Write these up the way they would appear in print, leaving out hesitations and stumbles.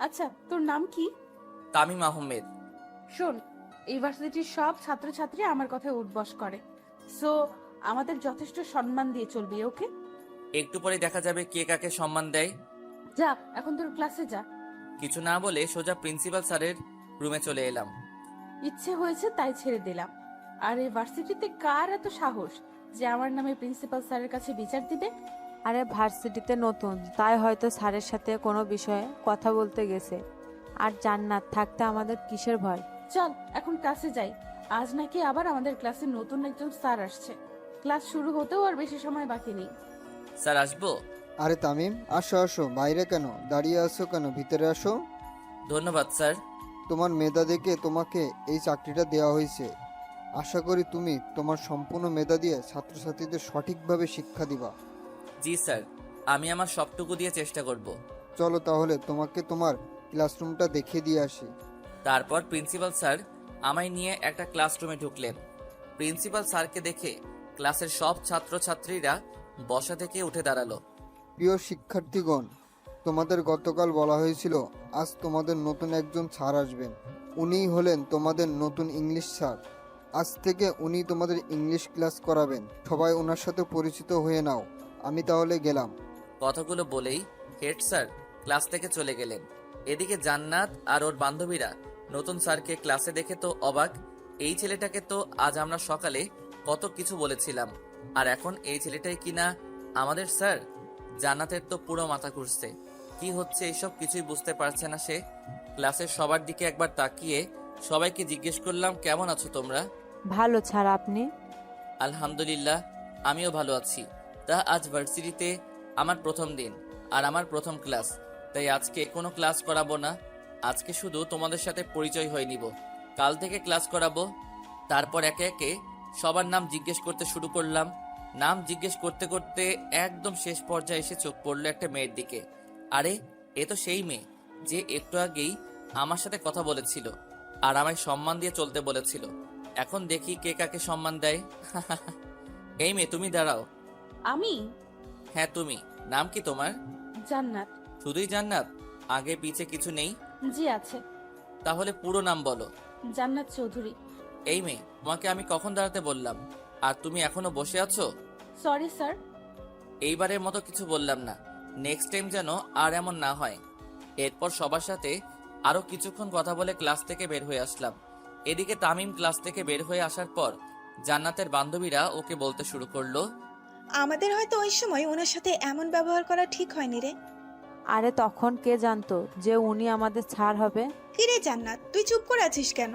আচ্ছা, তোর নাম কি? তামিম আহমেদ। শোন, ইউনিভার্সিটির সব ছাত্রছাত্রী আমার কথায় উঠবস করে, সো আমাদের যথেষ্ট সম্মান দিয়ে চলবি, ওকে? একটু পরে দেখা যাবে কে কাকে সম্মান দেয়। যা, এখন তোর ক্লাসে যা। কিছু না বলে সোজা প্রিন্সিপাল স্যারের রুমে চলে এলাম। ইচ্ছে হয়েছে তাই ছেড়ে দিলাম। আর এই ভার্সিটিতে কার এত সাহস যে আমার নামে প্রিন্সিপাল স্যারের কাছে বিচার দিবে? আরে ভার্সিটিতে নতুন, তাই হয়তো স্যারের সাথে কোনো বিষয়ে কথা বলতে গেছে। আর জান্নাত থাকতে আমাদের কিসের ভয়? চল এখন ক্লাসে যাই। আজ নাকি আবার আমাদের ক্লাসে নতুন একজন স্যার আসছে। ক্লাস শুরু হতেও আর বেশি সময় বাকি নেই। স্যার আসবো? আরে তামিম, আসো আসো, বাইরে কেন দাঁড়িয়ে আছো, কেন ভিতরে আসো। ধন্যবাদ স্যার। তোমার মেধা দেখে তোমাকে এই চাকরিটা দেওয়া হয়েছে। আশা করি তুমি তোমার সম্পূর্ণ মেধা দিয়ে ছাত্রছাত্রীদের সঠিকভাবে শিক্ষা দিবা। জি স্যার, আমি আমার সবটুকু দিয়ে চেষ্টা করব। চলো তাহলে তোমাকে তোমার ক্লাসরুমটা দেখিয়ে দিয়ে আসি। তারপর প্রিন্সিপাল স্যার আমায় নিয়ে একটা ক্লাসরুমে ঢুকলেন। প্রিন্সিপাল স্যারকে দেখে ক্লাসের সব ছাত্রছাত্রীরা বসা থেকে উঠে দাঁড়ালো। প্রিয় শিক্ষার্থীগণ, তোমাদের গতকাল বলা হয়েছিল আজ তোমাদের নতুন একজন স্যার আসবেন। উনিই হলেন তোমাদের নতুন ইংলিশ স্যার। আজ থেকে উনি তোমাদের ইংলিশ ক্লাস করাবেন। সবাই ওনার সাথে পরিচিত হয়ে নাও। আমি তাহলে গেলাম। কথাগুলো বলেই হেড স্যার ক্লাস থেকে চলে গেলেন। এদিকে জান্নাত আর ওর বান্ধবীরা নতুন স্যারকে ক্লাসে দেখে তো অবাক। এই ছেলেটাকে তো আজ আমরা সকালে কত কিছু বলেছিলাম, আর এখন এই ছেলেটাই কিনা আমাদের স্যার। জান্নাতের তো পুরো মাথা ঘুরছে, কি হচ্ছে এইসব কিছুই বুঝতে পারছে না সে। ক্লাসের সবার দিকে একবার তাকিয়ে সবাইকে জিজ্ঞেস করলাম, কেমন আছো তোমরা? ভালো স্যার, আপনি? আলহামদুলিল্লাহ, আমিও ভালো আছি। তা আজ ভার্সিটিতে আমার প্রথম দিন আর আমার প্রথম ক্লাস, তাই আজকে কোনো ক্লাস করাবো না। আজকে শুধু তোমাদের সাথে পরিচয় হয়ে নিব, কাল থেকে ক্লাস করাবো। তারপর একে একে সবার নাম জিজ্ঞেস করতে শুরু করলাম। নাম জিজ্ঞেস করতে করতে একদম শেষ পর্যায়ে এসে চোখ পড়লো একটা মেয়ের দিকে। আরে, এ তো সেই মেয়ে যে একটু আগেই আমার সাথে কথা বলেছিল আর আমায় সম্মান দিয়ে চলতে বলেছিল। এখন দেখি কে কাকে সম্মান দেয়। এই মেয়ে, তুমি দাঁড়াও। আমি? হ্যাঁ তুমি। নাম কি তোমার? জান্নাত। শুধুই জান্নাত? আগে পিছে কিছু নেই? জি আছে। তাহলে পুরো নাম বলো। জান্নাত চৌধুরী। এই মেয়ে, তোমাকে আমি কখন দাঁড়াতে বললাম আর তুমি এখনো বসে আছো? Sorry sir. এইবারের মতো কিছু বললাম না, নেক্সট টাইম যেন আর এমন না হয়। এরপর সবার সাথে আরো কিছুক্ষণ কথা বলে ক্লাস থেকে বের হয়ে আসলাম। এদিকে তামিম ক্লাস থেকে বের হয়ে আসার পর জান্নাতের বান্ধবীরা ওকে বলতে শুরু করলো, আমাদের হয়তো ওই সময় ওনার সাথে এমন ব্যবহার করা ঠিক হয়নি রে। আরে তখন কে জানতো যে উনি আমাদের স্যার হবে? কিরে জান্নাত, তুই চুপ করে আছিস কেন?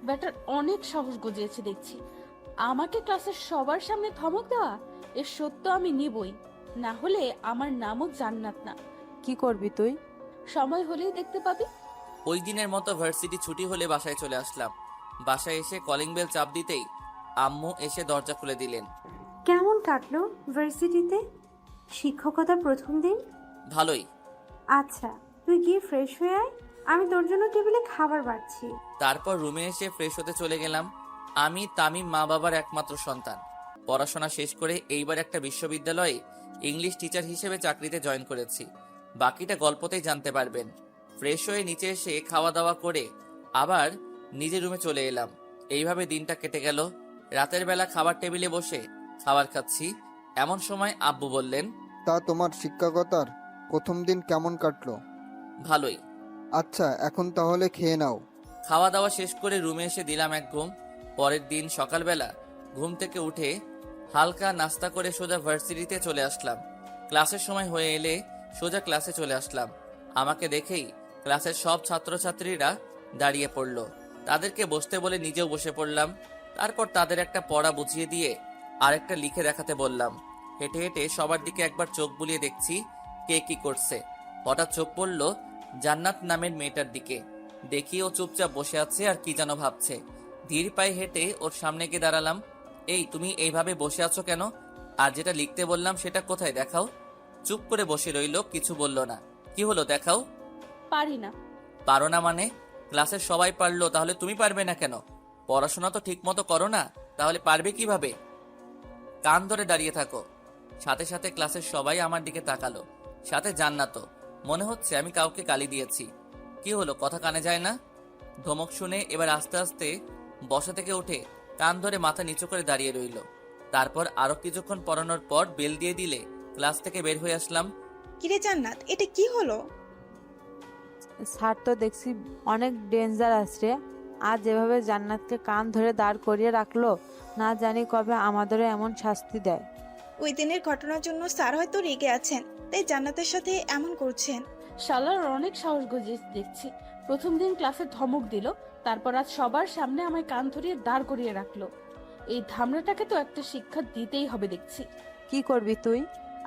ব্যাটার অনেক সাহস গজিয়েছে দেখছি। আমাকে ক্লাসের সবার সামনে ধমক দেওয়া, এর সত্য আমি নিবই। না হলে আমার নামও জান্নাত না। কি করবি তুই? সময় হলেই দেখতে পাবি। ওই দিনের মতো ভার্সিটি ছুটি হলে বাসায় চলে আসলাম। বাসায় এসে কলিং বেল চাপ দিতেই আম্মু এসে দরজা খুলে দিলেন। কেমন কাটলো ভার্সিটিতে শিক্ষকতার প্রথম দিন? ভালোই। আচ্ছা, তুই গিয়ে ফ্রেশ হয়ে আয়, আমি তোর জন্য টেবিলে খাবার বাড়ছি। তারপর রুমে এসে ফ্রেশ হতে চলে গেলাম। আমি তামিম মা বাবার একমাত্র সন্তান। পড়াশোনা শেষ করে এইবার একটা বিশ্ববিদ্যালয়ে ইংলিশ টিচার হিসেবে চাকরিতে জয়েন করেছি। বাকিটা গল্পতেই জানতে পারবেন। ফ্রেশ হয়ে নিচে এসে খাওয়া দাওয়া করে আবার নিজের রুমে চলে এলাম। এইভাবে দিনটা কেটে গেল। রাতের বেলা খাবার টেবিলে বসে খাবার খাচ্ছি, এমন সময় আব্বু বললেন, তা তোমার শিক্ষকতার প্রথম দিন কেমন কাটলো? ভালোই। আচ্ছা, এখন তাহলে খেয়ে নাও। খাওয়া দাওয়া শেষ করে রুমে এসে দিলাম এক ঘুম। পরের দিন সকালবেলা ঘুম থেকে উঠে হালকা নাস্তা করে সোজা ভার্সিটিতে চলে আসলাম। ক্লাসের সময় হয়ে এলে সোজা ক্লাসে চলে আসলাম। আমাকে দেখেই ক্লাসের সব ছাত্রছাত্রীরা দাঁড়িয়ে পড়ল। তাদেরকে বসতে বলে নিজেও বসে পড়লাম। তারপর তাদের একটা পড়া বুঝিয়ে দিয়ে আরেকটা লিখে দেখাতে বললাম। হেঁটে হেঁটে সবার দিকে একবার চোখ বুলিয়ে দেখছি কে কি করছে। হঠাৎ চোখ পড়ল জান্নাত নামের মেয়েটার দিকে। দেখি ও চুপচাপ বসে আছে আর কি যেন ভাবছে। ধীর পায়ে হেঁটে ওর সামনে গিয়ে দাঁড়ালাম। এই, তুমি এইভাবে বসে আছো কেন? আর যেটা লিখতে বললাম সেটা কোথায়, দেখাও। চুপ করে বসে রইল, কিছু বলল না। কি হলো, দেখাও। পারি না। পারো না মানে? ক্লাসের সবাই পারলো, তাহলে তুমি পারবে না কেন? পড়াশোনা তো ঠিক মতো করো না, তাহলে পারবে কিভাবে? কান ধরে দাঁড়িয়ে থাকো। সাথে সাথে ক্লাসের সবাই আমার দিকে তাকালো। সাথে জান্নাতও। মনে হচ্ছে আমি কাউকে গালি দিয়েছি। কি হলো, কথা কানে যায় না? ধমক শুনে এবার আস্তে আস্তে বসা থেকে উঠে কান ধরে মাথা নিচু করে দাঁড়িয়ে রইল। তারপর আরো কিছুক্ষণ পড়ানোর পর বেল দিয়ে দিলে ক্লাস থেকে বের হয়ে আসলাম। কিরে জান্নাত, এটা কি হলো? স্যার তো দেখছি অনেক ডেঞ্জারাস রে। আজ যেভাবে জান্নাতকে কান ধরে দাঁড় করিয়ে রাখলো, না জানি কবে আমাদেরও এমন শাস্তি দেয়। ওই দিনের ঘটনার জন্য স্যার হয়তো রেগে আছেন, তাই জান্নাতের সাথে এমন করছেন। শালার অনেক সাহস গজিয়েছে দেখছি। প্রথম দিন ক্লাসে ধমক দিল, তারপর আজ সবার সামনে আমায় কান ধরিয়ে দাঁড় করিয়ে রাখলো। এই ধামড়াটাকে তো একটা শিক্ষা দিতেই হবে দেখছি। কি করবি তুই?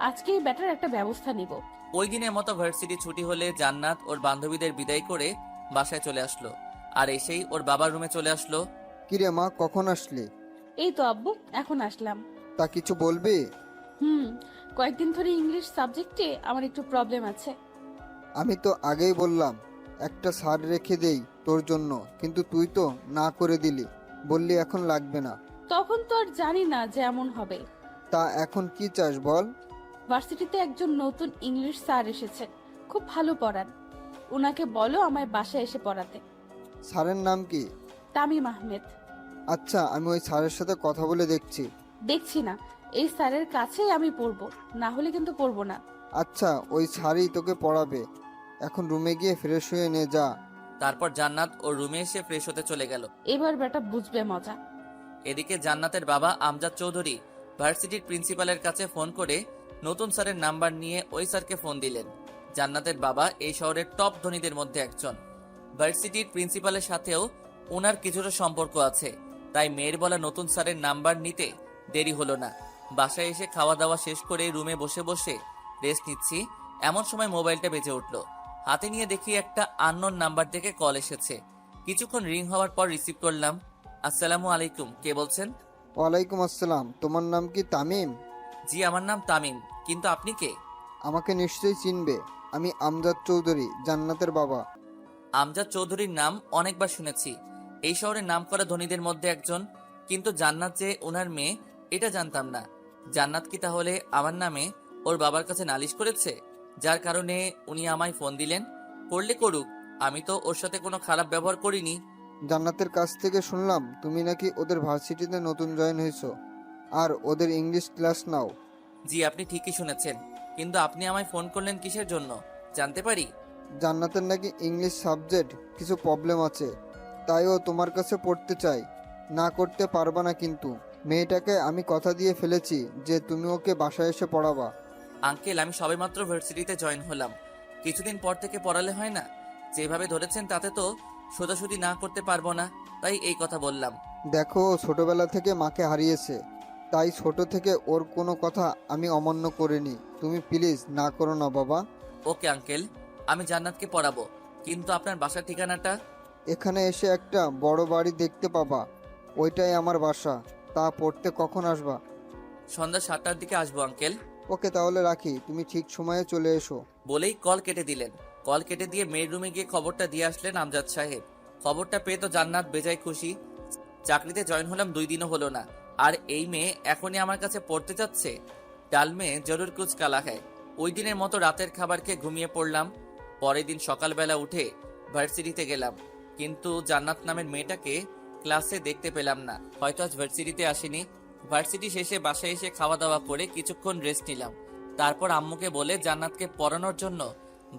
আজকেই ব্যাটার একটা ব্যবস্থা নিব। ওই দিনের মতো ভার্সিটি ছুটি হলে জান্নাত ওর বান্ধবীদের বিদায় করে বাসায় চলে আসলো। আর এসেই ওর বাবার রুমে চলে আসলো। কিরে মা, কখন আসলি? এই তো আব্বু, এখন আসলাম। তা কিছু বলবি? কয়েকদিন ধরে ইংলিশ সাবজেক্টে আমার একটু প্রবলেম আছে। আমি তো আগেই বললাম একটা স্যার রেখে দেই তোর জন্য, কিন্তু তুই তো না করে দিলি, বললি এখন লাগবে না। তখন তো আর জানি না যে এমন হবে। তা এখন কি চাস বল? ভার্সিটিতে একজন নতুন ইংলিশ স্যার এসেছে, খুব ভালো পড়ান। ওনাকে বলো আমায় বাসায় এসে পড়াতে। স্যারের নাম কি? তামিম আহমেদ। আচ্ছা, আমি ওই স্যারের সাথে কথা বলে দেখছি। দেখছি না, এই স্যারের কাছেই আমি পড়বো, না হলে কিন্তু পড়বো না। আচ্ছা, ওই স্যারই তোকে পড়াবে। এখন রুমে গিয়ে ফ্রেশ হয়ে নে যা। তারপর জান্নাত ওর রুমে এসে ফ্রেশ হতে চলে গেল। এবার বেটা বুঝবে মজা। এদিকে জান্নাতের বাবা আমজাদ চৌধুরী ভার্সিটির প্রিন্সিপালের কাছে ফোন করে নতুন স্যারের নাম্বার নিয়ে ওই স্যারকে ফোন দিলেন। জান্নাতের বাবা এই শহরের টপ ধনীদের মধ্যে একজন। ভার্সিটির প্রিন্সিপালের সাথেও ওনার কিছুটা সম্পর্ক আছে, তাই মেয়ের বলা নতুন স্যারের নাম্বার নিতে দেরি হলো না। বাসায় এসে খাওয়া দাওয়া শেষ করে রুমে বসে বসে রেস্ট নিচ্ছি, এমন সময় মোবাইলটা বেজে উঠল। হাতে নিয়ে দেখি একটা আননোন নাম্বার থেকে কল এসেছে। কিছুক্ষণ রিং হওয়ার পর রিসিভ করলাম। আসসালামু আলাইকুম, কে বলছেন? ওয়ালাইকুম আসসালাম। তোমার নাম কি তামিম? জি, আমার নাম তামিম, কিন্তু আপনি কে? আমাকে নিশ্চয়ই চিনবে, আমি আমজাদ চৌধুরী, জান্নাতের বাবা। আমজাদ চৌধুরীর নাম অনেকবার শুনেছি, এই শহরের নামকরা ধনীদের মধ্যে একজন, কিন্তু জান্নাত যে ওনার মেয়ে এটা জানতাম না। জান্নাত কি তাহলে আমার নামে ওর বাবার কাছে নালিশ করেছে, যার কারণে উনি আমায় ফোন দিলেন? করলে করুক, আমি তো ওর সাথে কোনো খারাপ ব্যবহার করিনি। জান্নাতের কাছ থেকে শুনলাম তুমি নাকি ওদের ভার্সিটিতে নতুন জয়েন হয়েছো আর ওদের ইংলিশ ক্লাস নাও। জি, আপনি ঠিকই শুনেছেন, কিন্তু আপনি আমায় ফোন করলেন কিসের জন্য জানতে পারি? জান্নাতের নাকি ইংলিশ সাবজেক্ট কিছু প্রবলেম আছে, তাই ও তোমার কাছে পড়তে চায়। না করতে পারবা না, কিন্তু মেয়েটাকে আমি কথা দিয়ে ফেলেছি যে তুমি ওকে বাসায় এসে পড়াবা। আঙ্কেল, আমি সবেমাত্র ভার্সিটিতে জয়েন হলাম, কিছুদিন পর থেকে পড়ালে হয় না? যেভাবে ধরেছেন তাতে তো সোজাসুজি না করতে পারবো না, তাই এই কথা বললাম। দেখো, ও ছোটবেলা থেকে মাকে হারিয়েছে, তাই ছোট থেকে ওর কোনো কথা আমি অমান্য করিনি। তুমি প্লিজ না করো না বাবা। ওকে আঙ্কেল, আমি জান্নাতকে পড়াবো, কিন্তু আপনার বাসার ঠিকানাটা? এখানে এসে একটা বড় বাড়ি দেখতে পাবা, ওইটাই আমার বাসা। তা পড়তে কখন আসবা? সন্ধ্যা 7টার দিকে আসবো আঙ্কেল। ওকে, তাহলে রাখি, তুমি ঠিক সময়ে চলে এসো। বলেই কল কেটে দিলেন। কল কেটে দিয়ে মেয়ের রুমে গিয়ে খবরটা দিয়ে আসলেন আমজাদ সাহেব। খবরটা পেয়ে তো জান্নাত বেজায় খুশি। চাকরিতে জয়েন হলাম 2 দিনও হলো না, আর এই মেয়ে এখনই আমার কাছে পড়তে যাচ্ছে। ডাল মেয়ে জরুর কুছ কালা হ্যায়। ওই দিনের মতো রাতের খাবার খেয়ে ঘুমিয়ে পড়লাম। পরের দিন সকালবেলা উঠে ভার্সিটিতে গেলাম, কিন্তু জান্নাত নামের মেয়েটাকে ক্লাসে দেখতে পেলাম না। হয়তো আজ ভার্সিটিতে আসেনি। ভার্সিটি শেষে বাসায় এসে খাওয়া দাওয়া করে কিছুক্ষণ রেস্ট নিলাম। তারপর আম্মুকে বলে জান্নাতকে পড়ানোর জন্য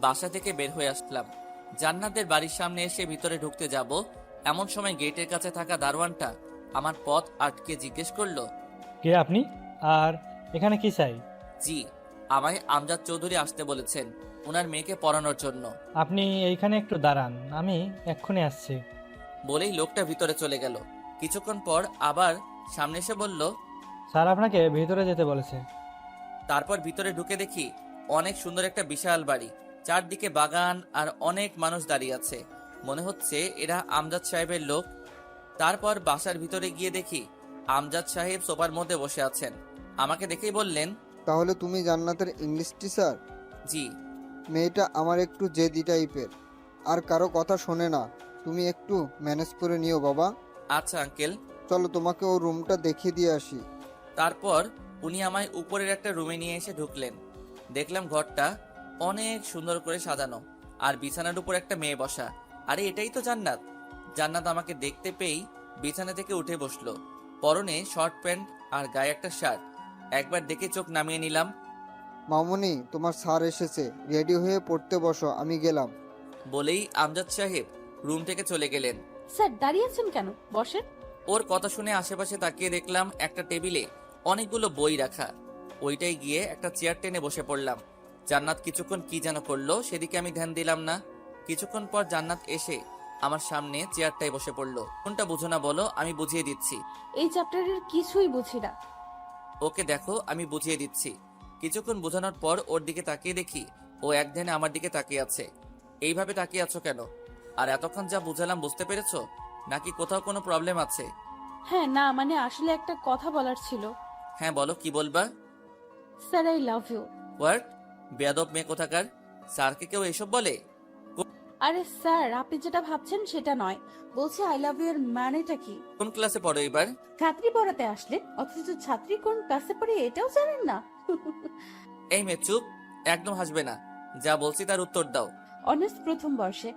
বাসা থেকে বের হয়ে আসলাম। জান্নাতের বাড়ির সামনে এসে ভিতরে ঢুকতে যাব, এমন সময় গেটের কাছে থাকা দারোয়ানটা আমার পথ আটকে জিজ্ঞেস করলো, কে আপনি? আর এখানে কি চাই? জি, আমায় আমজাদ চৌধুরী আসতে বলেছেন ওনার মেয়েকে পড়ানোর জন্য। আপনি এইখানে একটু দাঁড়ান, আমি এক্ষুনি আসছি। বলেই লোকটা ভিতরে চলে গেল। কিছুক্ষণ পর আবার সামনে এসে বলল, স্যার আপনাকে ভিতরে যেতে বলেছে। তারপর ভিতরে ঢুকে দেখি অনেক সুন্দর একটা বিশাল বাড়ি, চারদিকে বাগান আর অনেক মানুষ দাঁড়িয়ে আছে। মনে হচ্ছে এরা আমজাদ সাহেবের লোক। তারপর বাসার ভিতরে গিয়ে দেখি আমজাদ সাহেব সোফার মধ্যে বসে আছেন। আমাকে দেখেই বললেন, তাহলে তুমি জান্নাতের ইংলিশ টিচার? জি। মেয়েটা আমার একটু জেদি টাইপের, আর কারো কথা শোনে না। তুমি একটু ম্যানেজ করে নিও বাবা। আচ্ছা আঙ্কেল। চলো তোমাকে ও রুমটা দেখিয়ে দিয়ে আসি। তারপর উনি আমায় উপরের একটা রুমে নিয়ে এসে ঢুকলেন। দেখলাম ঘরটা অনেক সুন্দর করে সাজানো, আর বিছানার উপর একটা মেয়ে বসা। আরে এটাই তো জান্নাত। জান্নাত আমাকে দেখতে পেয়েই বিছানা থেকে উঠে বসলো। পরনে শর্ট প্যান্ট আর গায়ে একটা শার্ট। একবার দেখে চোখ নামিয়ে নিলাম। মামুনি, তোমার স্যার এসেছে, রেডি হয়ে পড়তে বসো, আমি গেলাম। বলেই আমজাদ সাহেব রুম থেকে চলে গেলেন। স্যার দাঁড়িয়ে আছেন কেন, বসেন। ওর কথা শুনে আশেপাশে তাকিয়ে দেখলাম একটা টেবিলে অনেকগুলো বই রাখা। ওইটাই গিয়ে একটা চেয়ার টেনে বসে পড়লাম। জান্নাত কিছুক্ষণ কি যেন করলো, সেদিকে আমি ধ্যান দিলাম না। কিছুক্ষণ পর জান্নাত এসে আমার সামনে চেয়ারটায় বসে পড়লো। কোনটা বুঝো না বলো, আমি বুঝিয়ে দিচ্ছি। এই চ্যাপ্টারের কিছুই বুঝি না। ওকে দেখো, আমি বুঝিয়ে দিচ্ছি। কিছুক্ষণ বোঝানোর পর ওর দিকে তাকিয়ে দেখি ও এক ধ্যানে আমার দিকে তাকিয়ে আছে। এইভাবে তাকিয়ে আছো কেন? আর এতক্ষণ যা বুঝালাম বুঝতে পেরেছো, নাকি কোথাও কোনো প্রবলেম আছে? হ্যাঁ না, মানে আসলে একটা কথা বলার ছিল। হ্যাঁ বলো, কি বলবা? Sir I love you. What? বেয়াদব মেয়ে কোথাকার! স্যারকে কেউ এসব বলে? আরে স্যার, আপনি যেটা ভাবছেন সেটা নয়, বলছি আই লাভ ইউ এর মানেটা কি? কোন ক্লাসে পড়ো এবার? ছাত্রী পড়াতে আসলেন, অথচ ছাত্রী কোন ক্লাসে পড়ে এটাও জানেন না। এই মেয়ে চুপ, একদম হাসবে না। যা বলছি তার উত্তর দাও। অনার্স প্রথম বর্ষে।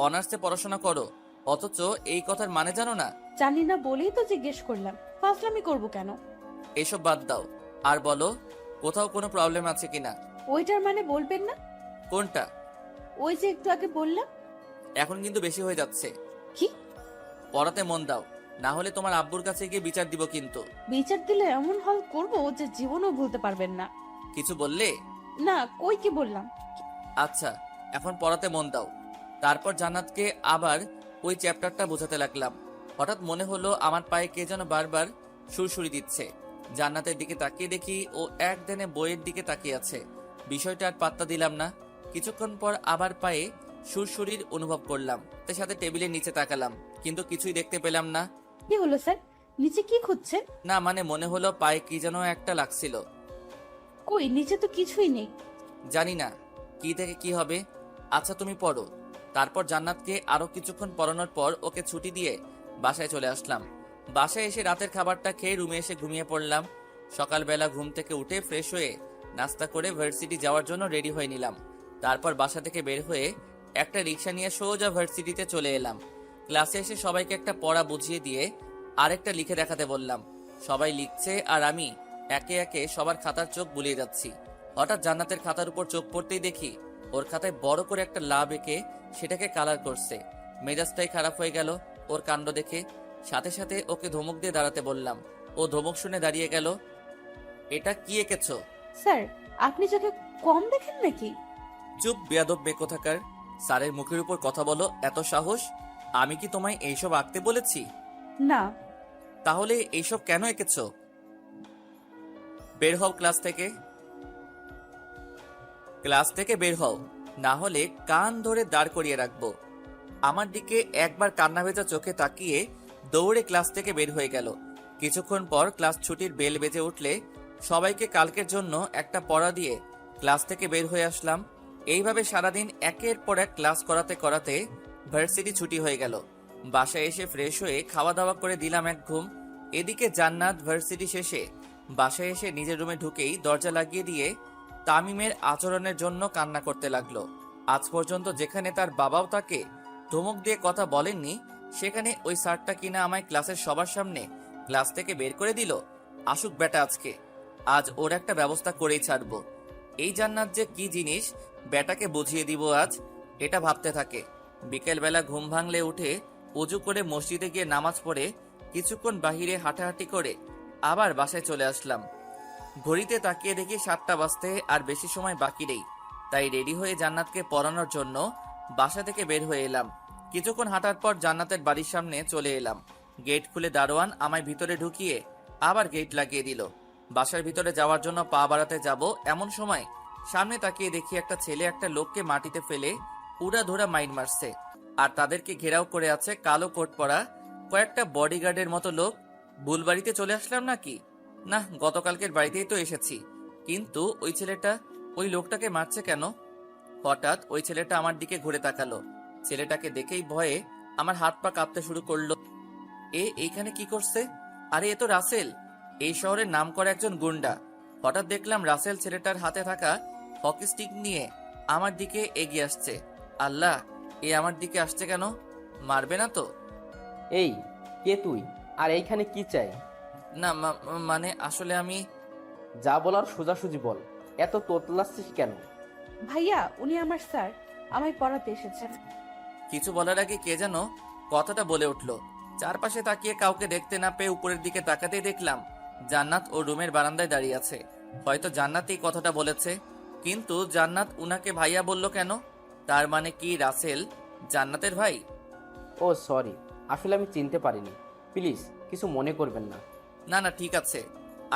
অনার্সে পড়াশোনা করো, অথচ এই কথার মানে জানো না? জানি না বলেই তো জিজ্ঞেস করলাম, ফাজলামি করব কেন? এসব বাদ দাও, আর বলো কোথাও কোনো প্রবলেম আছে কিনা। ওইটার মানে বলবেন না? কোনটা? ওই যে একটু আগে বললাম। এখন কিন্তু বেশি হয়ে যাচ্ছে। কি? পড়াতে মন দাও, না হলে তোমার আব্বুর কাছে গিয়ে বিচার দিব কিন্তু। বিচার দিলে এমন হল করব যে জীবনও ভুলতে পারবেন না। কিছু বললে? না, কই কি বললাম? আচ্ছা, এখন পড়াতে মন দাও। তারপর জান্নাতকে আবার ওই চ্যাপ্টারটা বোঝাতে লাগলাম। হঠাৎ মনে হলো আমার পায়ে কে যেন বারবার সুরসুরি দিচ্ছে। জান্নাতের দিকে তাকিয়ে দেখি ও একদিনে বইয়ের দিকে তাকিয়ে আছে। বিষয়টা আর পাত্তা দিলাম না। কিছুক্ষণ পর আবার পায়ে সুরসুরির অনুভব করলাম। তার সাথে টেবিলের নিচে তাকালাম, কিন্তু কিছুই দেখতে পেলাম না। কি হলো স্যার, নিচে কি খুঁজছেন? না মানে মনে হলো পায়ে কি যেন একটা লাগছিল। কই, নিচে তো কিছুই নেই। জানি না কি থেকে কি হবে। আচ্ছা তুমি পড়ো। তারপর জান্নাতকে আরো কিছুক্ষণ পড়ানোর পর ওকে ছুটি দিয়ে বাসায় চলে আসলাম। বাসায় এসে রাতের খাবারটা খেয়ে রুমে এসে ঘুমিয়ে পড়লাম। সকালবেলা ঘুম থেকে উঠে ফ্রেশ হয়ে নাস্তা করে ভার্সিটি যাওয়ার জন্য রেডি হয়ে নিলাম। তারপর বাসা থেকে বের হয়ে একটা রিক্সা নিয়ে সোজা ভার্সিটিতে চলে এলাম। ক্লাসে এসে সবাইকে একটা পড়া বুঝিয়ে দিয়ে আরেকটা লিখে দেখাতে বললাম। সবাই লিখছে আর আমি একে একে সবার খাতার চোখ বুলিয়ে যাচ্ছি। হঠাৎ জান্নাতের খাতার উপর চোখ পড়তেই দেখি ওর খাতায় বড় করে একটা লাভ এঁকে সেটাকে কালার করছে। মেজাজটাই খারাপ হয়ে গেল ওর কাণ্ড দেখে। সাথে সাথে ওকে ধমক দিয়ে দাঁড়াতে বললাম। ও ধমক শুনে দাঁড়িয়ে গেল। এটা কি এঁকেছো? স্যার, আপনি চোখে কম দেখেন নাকি? চুপ বেয়াদব মেয়ে কোথাকার! স্যারের মুখের উপর কথা বলো, এত সাহস! আমি কি তোমায় এইসব আঁকতে বলেছি? না। তাহলে এইসব কেন এঁকেছো? বের হও ক্লাস থেকে। ক্লাস থেকে বের হও, না হলে কান ধরে দাঁড় করিয়ে রাখবো। আমার দিকে একবার কান্না ভেজা চোখে তাকিয়ে দৌড়ে ক্লাস থেকে বের হয়ে গেল। কিছুক্ষণ পর ক্লাস ছুটির বেল বেজে উঠলে সবাইকে কালকের জন্য একটা পড়া দিয়ে ক্লাস থেকে বের হয়ে আসলাম। এইভাবে সারাদিন একের পর এক ক্লাস করাতে করাতে ভার্সিটি ছুটি হয়ে গেল। বাসায় এসে ফ্রেশ হয়ে খাওয়া দাওয়া করে দিলাম এক ঘুম। এদিকে জান্নাত ভার্সিটি শেষে বাসায় এসে নিজের রুমে ঢুকেই দরজা লাগিয়ে দিয়ে তামিমের আচরণের জন্য কান্না করতে লাগলো। আজ পর্যন্ত যেখানে তার বাবাও তাকে ধমক দিয়ে কথা বলেননি, সেখানে ওই স্যারটা কিনা আমায় ক্লাসের সবার সামনে ক্লাস থেকে বের করে দিল। আসুক বেটা আজকে, আজ ওর একটা ব্যবস্থা করেই ছাড়বো। এই জান্নাত যে কি জিনিস, বেটাকে বুঝিয়ে দিব আজ। এটা ভাবতে থাকে। বিকেলবেলা ঘুম ভাঙলে উঠে উজু করে মসজিদে গিয়ে নামাজ পড়ে কিছুক্ষণ বাহিরে হাঁটাহাঁটি করে আবার বাসায় চলে আসলাম। ঘড়িতে তাকিয়ে দেখি 7টা বাজতে আর বেশি সময় বাকি নেই। তাই রেডি হয়ে জান্নাতকে পড়ানোর জন্য বাসা থেকে বের হয়ে এলাম। কিছুক্ষণ হাঁটার পর জান্নাতের বাড়ির সামনে চলে এলাম। গেট খুলে দারোয়ান আমায় ভিতরে ঢুকিয়ে আবার গেট লাগিয়ে দিল। বাসার ভিতরে যাওয়ার জন্য পা বাড়াতে যাব এমন সময় সামনে তাকিয়ে দেখি একটা ছেলে একটা লোককে মাটিতে ফেলে উড়াধুরা মাইর মারছে, আর তাদেরকে ঘেরাও করে আছে কালো কোট পরা কয়েকটা বডিগার্ডের মতো লোক। ভুল বাড়িতে চলে আসলাম নাকি? না, গতকালকের বাড়িতেই তো এসেছি, কিন্তু ওই ছেলেটা ওই লোকটাকে মারছে কেন? হঠাৎ ওই ছেলেটা আমার দিকে ঘুরে তাকালো। ছেলেটাকে দেখেই ভয়ে আমার হাত পা কাঁপতে শুরু করলো। এইখানে কি করছে? আরে এ তো রাসেল, এই শহরের নাম করা একজন গুন্ডা। হঠাৎ দেখলাম রাসেল ছেলেটার হাতে থাকা হকি স্টিক নিয়ে আমার দিকে এগিয়ে আসছে। আল্লাহ, এ আমার দিকে আসছে কেন? মারবে না তো? এই, কে তুই? আর এইখানে কি চাই? না মানে আসলে আমি যা বলার সোজাসুজি বল, এত তোতলাচ্ছিস কেন? ভাইয়া, উনি আমার স্যার, আমায় পড়াতে এসেছেন। কিছু বলার আগে কে যেন কথাটা বলে উঠল। চারপাশে তাকিয়ে কাউকে দেখতে না পেয়ে উপরের দিকে তাকাতেই দেখলাম জান্নাত ও রুমের বারান্দায় দাঁড়িয়ে আছে। হয়তো জান্নাত এই কথাটা বলেছে, কিন্তু জান্নাত উনাকে ভাইয়া বলল কেন? তার মানে কি রাসেল জান্নাতের ভাই? ও সরি, আসলে আমি চিনতে পারিনি। প্লিজ কিছু মনে করবেন না। না না, ঠিক আছে,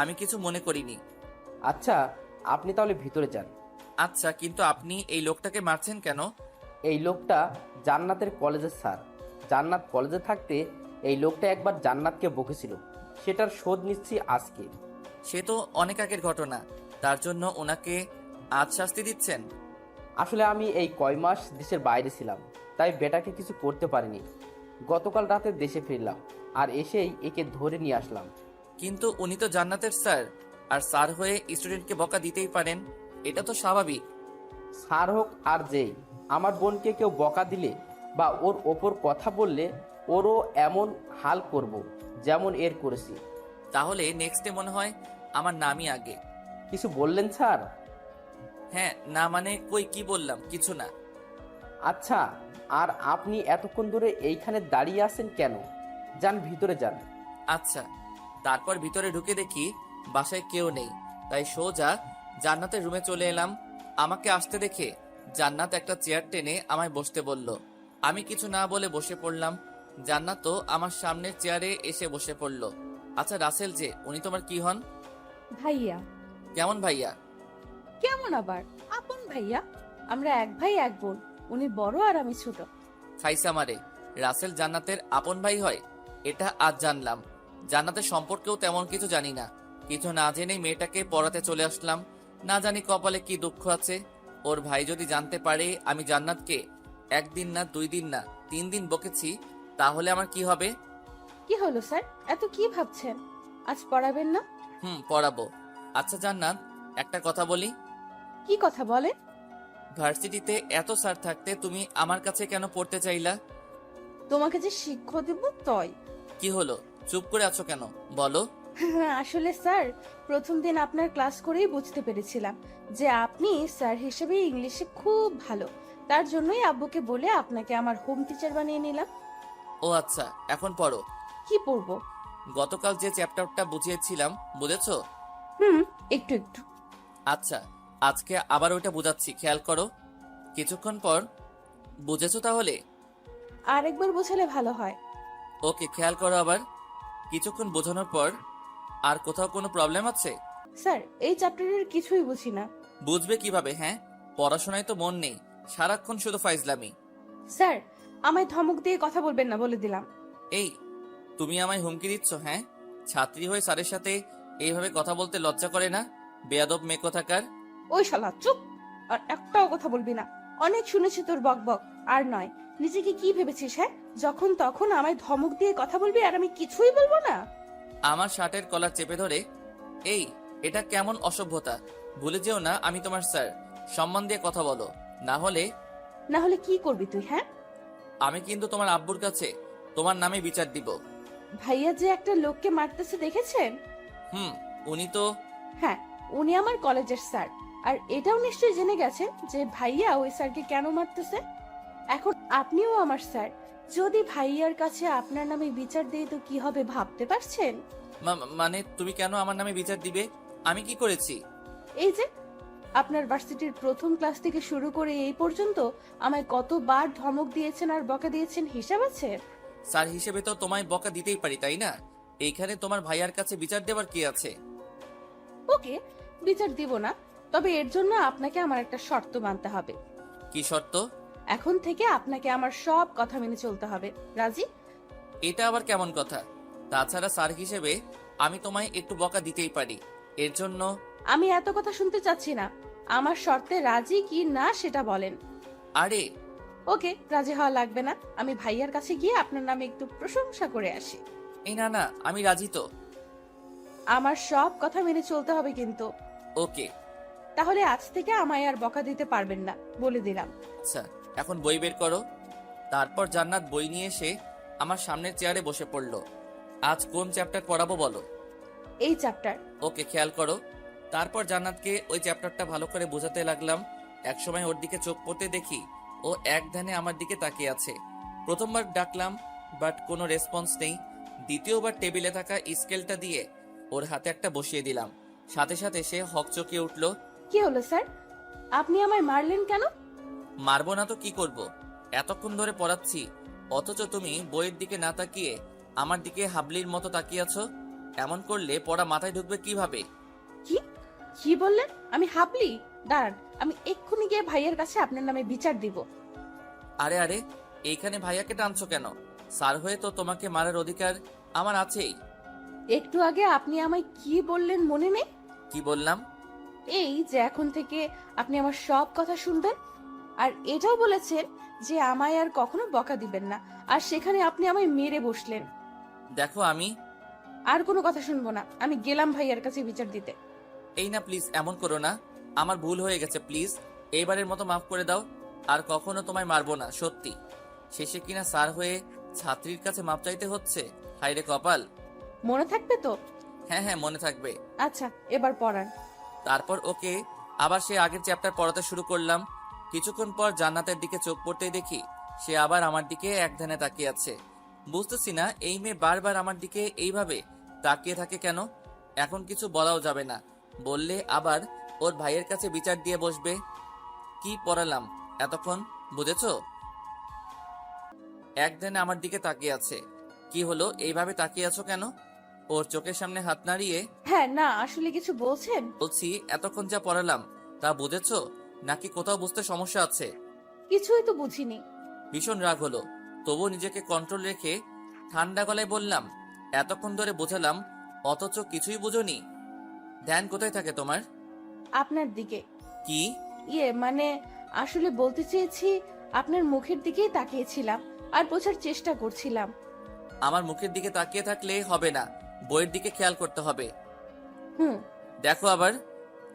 আমি কিছু মনে করিনি। আচ্ছা, আপনি তাহলে ভিতরে যান। আচ্ছা, কিন্তু আপনি এই লোকটাকে মারছেন কেন? এই লোকটা জান্নাতের কলেজের স্যার। জান্নাত কলেজে থাকতে এই লোকটা একবার জান্নাতকে বকেছিল, সেটার শোধ নিচ্ছি আজকে। সে তো অনেক আগের ঘটনা, তার জন্য ওনাকে আজ শাস্তি দিচ্ছেন? আসলে আমি এই কয় মাস দেশের বাইরে ছিলাম, তাই বেটাকে কিছু করতে পারিনি। গতকাল রাতে দেশে ফিরলাম, আর এসেই একে ধরে নিয়ে আসলাম। কিন্তু উনি তো জান্নাতের স্যার, আর স্যার হয়ে স্টুডেন্টকে বকা দিতেই পারেন, এটা তো স্বাভাবিক। স্যার হোক আর যেই, আমার বোনকে কেউ বকা দিলে বা ওর ওপর কথা বললে ওরও এমন হাল করব যেমন এর করেছি। তাহলে নেক্সটে মনে হয় আমার নামই আগে। কিছু বললেন স্যার? হ্যাঁ, না মানে কই কি বললাম, কিছু না। আচ্ছা, আর আপনি এতক্ষণ ধরে এইখানে দাঁড়িয়ে আছেন কেন? যান ভিতরে যান। আচ্ছা। তারপর ভিতরে ঢুকে দেখি বাসায় কেউ নেই, তাই সোজা জান্নাতের রুমে চলে এলাম। আমাকে আসতে দেখে জান্নাত একটা চেয়ার টেনে আমায় বসতে বলল। আমি কিছু না বলে বসে পড়লাম। জান্নাত তো আমার সামনের চেয়ারে এসে বসে পড়ল। আচ্ছা রাসেল যে, উনি তোমার কি হন? ভাইয়া। কেমন ভাইয়া? কেমন আবার, আপন ভাইয়া। আমরা এক ভাই এক বোন, উনি বড় আর আমি ছোট। খাইসা মারে, রাসেল জান্নাতের আপন ভাই হয়? এটা আজ জানলাম। জান্নাতের সম্পর্কেও তেমন কিছু জানি না। কিছু না জেনেই মেয়েটাকে পড়াতে চলে আসলাম। না জানি কপালে কি দুঃখ আছে। ওর ভাই যদি জানতে পারে আমি জান্নাতকে একদিন না 2 দিন না 3 দিন বকেছি, তাহলে আমার কি হবে? কি হলো স্যার, এত কি ভাবছেন? আজ পড়াবেন না? পড়াবো। আচ্ছা জান্নাত, একটা কথা বলি। কি কথা বলে? ভার্সিটিতে এত স্যার থাকতে তুমি আমার কাছে কেন পড়তে চাইলা? তোমাকে যে শিক্ষা দেব তয়। কি হলো, চুপ করে আছো কেন, বলো। আসলে স্যার, প্রথম দিন আপনার ক্লাস করেই বুঝতে পেরেছিলাম যে আপনি স্যার হিসেবে ইংলিশে খুব ভালো। তার জন্যই আব্বুকে বলে আপনাকে আমার হোম টিচার বানিয়ে নিলাম। ও আচ্ছা, এখন পড়ো। কি পড়বো? গতকাল যে চ্যাপ্টারটা বুঝিয়েছিলাম, বুঝেছো? একটু একটু। আচ্ছা, আজকে আবার ওটা বোঝাচ্ছি, খেয়াল করো। কিছুক্ষণ পর বুঝেছো তাহলে? আরেকবার বোঝালে ভালো হয়। ওকে, খেয়াল করো আবার। কিছুক্ষণ বোঝানোর পর, আর কোথাও কোনো প্রবলেম আছে? স্যার, এই চ্যাপ্টারের কিছুই বুঝি না। বুঝবে কিভাবে? হ্যাঁ, পড়াশোনায় তো মন নেই, সারাক্ষণ শুধু ফাইজলামি। স্যার, আমায় ধমক দিয়ে কথা বলবেন না বলে দিলাম। এই, তুমি আমায় হুমকি দিচ্ছ? হ্যাঁ, ছাত্রী হয়ে স্যারের সাথে এইভাবে কথা বলতে লজ্জা করে না? বেয়াদব মেয়ে কোথাকার। ওই শালা চুপ! আর একটাও কথা বলবি না। অনেক শুনেছি তোর বকবক, আর নয়। নিজেকে কি ভেবেছিস? হ্যাঁ, যখন তখন আমায় ধমক দিয়ে কথা বলবি আর আমি কিছুই বলবো না? আমার শার্টের কলার চেপে ধরে, এই, এটা কেমন অসভ্যতা! ভুলে যেও না আমি তোমার স্যার, সম্মান দিয়ে কথা বলো, না হলে। না হলে কি করবি তুই? হ্যাঁ, আমি কিন্তু তোমার আব্বুর কাছে তোমার নামে বিচার দিব। ভাইয়া যে একটা লোককে মারতেছে দেখেছেন? উনি তো। হ্যাঁ, উনি আমার কলেজের স্যার। আর এটাও নিশ্চয়ই জেনে গেছেন যে ভাইয়া ওই স্যারকে কেন মারতেছে। এখন আপনিও আমার স্যার, যদি ভাইয়ার কাছে আপনার নামে বিচার দেই তো কি হবে ভাবতে পারছেন? মানে তুমি কেন আমার নামে বিচার দিবে? আমি কি করেছি? এই যে আপনার ভার্সিটির প্রথম ক্লাস থেকে শুরু করে এই পর্যন্ত আমায় কতবার ধমক দিয়েছেন আর বকা দিয়েছেন, হিসাব আছে? স্যার হিসেবে তো তোমায় বকা দিতেই পারি, তাই না? এইখানে তোমার ভাইয়ার কাছে বিচার দেবার কি আছে? ওকে, বিচার দিব না, তবে এর জন্য আপনাকে আমার একটা শর্ত মানতে হবে। কি শর্ত? এখন থেকে আপনাকে আমার সব কথা মেনে চলতে হবে। রাজি? এটা আবার কেমন কথা? তাছাড়া স্যার হিসেবে আমি তোমায় একটু বকা দিতেই পারি, এর জন্য। আমি এত কথা শুনতে চাচ্ছি না। আমার শর্তে রাজি কি না সেটা বলেন। আরে ওকে, রাজি হওয়া লাগবে না। আমি ভাইয়ার কাছে গিয়ে আপনার নামে একটু প্রশংসা করে আসি। এই না না, আমি রাজি তো। আমার সব কথা মেনে চলতে হবে কিন্তু। ওকে। তাহলে আজ থেকে আমায় আর বকা দিতে পারবেন না, বলে দিলাম। আচ্ছা, এখন বই বের করো। তারপর জান্নাত বই নিয়ে এসে আমার সামনের চেয়ারে বসে পড়লো। আজ কোন চ্যাপ্টার পড়াবো বলো? এই চ্যাপ্টার। ওকে, খেয়াল করো। তারপর জান্নাতকে ওই চ্যাপ্টারটা ভালো করে বোঝাতে লাগলাম। একসময় ওর দিকে চোখ পড়তে দেখি ও এক ধ্যানে আমার দিকে তাকিয়ে আছে। প্রথমবার ডাকলাম, বাট কোনো রেসপন্স নেই। দ্বিতীয়বার টেবিলে থাকা স্কেলটা দিয়ে ওর হাতে একটা বসিয়ে দিলাম। সাথে সাথে সে হকচকিয়ে উঠল। কি হলো স্যার, আপনি আমায় মারলেন কেন? মারবো না তো কি করব? এতক্ষণ ধরে পড়াচ্ছি, অথচ তুমি বইয়ের দিকে না তাকিয়ে আমার দিকে হাবলির মতো তাকিয়ে আছো। এমন করলে পড়া মাথায় ঢুকবে কিভাবে? কি কি বললেন? আমি হাবলি? দাঁড়ান, আমি এক্ষুনি গিয়ে ভাইয়ের কাছে আপনার নামে বিচার দিব। আরে আরে, এইখানে ভাইয়াকে টানছো কেন? স্যার হয়ে তো তোমাকে মারার অধিকার আমার আছেই। একটু আগে আপনি আমায় কি বললেন মনে নেই? কি বললাম? এই যে এখন থেকে আপনি আমার সব কথা শুনবেন, আর এটাও বলেছেন যে আমায় আর কখনো বকা দিবেন না, আর সেখানে আপনি আমায় মেরে বসলেন। দেখো, আমি আর কোনো কথা শুনবো না, আমি গেলাম ভাইয়ার কাছে বিচার দিতে। এই না, প্লিজ এমন করো না। আমার ভুল হয়ে গেছে, প্লিজ এইবারের মতো মাফ করে দাও। আর কখনো তোমায় মারবো না, সত্যি। শেষে কিনা স্যার হয়ে ছাত্রীর কাছে মাপ চাইতে হচ্ছে। হায় রে কপাল। মনে থাকবে তো? হ্যাঁ হ্যাঁ, মনে থাকবে। আচ্ছা, এবার পড়ান। তারপর ওকে আবার সে আগের চ্যাপ্টার পড়াতে শুরু করলাম। কিছুক্ষণ পর জান্নাতের দিকে চোখ পড়তেই দেখি সে আবার আমার দিকে এক ধ্যানে তাকিয়ে আছে। বুঝতেছি না এই মেয়ে বারবার আমার দিকে এইভাবে তাকিয়ে থাকে কেন। এখন কিছু বলাও যাবে না, বললে আবার ওর ভাইয়ের কাছে বিচার দিয়ে বসবে। কি পড়ালাম এতক্ষণ, বুঝেছো? এক ধ্যানে আমার দিকে তাকিয়ে আছে। কি হলো, এইভাবে তাকিয়ে আছো কেন? ওর চোখের সামনে হাত নাড়িয়ে হ্যাঁ, না আসলে কিছু বলছেন? বলছি, এতক্ষণ যা পড়ালাম তা বুঝেছো নাকি কোথাও বুঝতে সমস্যা আছে? কিছুই তো বুঝিনি। ভীষণ রাগ হলো, তবুও নিজেকে কন্ট্রোল রেখে ঠান্ডা গলায় বললাম, এতক্ষণ ধরে বোঝালাম অথচ কিছুই বুঝোনি। ধ্যান কোথায় থাকে তোমার? আপনার দিকে। কি? মানে আসলে বলতে চেয়েছি, আপনার মুখের দিকেই তাকিয়েছিলাম আর বোঝার চেষ্টা করছিলাম। আমার মুখের দিকে তাকিয়ে থাকলে হবে না, বইয়ের দিকে খেয়াল করতে হবে। হুম দেখো আবার।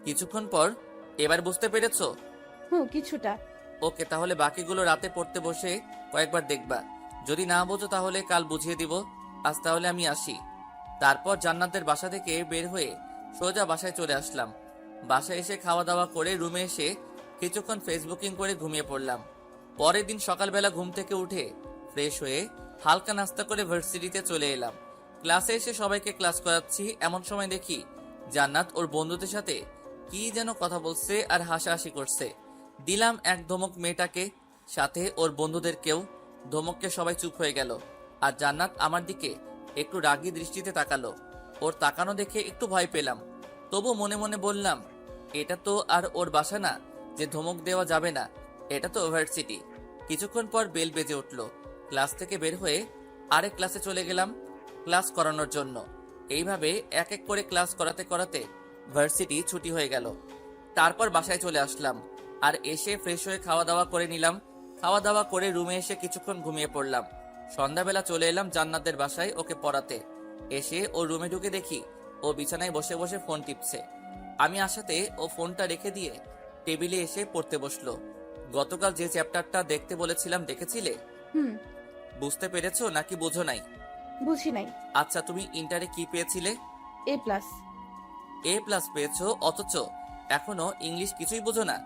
কিছুক্ষণ পর, এবার বুঝতে পেরেছো? হুম, কিছুটা। ওকে, তাহলে বাকিগুলো রাতে পড়তে বসে কয়েকবার দেখবা। যদি না বোঝো তাহলে কাল বুঝিয়ে দিব। আজ তাহলে আমি আসি। তারপর জান্নাতের বাসা থেকে বের হয়ে সোজা বাসায় চলে আসলাম। বাসায় এসে খাওয়া দাওয়া করে রুমে এসে কিছুক্ষণ ফেসবুকিং করে ঘুমিয়ে পড়লাম। পরের দিন সকালবেলা ঘুম থেকে উঠে ফ্রেশ হয়ে হালকা নাস্তা করে ভার্সিটিতে চলে এলাম। ক্লাসে এসে সবাইকে ক্লাস করাচ্ছি, এমন সময় দেখি জান্নাত ওর বন্ধুদের সাথে কি যেন কথা বলছে আর হাসাহাসি করছে। দিলাম এক ধমক মেয়েটাকে, সাথে ওর বন্ধুদেরকেও। ধমককে সবাই চুপ হয়ে গেল, আর জান্নাত আমার দিকে একটু রাগী দৃষ্টিতে তাকালো। ওর তাকানো দেখে একটু ভয় পেলাম, তবু মনে মনে বললাম, এটা তো আর ওর বাসা না যে ধমক দেওয়া যাবে না, এটা তো ভার্সিটি। কিছুক্ষণ পর বেল বেজে উঠল। ক্লাস থেকে বের হয়ে আরেক ক্লাসে চলে গেলাম ক্লাস করানোর জন্য। এইভাবে এক এক করে ক্লাস করাতে করাতে ভার্সিটি ছুটি হয়ে গেল। তারপর বাসায় চলে আসলাম, আর এসে ফ্রেশ হয়ে খাওয়া দাওয়া করে নিলাম। খাওয়া দাওয়া করে রুমে এসে কিছুক্ষণ ঘুমিয়ে পড়লাম। সন্ধ্যাবেলা চলে এলাম জান্নাতের বাসায় ওকে পড়াতে। এসে ও রুমে ঢুকে দেখি ও বিছানায় বসে বসে ফোন টিপছে। আমি আসাতে ও ফোনটা রেখে দিয়ে টেবিলে এসে পড়তে বসলো। গতকাল যে চ্যাপ্টারটা দেখতে বলেছিলাম দেখেছিলে? হুম। বুঝতে পেরেছো নাকি বুঝো নাই? বুঝি নাই। আচ্ছা, তুমি ইন্টারে কি পেয়েছিলে? A+। A+ পেয়েছো, অথচ এখনো ইংলিশ কিছুই বুঝো না?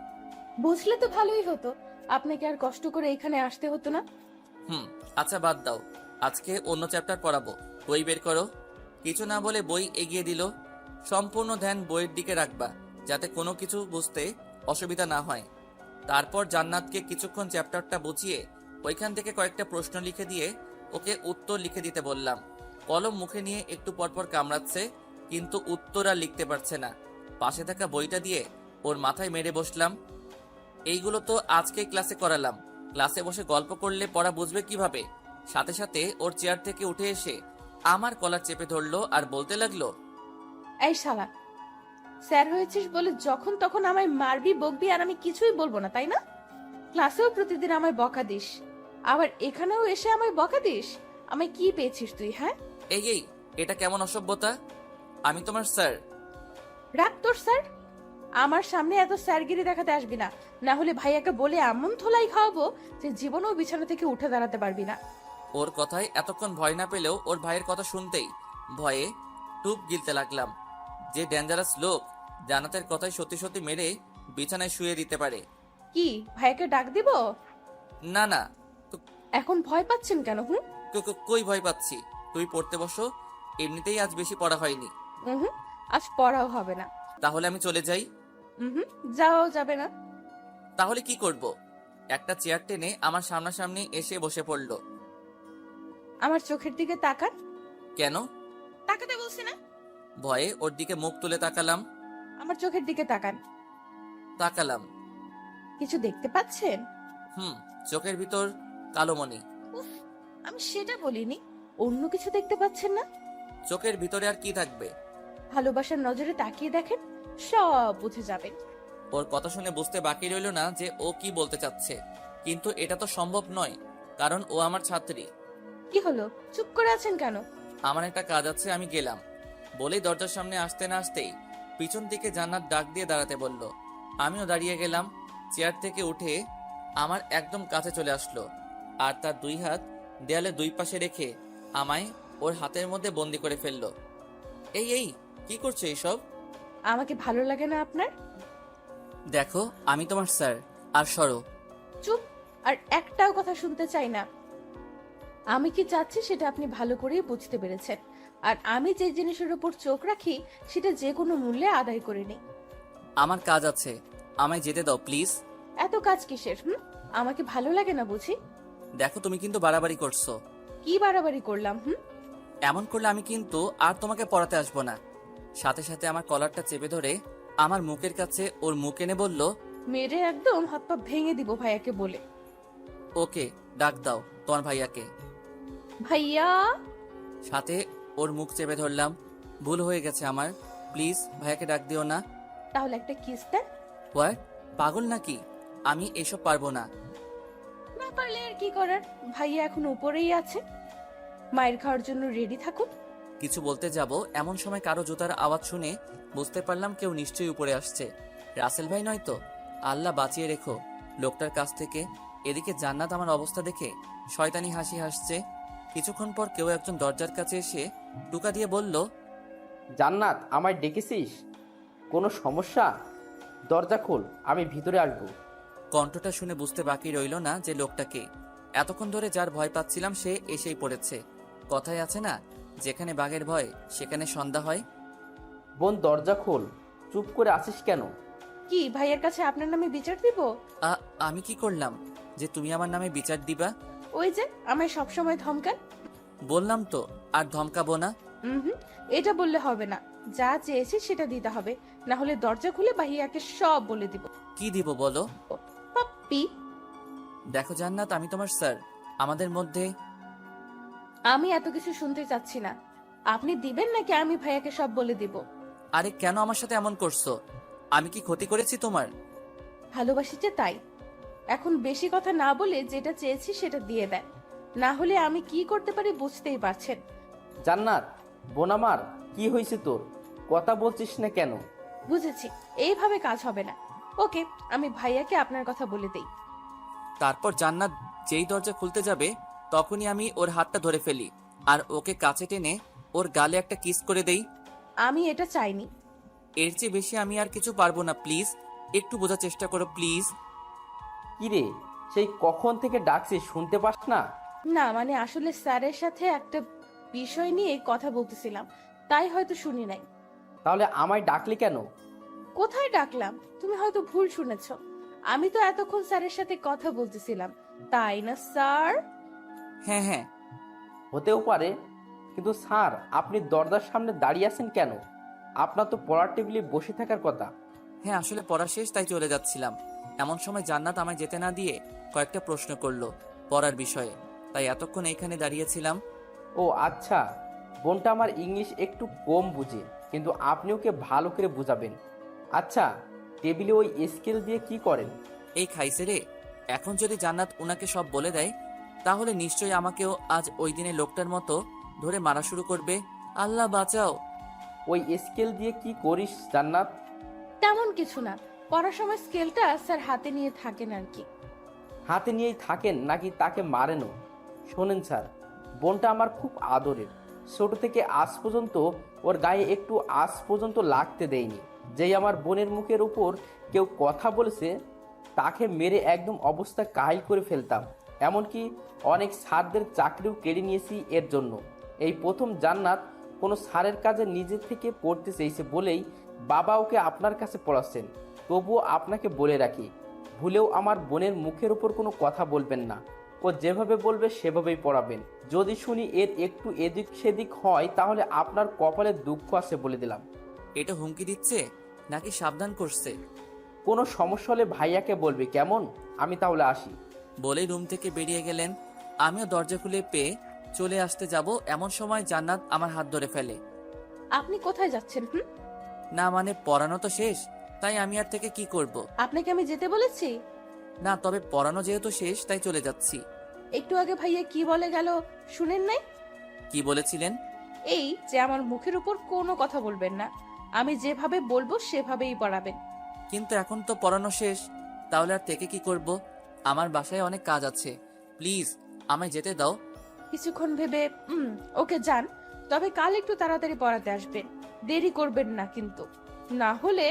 বুঝলে তো ভালোই হতো, আপনাকে আর কষ্ট করে এখানে আসতে হতো না। আচ্ছা বাদ দাও, আজকে অন্য চ্যাপ্টার পড়াবো। বই বের করো। কিছু না বলে বই এগিয়ে দিল। সম্পূর্ণ ধ্যান বইয়ের দিকে রাখবা, যাতে কোনো কিছু বুঝতে অসুবিধা না হয়। তারপর জান্নাতকে কিছুক্ষণ চ্যাপ্টারটা বুঝিয়ে ওইখান থেকে কয়েকটা প্রশ্ন লিখে দিয়ে ওকে উত্তর লিখে দিতে বললাম। কলম মুখে নিয়ে একটু পরপর কামড়াচ্ছে, কিন্তু উত্তর আর লিখতে পারছে না। পাশে থাকা বইটা দিয়ে ওর মাথায় মেরে বসলাম। এইগুলো তো আজকেই ক্লাসে করালাম, ক্লাসে বসে গল্প করলে পড়া বুঝবে কিভাবে? সাথে সাথে ওর চেয়ার থেকে উঠে এসে আমার কলার চেপে ধরলো আর বলতে লাগলো, এই শালা, স্যার হয়েছিস বলে যখন তখন আমায় মারবি বকবি আর আমি কিছুই বলবো না, তাই না? ক্লাসেও প্রতিদিন আমায় বকা দিস, আবার এখানেও এসে আমায় বকা দিস। আমায় কি পেয়েছিস তুই? হ্যাঁ, এই এটা কেমন অসভ্যতা? আমি তোমার স্যার। রাখ তোর স্যার। আমার সামনে এত স্যারগিরি দেখাতে আসবি না, না হলে ভাইয়াকে বলে এমন ধোলাই খাওয়াবো যে জীবনেও বিছানা থেকে উঠে দাঁড়াতে পারবি না। ওর কথায় এতক্ষণ ভয় না পেলেও ওর ভাইয়ের কথা শুনতেই ভয়ে টুপ গিলতে লাগলাম। যে ডেঞ্জারাস লোক জান্নাতের কথায় সত্যি সত্যি মেরে বিছানায় শুয়ে দিতে পারে। কি ভাইয়াকে ডাক দিব? না না, এখন ভয় পাচ্ছেন কেন? কই ভয় পাচ্ছি? তুই পড়তে বসো, এমনিতেই আজ বেশি পড়া হয়নি। হুম, আজ পড়াও হবে না। তাহলে আমি চলে যাই? হুম, যাওয়াও যাবে না। তাহলে কি করব? একটা চেয়ার টেনে আমার সামনাসামনি এসে বসে পড়লো। আমার চোখের দিকে তাকান। কেন? তাকাতে বলছি না? ভয়ে ওর দিকে মুখ তুলে তাকালাম। আমার চোখের দিকে তাকান। তাকালাম। কিছু দেখতে পাচ্ছেন? চোখের ভিতর কালো মণি। উফ, আমি সেটা বলিনি। অন্য কিছু দেখতে পাচ্ছেন না? চোখের ভিতরে আর কি থাকবে? ভালোবাসার নজরে তাকিয়ে দেখেন, সব বুঝে যাবেন। ওর কথা শুনে বুঝতে বাকি রইল না যে ও কি বলতে চাচ্ছে, কিন্তু এটা তো সম্ভব নয়, কারণ ও আমার ছাত্রী। কি হলো, চুপ করে আছেন কেন? আমার একটা কাজ আছে, আমি গেলাম বলেই দরজার সামনে আসতে না আসতেই পিছন থেকে জান্নাত ডাক দিয়ে দাঁড়াতে বলল। আমিও দাঁড়িয়ে গেলাম। চেয়ার থেকে উঠে আমার একদম কাছে চলে আসলো আর তার দুই হাত দেয়ালে দুই পাশে রেখে আমায় ওর হাতের মধ্যে বন্দি করে ফেললো। এই এই কি করছো এইসব? আমাকে ভালো লাগে না আপনার? দেখো আমি তোমার স্যার, আর সরো। চুপ, আর একটাও কথা শুনতে চাই না। আমি কি চাচ্ছি সেটা আপনি ভালো করেই বুঝতে পেরেছেন, আর আমি যে জিনিসের উপর চোখ রাখি সেটা যে কোনো মূল্যে আদায় করে নিই। আমার কাজ আছে, আমায় যেতে দাও প্লিজ। এত কাজ কিসের? আমাকে ভালো লাগে না বুঝি? দেখো তুমি কিন্তু বাড়াবাড়ি করছো। কি বাড়াবাড়ি করলাম? এমন করলে আমি কিন্তু আর তোমাকে পড়াতে আসবো না। সাথে সাথে আমার কলারটা চেপে ধরে আমার মুখের কাছে ওর মুখ এনে বলল, মেরে একদম হাত পা ভেঙে দিব ভাইয়াকে বলে। ওকে ডাক দাও তোমার ভাইয়াকে। ভাইয়া? সাথে ওর মুখ চেপে ধরলাম। ভুল হয়ে গেছে আমার, প্লিজ ভাইয়াকে ডাক দিও না। তাহলে একটা কিস দেন। হোয়াট? পাগল নাকি? আমি এসব পারবো না। না পারলে আর কি করার, ভাইয়া এখন উপরেই আছে, মায়ের খাওয়ার জন্য রেডি থাকুন। কিছু বলতে যাব এমন সময় কারো জুতার আওয়াজ শুনে বুঝতে পারলাম কেউ নিশ্চয়ই উপরে আসছে। রাসেল ভাই নয় তো? আল্লাহ বাঁচিয়ে রেখো লোকটার কাছ থেকে। এদিকে জান্নাত আমার অবস্থা দেখে শয়তানি হাসি হাসছে। কিছুক্ষণ পর কেউ একজন দরজার কাছে এসে টুকা দিয়ে বলল, জান্নাত, আমায় ডেকেছিস? কোনো সমস্যা? দরজা খোল, আমি ভিতরে আসবো। কণ্ঠটা শুনে বুঝতে বাকি রইল না যে লোকটাকে। এতক্ষণ ধরে যার ভয় পাচ্ছিলাম সে এসেই পড়েছে। কথায় আছে না, যেখানে বাঘের ভয় সেখানে সন্ধ্যা হয়। বোন দরজা খোল, চুপ করে আছিস কেন? কি ভাইয়ের কাছে আপনার নামে বিচার দিব? আমি কি করলাম যে তুমি আমার নামে বিচার দিবা? ওই যে আমায় সবসময় ধমকান। বললাম তো আর ধমকাবো না। এটা বললে হবে না, যা চেয়েছি সেটা দিতে হবে, না হলে দরজা খুলে ভাইয়াকে সব বলে দিব। কি দিব বলো? পাপ্পি। দেখো জান্নাত, আমি তোমার স্যার, আমাদের মধ্যে। আমি এত কিছু শুনতে চাচ্ছি না। আপনি দিবেন নাকি আমি ভাইয়াকে সব বলে দিব? আরে কেন আমার সাথে এমন করছো? আমি কি ক্ষতি করেছি তোমার? ভালোবাসি যে তাই। এখন বেশি কথা না বলে যেটা চেয়েছি সেটা দিয়ে দেন, না হলে আমি কি করতে পারি বুঝতেই পারছেন। জান্নাত, বোন আমার, কি হয়েছে তোর? কথা বলছিস না কেন? বুঝেছি, এইভাবে কাজ হবে না। ওকে, আমি ভাইয়াকে আপনার কথা বলে দেই। তারপর জান্নাত যেই দরজা খুলতে যাবে তখনই আমি ওর হাতটা ধরে ফেলি আর ওকে কাছে টেনে ওর গালে একটা কিস করে দেই। আমি এটা চাইনি। এর চেয়ে বেশি আমি আর কিছু পারবো না, প্লিজ একটু বোঝার চেষ্টা করো প্লিজ। কিরে, সেই কখন থেকে ডাকছিস, শুনতে পাস না? না মানে আসলে স্যারের সাথে একটা বিষয় নিয়ে কথা বলতেছিলাম, তাই হয়তো শুনি নাই। তাহলে আমায় ডাকলি কেন? কোথায় ডাকলাম? তুমি হয়তো ভুল শুনেছ। আমি তো এতক্ষণ স্যারের সাথে কথা বলতেছিলাম, তাই না স্যার? হ্যাঁ হ্যাঁ। হতেও পারে, কিন্তু স্যার আপনি দরজার সামনে দাঁড়িয়ে আছেন কেন? আপনার তো পড়ার টেবিলে বসে থাকার কথা। হ্যাঁ আসলে পড়া শেষ, তাই চলে যাচ্ছিলাম। এমন সময় জান্নাত আমায় যেতে না দিয়ে কয়েকটা প্রশ্ন করলো পড়ার বিষয়ে, তাই এতক্ষণ এইখানে দাঁড়িয়েছিলাম। ও আচ্ছা, বোনটা আমার ইংলিশ একটু কম বুঝে, কিন্তু আপনি ওকে ভালো করে বুঝাবেন। আচ্ছা, টেবিলে ওই স্কেল দিয়ে কি করেন? এই খাইছে রে, এখন যদি জান্নাত উনাকে সব বলে দেয় তাহলে নিশ্চয়ই আমাকেও আজ ওই দিনে লোকটার মতো ধরে মারা শুরু করবে। আল্লাহ বাঁচাও। ওই স্কেল দিয়ে কি করিস জান্নাত? তেমন কিছু না, পড়ার সময় স্কেলটা স্যার হাতে নিয়ে থাকেন আর কি। হাতে নিয়েই থাকেন নাকি তাকে মারেনও? শোনেন স্যার, বোনটা আমার খুব আদরের। ছোট থেকে আজ পর্যন্ত ওর গায়ে একটু আজ পর্যন্ত লাগতে দেয়নি। যেই আমার বোনের মুখের উপর কেউ কথা বলেছে তাকে মেরে একদম অবস্থা কাহিল করে ফেলতাম। এমনকি অনেক স্যারদের চাকরিও কেড়ে নিয়েছি এর জন্য। এই প্রথম জান্নাত কোনো স্যারের কাজে নিজে থেকে পড়তে চেয়েছে বলেই বাবা ওকে আপনার কাছে পড়াচ্ছেন। তবুও আপনাকে বলে রাখি, ভুলেও আমার বোনের মুখের উপর কোনো কথা বলবেন না। ও যেভাবে বলবে সেভাবেই পড়াবেন। যদি শুনি এর একটু এদিক সেদিক হয় তাহলে আপনার কপালে দুঃখ আছে বলে দিলাম। এটা হুমকি দিচ্ছে নাকি সাবধান করছে? কোনো সমস্যা হলে ভাইয়াকে বলবি, কেমন? আমি তাহলে আসি। বলেই রুম থেকে বেরিয়ে গেলেন। আমিও দরজা খুলে পেয়ে চলে আসতে যাব এমন সময় জান্নাত আমার হাত ধরে ফেলে। আপনি কোথায় যাচ্ছেন? না মানে পড়ানো তো শেষ, তাই আমি আর থেকে কি করব? আপনাকে আমি যেতে বলেছি? না, তবে পড়ানো যেহেতু শেষ তাই চলে যাচ্ছি। একটু আগে ভাইয়া কি বলে গেল শুনেন নাই? কি বলেছিলেন? এই যে আমার মুখের উপর কোনো কথা বলবেন না, আমি যেভাবে বলবো সেভাবেই পড়াবেন। কিন্তু এখন তো পড়ানো শেষ, তাহলে আর থেকে কি করব? আমার বাসায় অনেক কাজ আছে, প্লিজ আমায় যেতে দাও। কিছুক্ষণ ভেবে ওকে যান, তবে কাল একটু তাড়াতাড়ি পড়াতে আসবেন, দেরি করবেন না কিন্তু। না হলে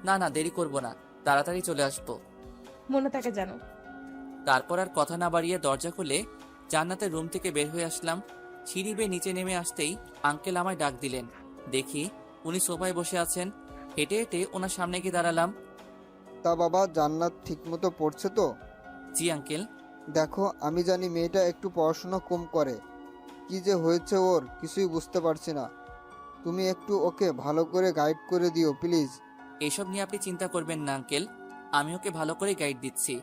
না না, দেরি করব না, তাড়াতাড়ি চলে আসবো। মনে থাকে জানো। তারপর আর কথা না বাড়িয়ে দরজা খুলে জান্নাতের রুম থেকে বের হয়ে আসলাম। সিঁড়ি বেয়ে নিচে নেমে আসতেই আঙ্কেল আমায় ডাক দিলেন। দেখি উনি সোফায় বসে আছেন। হেঁটে হেঁটে ওনার সামনে গিয়ে দাঁড়ালাম। তা বাবা, জান্নাত ঠিকমতো পড়ছে তো? জি আঙ্কেল। দেখো, আমি জানি মেয়েটা একটু পড়াশোনা কম করে। কি যে হয়েছে ওর কিছুই বুঝতে পারছি না। তুমি একটু ওকে ভালো করে গাইড করে দিও প্লিজ। এসব নিয়ে আপনি চিন্তা করবেন না আঙ্কেল, আমি ওকে ভালো করে গাইড দিচ্ছি।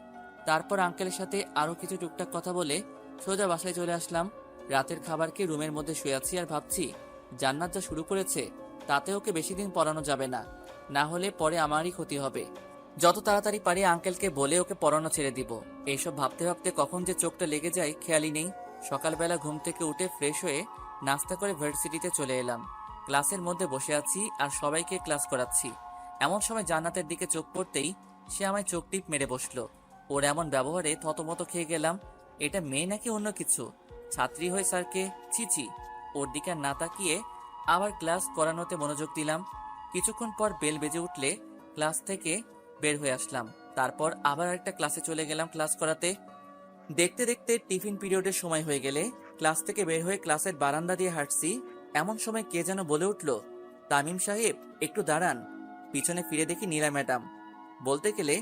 তারপর আঙ্কেলের সাথে আরও কিছু টুকটাক কথা বলে সোজা বাসায় চলে আসলাম। রাতের খাবার খেয়ে রুমের মধ্যে শুয়ে আছি আর ভাবছি জান্নাত যা শুরু করেছে তাতে ওকে বেশি দিন পড়ানো যাবে না, না হলে পরে আমারই ক্ষতি হবে। যত তাড়াতাড়ি পারি আঙ্কেলকে বলে ওকে পড়ানো ছেড়ে দিব। এইসব ভাবতে ভাবতে কখন যে চোখটা লেগে যায় খেয়ালই নেই। সকালবেলা ঘুম থেকে উঠে ফ্রেশ হয়ে নাস্তা করে ভার্সিটিতে চলে এলাম। ক্লাসের মধ্যে বসে আছি আর সবাইকে ক্লাস করাচ্ছি। এমন সময় জান্নাতের দিকে চোখ পড়তেই সে আমায় চোখ টিপ মেরে বসলো। ওর এমন ব্যবহারে থতমত খেয়ে গেলাম। এটা মেয়ে নাকি অন্য কিছু? ছাত্রী হয়ে স্যারকে ছিছি। ওর দিকে আর না তাকিয়ে আবার ক্লাস করানোতে মনোযোগ দিলাম। কিছুক্ষণ পর বেল বেজে উঠলে ক্লাস থেকে বের হয়ে আসলাম। তারপর আবার একটা ক্লাসে চলে গেলাম ক্লাস করাতে। দেখতে দেখতে টিফিন পিরিয়ডের সময় হয়ে গেলে ক্লাস থেকে বের হয়ে ক্লাসের বারান্দা দিয়ে হাঁটছি। এমন সময় কে যেন বলে উঠল, তামিম সাহেব একটু দাঁড়ান। পিছনে ফিরে দেখি নীলা ম্যাডাম। বলতে গেলে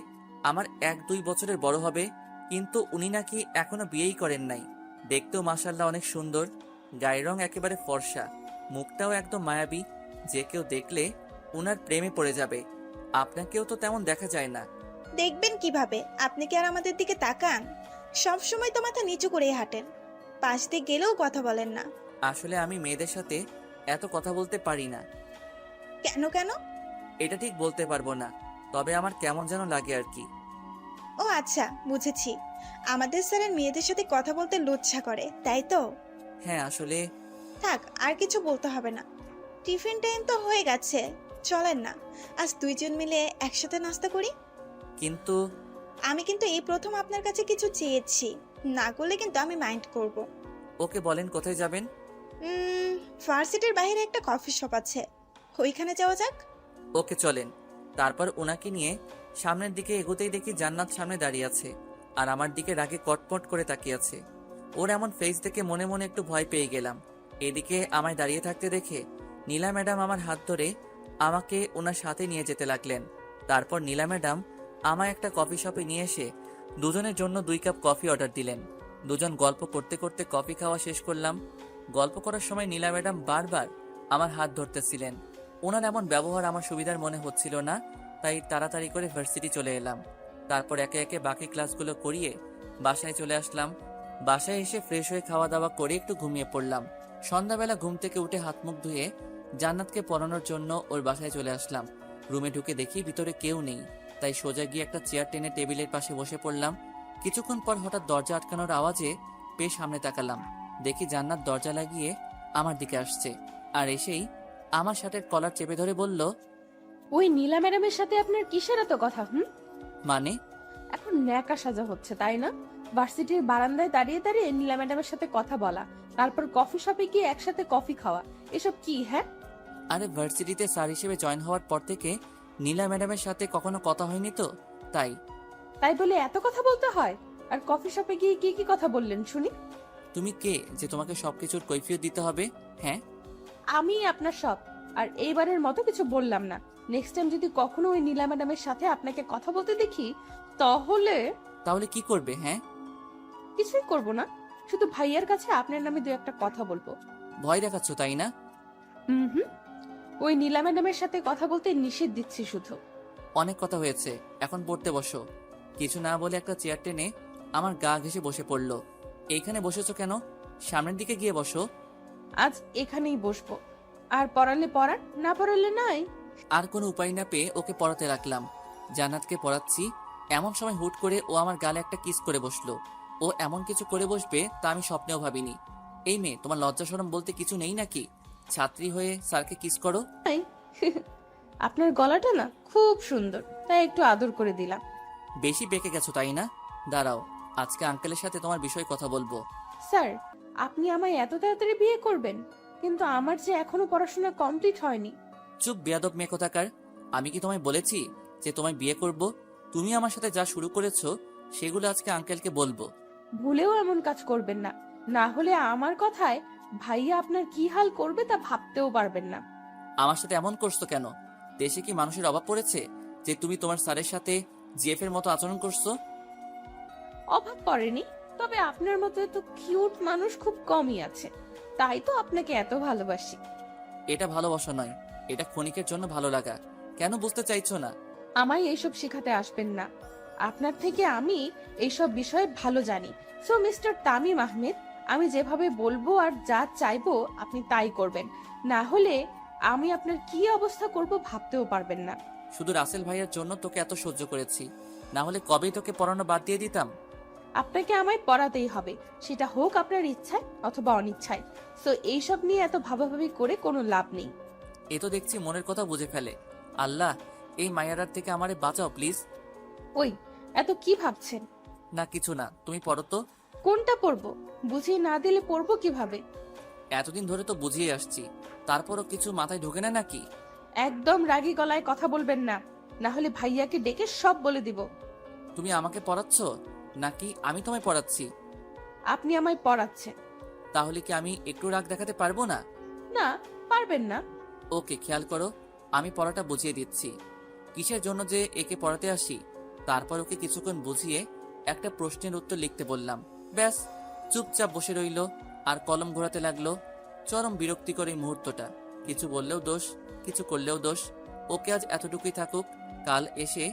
আমার 1-2 বছরের বড় হবে, কিন্তু উনি নাকি এখনো বিয়েই করেন নাই। দেখতেও মাশাআল্লাহ অনেক সুন্দর, গায়ের রং একেবারে ফর্সা, মুখটাও একদম মায়াবী। যে কেউ দেখলে উনার প্রেমে পড়ে যাবে। আপনাকেও তো তেমন দেখা যায় না। দেখবেন কিভাবে? আপনি কি আর আমাদের দিকে তাকান? সব সময় তো মাথা নিচু করেই হাঁটেন, পাশ দিয়ে গেলেও কথা বলেন না। আসলে আমি মেয়েদের সাথে এত কথা বলতে পারি না। কেন কেন? এটা ঠিক বলতে পারবো না, তবে আমার কেমন যেন লাগে আর কি। ও আচ্ছা, বুঝেছি। আমাদের স্যারের মেয়েদের সাথে কথা বলতে লজ্জা করে, তাই তো? হ্যাঁ আসলে থাক, আর কিছু বলতে হবে না। টিফিন টাইম তো হয়ে গেছে, চলেন না আজ দুইজন মিলে একসাথে নাস্তা করি। কিন্তু আমি কিন্তু এই প্রথম আপনার কাছে কিছু চেয়েছি, না করলে কিন্তু আমি মাইন্ড করব। ওকে বলেন কোথায় যাবেন? ভার্সিটির বাইরে একটা কফি শপ আছে, ওইখানে যাওয়া যাক। ওকে চলেন। তারপর ওনাকে নিয়ে সামনের দিকে এগোতেই দেখি জান্নাত সামনে দাঁড়িয়ে আছে আর আমার দিকে রাগে কটমট করে তাকিয়ে আছে। ওর এমন ফেস দেখে মনে মনে একটু ভয় পেয়ে গেলাম। এদিকে আমায় দাঁড়িয়ে থাকতে দেখে নীলা ম্যাডাম আমার হাত ধরে আমাকে ওনার সাথে নিয়ে যেতে লাগলেন। তারপর নীলা ম্যাডাম আমায় একটা কফি শপে নিয়ে এসে দুজনের জন্য 2 কাপ কফি অর্ডার দিলেন। দুজন গল্প করতে করতে কফি খাওয়া শেষ করলাম। গল্প করার সময় নীলা ম্যাডাম বারবার আমার হাত ধরতেছিলেন। ওনার এমন ব্যবহার আমার সুবিধার মনে হচ্ছিল না, তাই তাড়াতাড়ি করে ভার্সিটি চলে এলাম। তারপর একে একে বাকি ক্লাসগুলো করিয়ে বাসায় চলে আসলাম। বাসায় এসে ফ্রেশ হয়ে খাওয়া দাওয়া করে একটু ঘুমিয়ে পড়লাম। সন্ধ্যাবেলা ঘুম থেকে উঠে হাত মুখ ধুয়ে জান্নাতকে পড়ানোর জন্য ওর বাসায় চলে আসলাম। রুমে ঢুকে দেখি ভিতরে কেউ নেই, তাই সোজা গিয়ে একটা চেয়ার টেনে টেবিলের পাশে বসে পড়লাম। কিছুক্ষণ পর হঠাৎ দরজা আটকানোর আওয়াজে পেয়ে সামনে তাকালাম। দেখি জান্নাত দরজা লাগিয়ে আমার দিকে আসছে আর এসেই আমার শার্টের কলার চেপে ধরে বলল, ওই নীলা ম্যাডামের সাথে আপনার কিসের এত কথা? মানে? এখন ন্যাকা সাজা হচ্ছে তাই না? ভার্সিটির বারান্দায় দাঁড়িয়ে দাঁড়িয়ে নীলা ম্যাডামের সাথে কথা বলা, তারপর কফি শপে গিয়ে একসাথে কফি খাওয়া, এসব কি? হ্যাঁ, আরে ভার্সিটিতে স্যার হিসেবে জয়েন হওয়ার পর থেকে নীলা ম্যাডামের সাথে কখনো কথা হয়নি তো, তাই। তাই বলে এত কথা বলতে হয়? আর কফি শপে গিয়ে কি কি কথা বললেন শুনি? তুমি কে যে তোমাকে সবকিছুর কৈফিয়ত দিতে হবে? হ্যাঁ, আমি আপনার সব। আর এইবারের মতো কিছু বললাম না। নেক্সট টাইম যদি কখনো ওই নীলা ম্যাডামের সাথে আপনাকে কথা বলতে দেখি, তাহলে তাহলে কি করবে? হ্যাঁ, কিছুই করব না, শুধু ভাইয়ার কাছে আপনার নামে দু একটা কথা বলবো। ভয় দেখাচ্ছ তাই না? হুম। ওই নীলা ম্যাডামের সাথে কথা বলতে নিষেধ দিচ্ছি শুধু। অনেক কথা হয়েছে, এখন পড়তে বসো। কিছু না বলে একটা চেয়ার টেনে আমার গা ঘেঁষে বসে পড়লো। এইখানে বসেছো কেন? সামনের দিকে গিয়ে বসো। আজ এখানেই বসবো। আর পড়ালে পড়ান, না পড়ালে নাই। আর কোনো উপায় না পেয়ে ওকে পড়াতে রাখলাম। জান্নাতকে পড়াচ্ছি, এমন সময় হুট করে ও আমার গালে একটা কিস করে বসলো। ও এমন কিছু করে বসবে তা আমি স্বপ্নেও ভাবিনি। এই মেয়ে, তোমার লজ্জা শরম বলতে কিছু নেই নাকি? ছাত্রী হয়ে স্যারকে কিস করো? নাই। আপনার গলাটা না খুব সুন্দর, তাই একটু আদর করে দিলাম। বেশি বেঁকে গেছো তাই না? দাঁড়াও, আজকে আঙ্কেলের সাথে তোমার বিষয়ে কথা বলবো। স্যার, আপনি আমায় এত তাড়াতাড়ি বিয়ে করবেন? কিন্তু আমার যে এখনো পড়াশোনা কমপ্লিট হয়নি। চুপ বেয়াদব মেয়ে কোথাকার! আমি কি তোমায় বলেছি যে তোমায় বিয়ে করব? তুমি আমার সাথে যা শুরু করেছো সেগুলো আজকে আঙ্কেলকে বলবো। ভুলেও এমন কাজ করবেন না, না হলে আমার কথায় ভাইয়া আপনার কি হাল করবে তা ভাবতেও পারবেন না। আমার সাথে এমন করছো কেন? দেশে কি মানুষের অভাব পড়েছে যে তুমি তোমার স্যারের সাথে জিএফ এর মতো আচরণ করছো? অভাব পড়েনি, তবে আপনার মতো এত কিউট মানুষ খুব কমই আছে, তাই তো আপনাকে এত ভালোবাসি। এটা ভালোবাসা নয়, এটা ক্ষণিকের জন্য ভালো লাগা। কেন বুঝতে চাইছো না? আমায় এইসব শেখাতে আসবেন না, আপনার থেকে আমি এইসব বিষয়ে ভালো জানি। সো মিস্টার তামিম আহমেদ, আমি যেভাবে বলবো আর যা চাইবো আপনি তাই করবেন, না হলে আমি আপনার কি অবস্থা করব ভাবতেও পারবেন না। শুধু রাসেল ভাইয়ের জন্য তোকে এত সহ্য করেছি, না হলে কবেই তোকে পড়ানো বাদ দিয়ে দিতাম। আপনাকে আমায় পড়াতেই হবে, সেটা হোক আপনার ইচ্ছায় অথবা অনিচ্ছায়। সো এইসব নিয়ে এত ভাবাভাবি করে কোনো লাভ নেই। এ তো দেখছি মনের কথা বুঝে ফেলে। আল্লাহ, এই মায়ারার থেকে আমারে বাঁচাও প্লিজ। ওই, এত কি ভাবছেন? না কিছু না, তুমি পড়ো তো। কোনটা পড়বো? বুঝিয়ে না দিলে পড়বো কিভাবে? এতদিন ধরে তো বুঝিয়ে আসছি, তারপরও কিছু মাথায় ঢোকে না নাকি? একদম রাগী গলায় কথা বলবেন না, না হলে ভাইয়াকে ডেকে সব বলে দিব। তুমি আমাকে পড়াচ্ছ নাকি আমি তোমায় পড়াচ্ছি? আপনি আমায় পড়াচ্ছেন। তাহলে কি আমি একটু রাগ দেখাতে পারবো না? না, পারবেন না। ওকে, খেয়াল করো, আমি পড়াটা বুঝিয়ে দিচ্ছি। কিসের জন্য যে একে পড়াতে আসি, তারপর ওকে কিছুক্ষণ বুঝিয়ে একটা প্রশ্নের উত্তর লিখতে বললাম। ব্যাস, চুপচাপ বসে রইল আর কলম ঘোরাতে লাগলো। চরম বিরক্তিকর এই মুহূর্তটা। কিছু বললেও দোষ, কিছু করলেও দোষ। ওকে আজ এতটুকুই থাকুক, কাল এসে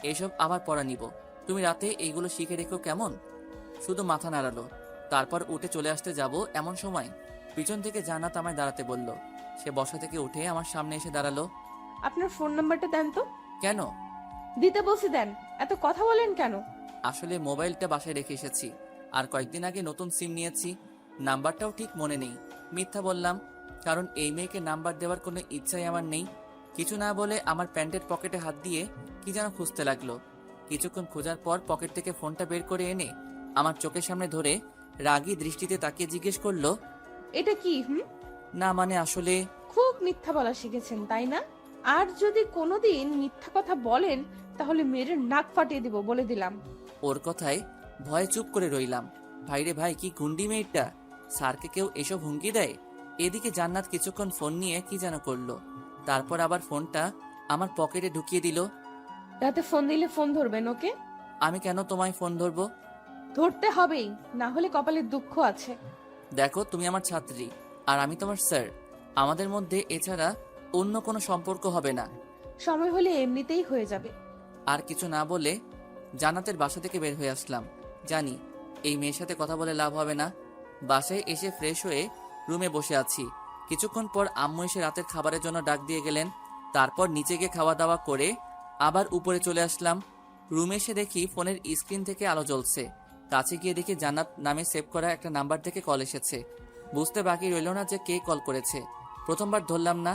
এইসব আবার পড়া নিব। তুমি রাতে এইগুলো শিখে রেখো কেমন? শুধু মাথা নাড়ালো। তারপর উঠে চলে আসতে যাব এমন সময় পিছন থেকে জান্নাত আমায় দাঁড়াতে বলল। সে বসা থেকে উঠে আমার সামনে এসে দাঁড়ালো। আপনার ফোন নাম্বারটা দেন তো। কেন? দিতে বলছি দেন, এত কথা বলেন কেন? আসলে মোবাইলটা বাসায় রেখে এসেছি, আর কয়েকদিন আগে নতুন সিম নিয়েছি। নাম্বারটাও ঠিক মনে নেই। মিথ্যা বললাম, কারণ এই মেয়েকে নাম্বার দেওয়ার কোনো ইচ্ছাই আমার নেই। কিছু না বলে আমার প্যান্টের পকেটে হাত দিয়ে কি যেন খুঁজতে লাগলো। কিছুক্ষণ খোঁজার পর পকেট থেকে ফোনটা বের করে এনে আমার চোখের সামনে ধরে রাগী দৃষ্টিতে তাকিয়ে জিজ্ঞেস করলো, এটা কি? না মানে আসলে। খুব মিথ্যা বলা শিখেছেন তাই না? আর যদি কোনোদিন মিথ্যা কথা বলেন তাহলে মেয়ের নাক ফাটিয়ে দিব বলে দিলাম। ওর কথায় ভয়ে চুপ করে রইলাম। ভাইরে ভাই, কি গুন্ডি মেয়েটা! স্যারকে কেউ এসব হুমকি দেয়? এদিকে জান্নাত কিছুক্ষণ ফোন নিয়ে কি যেন করলো, তারপর আবার ফোনটা আমার পকেটে ঢুকিয়ে দিল। রাতে ফোন দিলে ফোন ধরবেন ওকে? আমি কেন তোমায় ফোন ধরবো? ধরতে হবেই, না হলে কপালে দুঃখ আছে। দেখো, তুমি আমার ছাত্রী আর আমি তোমার স্যার। আমাদের মধ্যে এছাড়া অন্য কোনো সম্পর্ক হবে না। সময় হলে এমনিতেই হয়ে যাবে। আর কিছু না বলে জান্নাতের বাসা থেকে বের হয়ে আসলাম। জানি এই মেয়ের সাথে কথা বলে লাভ হবে না। বাসায় এসে ফ্রেশ হয়ে রুমে বসে আছি। কিছুক্ষণ পর আম্মু এসে রাতের খাবারের জন্য ডাক দিয়ে গেলেন। তারপর নিচে গিয়ে খাওয়া দাওয়া করে আবার উপরে চলে আসলাম। রুমে এসে দেখি ফোনের স্ক্রিন থেকে আলো জ্বলছে। কাছে গিয়ে দেখি জান্নাত নামে সেভ করা একটা নাম্বার থেকে কল এসেছে। বুঝতে বাকি রইল না যে কে কল করেছে। প্রথমবার ধরলাম না,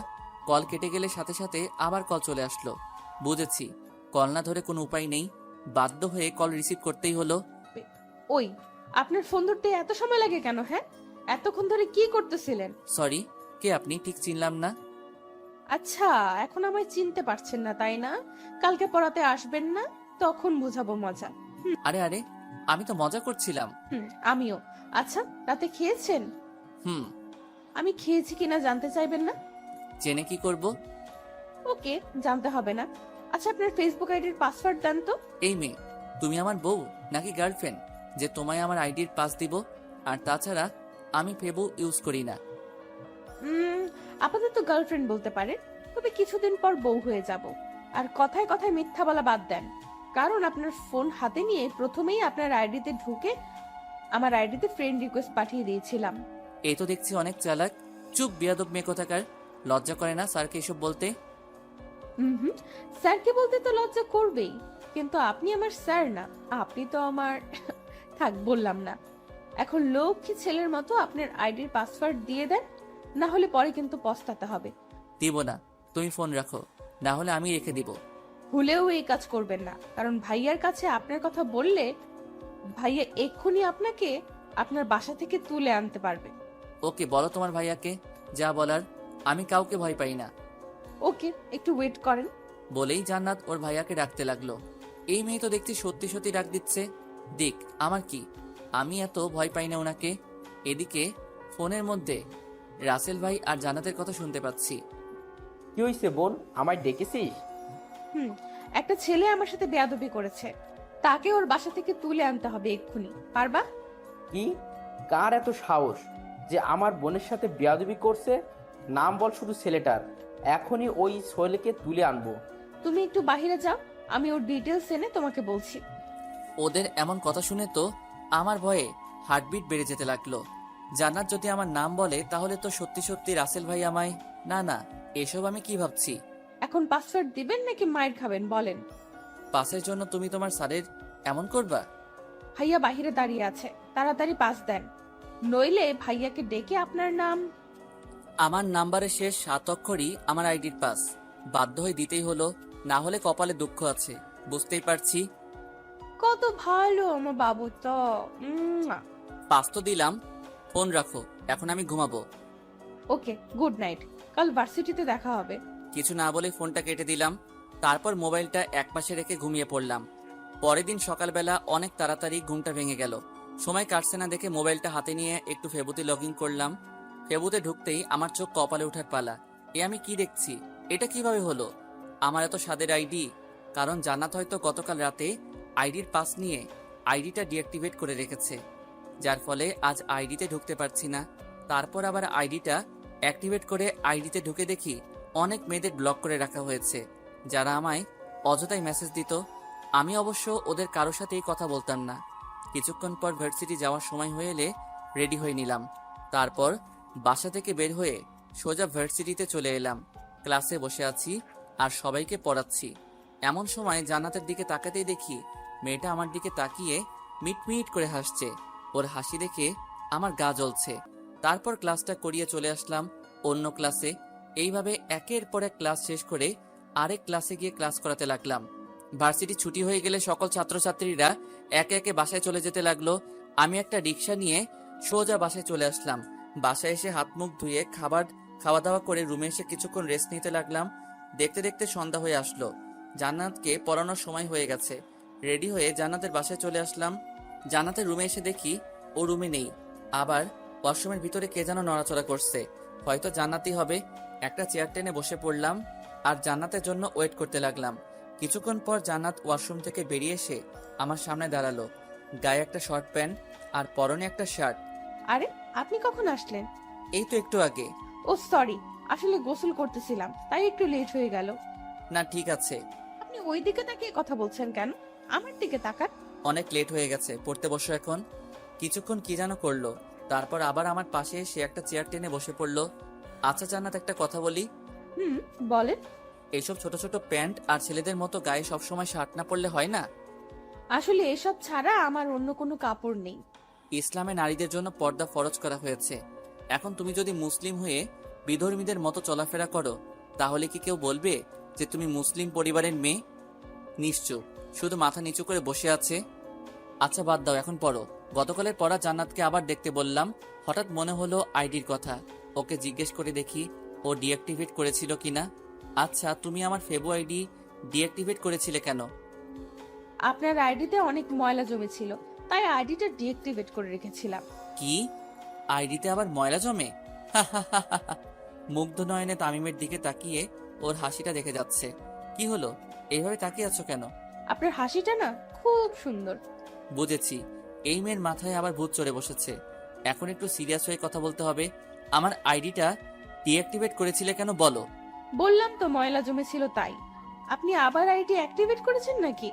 কল কেটে গেলে সাথে সাথে আবার কল চলে আসলো। বুঝেছি কল না ধরে কোনো উপায় নেই, বাধ্য হয়ে কল রিসিভ করতেই হলো। ওই, আপনার ফোন ধরতে এত সময় লাগে কেন? হ্যাঁ, এতক্ষণ ধরে কি করতেছিলেন? সরি, কে আপনি? ঠিক চিনলাম না। আচ্ছা, এখন আমায় চিনতে পারছেন না তাই না? কালকে পড়াতে আসবেন না, তখন বুঝাবো মজা। আরে আরে, আমি তো মজা করছিলাম। আমিও। আচ্ছা, রাতে খেয়েছেন? হুম। আমি খেয়েছি কিনা জানতে চাইবেন না? জেনে কি করব? ওকে, জানতে হবে না। আচ্ছা, আপনার ফেসবুক আইডির পাসওয়ার্ড দেন তো। এই মেয়ে, তুমি আমার বউ নাকি গার্লফ্রেন্ড যে তোমায় আমার আইডির পাস দিব? আর তাছাড়া আমি ফেবু ইউজ করি না। আপাতত গার্লফ্রেন্ড বলতে পারে, তবে কিছুদিন পর বউ হয়ে যাব। আর কথায় কথায় মিথ্যা বলা বাদ দেন, কারণ আপনার ফোন হাতে নিয়ে প্রথমেই আপনার আইডিতে ঢুকে আমার আইডিতে ফ্রেন্ড রিকোয়েস্ট পাঠিয়ে দিয়েছিলাম। এই তো দেখছি অনেক চালাক। চুপ বিয়াদব মেয়ে কোথাকার, লজ্জা করে না স্যারকে এসব বলতে? হুম, স্যারকে বলতে তো লজ্জা করবেই, কিন্তু আপনি আমার স্যার না, আপনি তো আমার থাক, বললাম না। এখন লক্ষ্মী ছেলের মতো আপনার আইডির পাসওয়ার্ড দিয়ে দেন, না হলে পরে কিন্তু পস্তাতে হবে। দিব না, তুমি ফোন রাখো, না হলে আমি রেখে দিব। ভুলেও এই কাজ করবেন না, কারণ ভাইয়ার কাছে আপনার কথা বললে ভাইয়া এক্ষুনি আপনাকে আপনার বাসা থেকে তুলে আনতে পারবে। ওকে, বলো তোমার ভাইয়াকে যা বলার, আমি কাউকে ভয় পাই না। ওকে, একটু ওয়েট করেন। বলেই জান্নাত ওর ভাইয়াকে ডাকতে লাগলো। এই মেয়ে তো দেখছি সত্যি সত্যি ডাক দিচ্ছে। দিক, আমার কি, আমি এত ভয় পাই না ওনাকে। এদিকে ফোনের মধ্যে রাসেল ভাই আর জান্নাতের কথা শুনতে পাচ্ছি। কি হয়েছে বোন, আমায় ডেকেছিস? একটা ছেলে আমার সাথে বেয়াদবি করেছে, তাকে ওর বাসা থেকে তুলে আনতে হবে এক্ষুনি, পারবা? কি, কার এত সাহস যে আমার বোনের সাথে বেয়াদবি করছে? নাম বল শুধু ছেলেটার, এখনই ওই ছেলেকে তুলে আনবো। তুমি একটু বাইরে যাও, আমি ওর ডিটেলস এনে তোমাকে বলছি। ওদের এমন কথা শুনে তো আমার ভয়ে হার্টবিট বেড়ে যেতে লাগলো। জান্নাত যদি আমার নাম বলে তাহলে তো সত্যি সত্যি রাসেল ভাই আমায়। না না, এসব আমি কি ভাবছি। এখন পাসওয়ার্ড দিবেন নাকি মাইর খাবেন বলেন? পাসের জন্য তুমি তোমার স্যারের এমন করবা? ভাইয়া বাহিরে দাঁড়িয়ে আছে, তাড়াতাড়ি পাস দেন, নইলে ভাইয়াকে ডেকে আপনার নাম। আমার নাম্বারের শেষ 7 অক্ষরই আমার আইডির পাস, বাধ্য হয়ে দিতেই হলো, না হলে কপালে দুঃখ আছে, বুঝতেই পারছি। কত ভালো আমার বাবু তো। পাস তো দিলাম, ফোন রাখো, এখন আমি ঘুমাবো। ওকে, গুড নাইট, কাল ভার্সিটিতে দেখা হবে। কিছু না বলে ফোনটা কেটে দিলাম। তারপর মোবাইলটা একপাশে রেখে ঘুমিয়ে পড়লাম। পরের দিন সকালবেলা অনেক তাড়াতাড়ি ঘুমটা ভেঙে গেল। সময় কাটছে না দেখে মোবাইলটা হাতে নিয়ে একটু ফেবুতে লগ ইন করলাম। ফেবুতে ঢুকতেই আমার চোখ কপালে ওঠার পালা। এ আমি কি দেখছি? এটা কিভাবে হলো? আমার এত স্বাদের আইডি? কারণ জান্নাত হয়তো গতকাল রাতে আইডির পাস নিয়ে আইডিটা ডিঅ্যাক্টিভেট করে রেখেছে, যার ফলে আজ আইডিতে ঢুকতে পারছি না। তারপর আবার আইডিটা অ্যাক্টিভেট করে আইডিতে ঢুকে দেখি অনেক মেয়েদের ব্লক করে রাখা হয়েছে, যারা আমায় অযথাই মেসেজ দিত। আমি অবশ্য ওদের কারোর সাথেই কথা বলতাম না। কিছুক্ষণ পর ভার্সিটি যাওয়ার সময় হয়ে এলে রেডি হয়ে নিলাম। তারপর বাসা থেকে বের হয়ে সোজা ভার্সিটিতে চলে এলাম। ক্লাসে বসে আছি আর সবাইকে পড়াচ্ছি। এমন সময় জান্নাতের দিকে তাকাতেই দেখি মেয়েটা আমার দিকে তাকিয়ে মিটমিট করে হাসছে। ওর হাসি দেখে আমার গা জ্বলছে। তারপর ক্লাসটা করিয়ে চলে আসলাম অন্য ক্লাসে। এইভাবে একের পর এক ক্লাস শেষ করে আরেক ক্লাসে গিয়ে ক্লাস করাতে লাগলাম। ভার্সিটি ছুটি হয়ে গেলে সকল ছাত্রছাত্রীরা একে একে বাসায় চলে যেতে লাগলো। আমি একটা রিক্সা নিয়ে সোজা বাসায় চলে আসলাম। বাসায় এসে হাত মুখ ধুয়ে খাওয়া দাওয়া করে রুমে এসে কিছুক্ষণ রেস্ট নিতে লাগলাম। দেখতে দেখতে সন্ধ্যা হয়ে আসলো। জান্নাতকে পড়ানোর সময় হয়ে গেছে। রেডি হয়ে জান্নাতের বাসায় চলে আসলাম। জান্নাতের রুমে এসে দেখি ও রুমে নেই। আবার ওয়াশরুমের ভিতরে কে যেন নড়াচড়া করছে, হয়তো জান্নাতই হবে। একটা চেয়ার টেনে বসে পড়লাম আর জান্নাতের জন্য ওয়েট করতে লাগলাম। কিছুক্ষণ পর জান্নাত ওয়াশরুম থেকে বেরিয়ে এসে আমার সামনে দাঁড়ালো। গায়ে একটা শর্ট প্যান্ট আর পরনে একটা শার্ট। আরে, আপনি কখন আসলেন? এই তো একটু আগে। ও সরি, আসলে গোসল করতেছিলাম, তাই একটু লেট হয়ে গেল। না ঠিক আছে। আপনি ওই দিকে তাকিয়ে কথা বলছেন কেন? আমার দিকে তাকান। অনেক লেট হয়ে গেছে, পড়তে বসো এখন। কিছুক্ষণ কি যেন করলো, তারপর আবার আমার পাশে এসে একটা চেয়ার টেনে বসে পড়লো। আচ্ছা জান্নাত, একটা কথা বলি। বলেন। এইসব ছোট ছোট প্যান্ট আর ছেলেদের মতো গায়ে সবসময় শার্ট না পরলে হয় না? আসলে এসব ছাড়া আমার অন্য কোনো কাপড় নেই। ইসলামে নারীদের জন্য পর্দা ফরজ করা হয়েছে। এখন তুমি যদি মুসলিম হয়ে বিধর্মীদের মতো চলাফেরা করো তাহলে কি কেউ বলবে যে তুমি মুসলিম পরিবারের মেয়ে? নিশ্চয়, শুধু মাথা নিচু করে বসে আছে। আচ্ছা বাদ দাও, এখন পড়ো। গতকালের পড়া জান্নাতকে আবার দেখতে বললাম। হঠাৎ মনে হলো আইডির কথা। ওকে জিজ্ঞেস করে দেখি ও ডিঅ্যাক্টিভেট করেছিল কিনা। আচ্ছা, তুমি আমার ফেবু আইডি ডিঅ্যাক্টিভেট করেছিলে কেন? আপনার আইডিতে অনেক ময়লা জমেছিল, তাই আইডিটা ডিঅ্যাক্টিভেট করে রেখেছিলাম। কি? আইডিতে আবার ময়লা জমে? মুগ্ধ নয়নে তামিমের দিকে তাকিয়ে ওর হাসিটা দেখে যাচ্ছে। কি হলো, এইভাবে তাকিয়ে আছো কেন? আপনার হাসিটা না খুব সুন্দর। বুঝেছি, এই মেয়ের মাথায় আবার ভূত চড়ে বসেছে। এখন একটু সিরিয়াস হয়ে কথা বলতে হবে। আমার আইডিটা ডিঅ্যাক্টিভেট করেছিলে কেন বলো? বললাম তো ময়লা জমেছিল তাই। আপনি আবার আইডি অ্যাক্টিভেট করেছেন নাকি?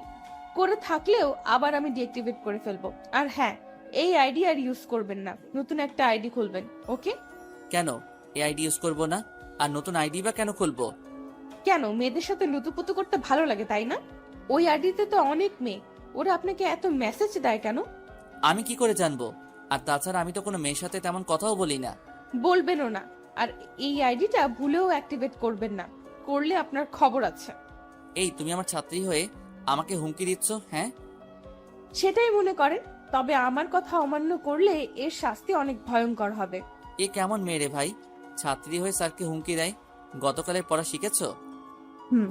করে থাকলেও আবার আমি ডিঅ্যাক্টিভেট করে ফেলবো। আর হ্যাঁ, এই আইডি আর ইউজ করবেন না, নতুন একটা আইডি খুলবেন, ওকে? কেন এই আইডি ইউজ করবো না? আর নতুন আইডি বা কেন খুলবো? কেন, মেয়েদের সাথে লুতুপুতু করতে ভালো লাগে তাই না? ওই আইডিতে তো অনেক মেয়ে, ওরা আপনাকে এত মেসেজ দেয় কেন? আমি কি করে জানবো? আর তাছাড়া আমি তো কোনো মেয়ের সাথে তেমন কথাও বলি না। বলবেনও না। আর এই আইডিটা ভুলেও অ্যাক্টিভেট করবেন না, করলে আপনার খবর আছে। এই, তুমি আমার ছাত্রী হয়ে আমাকে হুমকি দিচ্ছ? হ্যাঁ, সেটাই মনে করেন, তবে আমার কথা অমান্য করলে এর শাস্তি অনেক ভয়ঙ্কর হবে। এ কেমন মেয়ে রে ভাই, ছাত্রী হয়ে স্যারকে হুমকি দেয়? গতকালের পড়া শিখেছো? হুম।